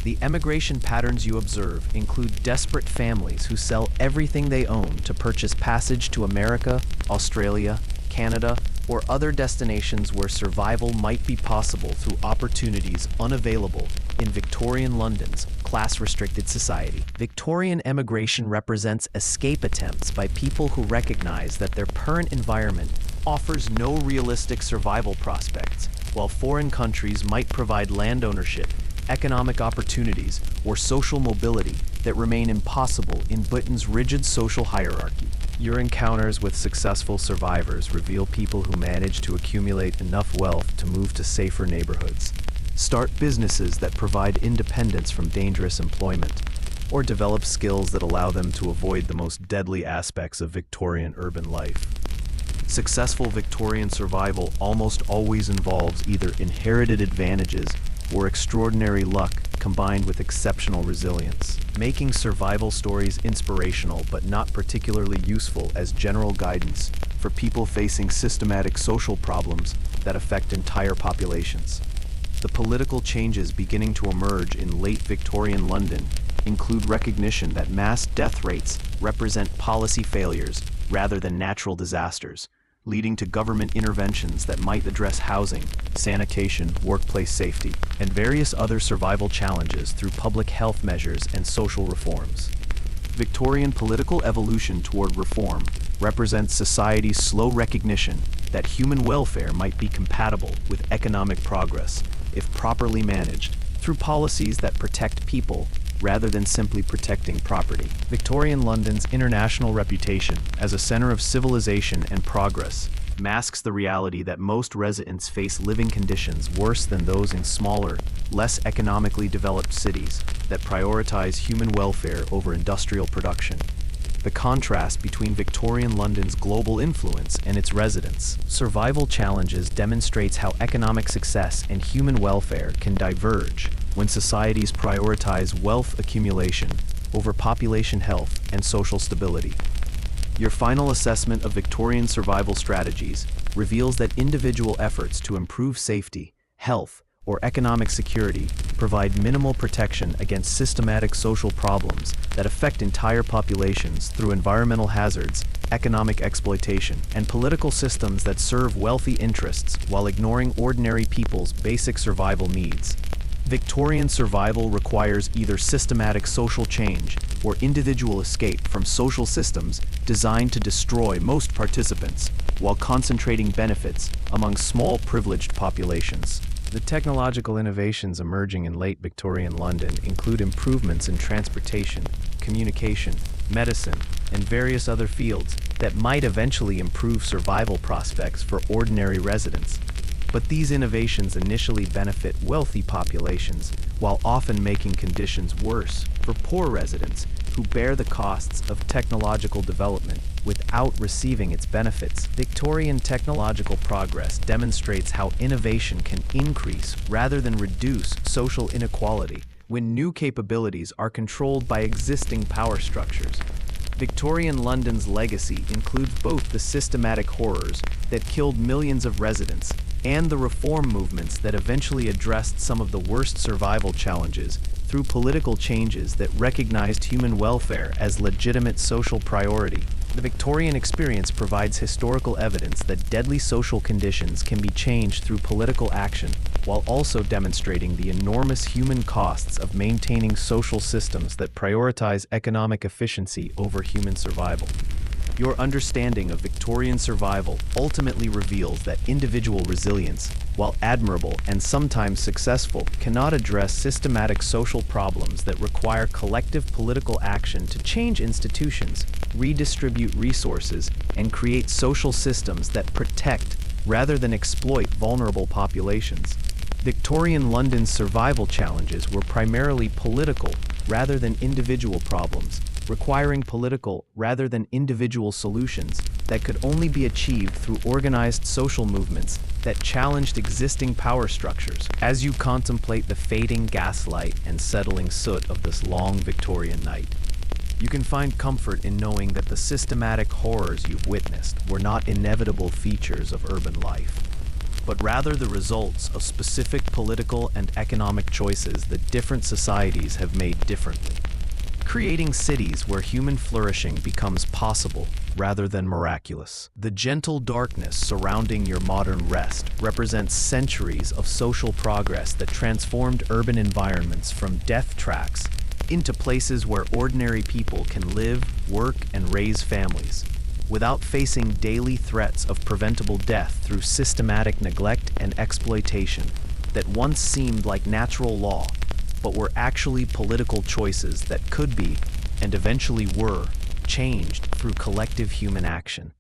The emigration patterns you observe include desperate families who sell everything they own to purchase passage to America, Australia, Canada, or other destinations where survival might be possible through opportunities unavailable in Victorian London's class-restricted society. Victorian emigration represents escape attempts by people who recognize that their current environment offers no realistic survival prospects, while foreign countries might provide land ownership, economic opportunities, or social mobility that remain impossible in Britain's rigid social hierarchy. Your encounters with successful survivors reveal people who manage to accumulate enough wealth to move to safer neighborhoods, start businesses that provide independence from dangerous employment, or develop skills that allow them to avoid the most deadly aspects of Victorian urban life. Successful Victorian survival almost always involves either inherited advantages or extraordinary luck combined with exceptional resilience, making survival stories inspirational but not particularly useful as general guidance for people facing systematic social problems that affect entire populations. The political changes beginning to emerge in late Victorian London include recognition that mass death rates represent policy failures rather than natural disasters, leading to government interventions that might address housing, sanitation, workplace safety, and various other survival challenges through public health measures and social reforms. Victorian political evolution toward reform represents society's slow recognition that human welfare might be compatible with economic progress if properly managed through policies that protect people rather than simply protecting property. Victorian London's international reputation as a center of civilization and progress masks the reality that most residents face living conditions worse than those in smaller, less economically developed cities that prioritize human welfare over industrial production. The contrast between Victorian London's global influence and its residents' survival challenges demonstrates how economic success and human welfare can diverge when societies prioritize wealth accumulation over population health and social stability. Your final assessment of Victorian survival strategies reveals that individual efforts to improve safety, health, or economic security provide minimal protection against systematic social problems that affect entire populations through environmental hazards, economic exploitation, and political systems that serve wealthy interests while ignoring ordinary people's basic survival needs. Victorian survival requires either systematic social change or individual escape from social systems designed to destroy most participants while concentrating benefits among small privileged populations. The technological innovations emerging in late Victorian London include improvements in transportation, communication, medicine, and various other fields that might eventually improve survival prospects for ordinary residents. But these innovations initially benefit wealthy populations, while often making conditions worse for poor residents who bear the costs of technological development without receiving its benefits. Victorian technological progress demonstrates how innovation can increase rather than reduce social inequality when new capabilities are controlled by existing power structures. Victorian London's legacy includes both the systematic horrors that killed millions of residents and the reform movements that eventually addressed some of the worst survival challenges through political changes that recognized human welfare as legitimate social priority. The Victorian experience provides historical evidence that deadly social conditions can be changed through political action, while also demonstrating the enormous human costs of maintaining social systems that prioritize economic efficiency over human survival. Your understanding of Victorian survival ultimately reveals that individual resilience, while admirable and sometimes successful, cannot address systematic social problems that require collective political action to change institutions, redistribute resources, and create social systems that protect rather than exploit vulnerable populations. Victorian London's survival challenges were primarily political rather than individual problems, requiring political rather than individual solutions that could only be achieved through organized social movements that challenged existing power structures. As you contemplate the fading gaslight and settling soot of this long Victorian night, you can find comfort in knowing that the systematic horrors you've witnessed were not inevitable features of urban life, but rather the results of specific political and economic choices that different societies have made differently, creating cities where human flourishing becomes possible rather than miraculous. The gentle darkness surrounding your modern rest represents centuries of social progress that transformed urban environments from death traps into places where ordinary people can live, work, and raise families, without facing daily threats of preventable death through systematic neglect and exploitation that once seemed like natural law, but were actually political choices that could be, and eventually were, changed through collective human action.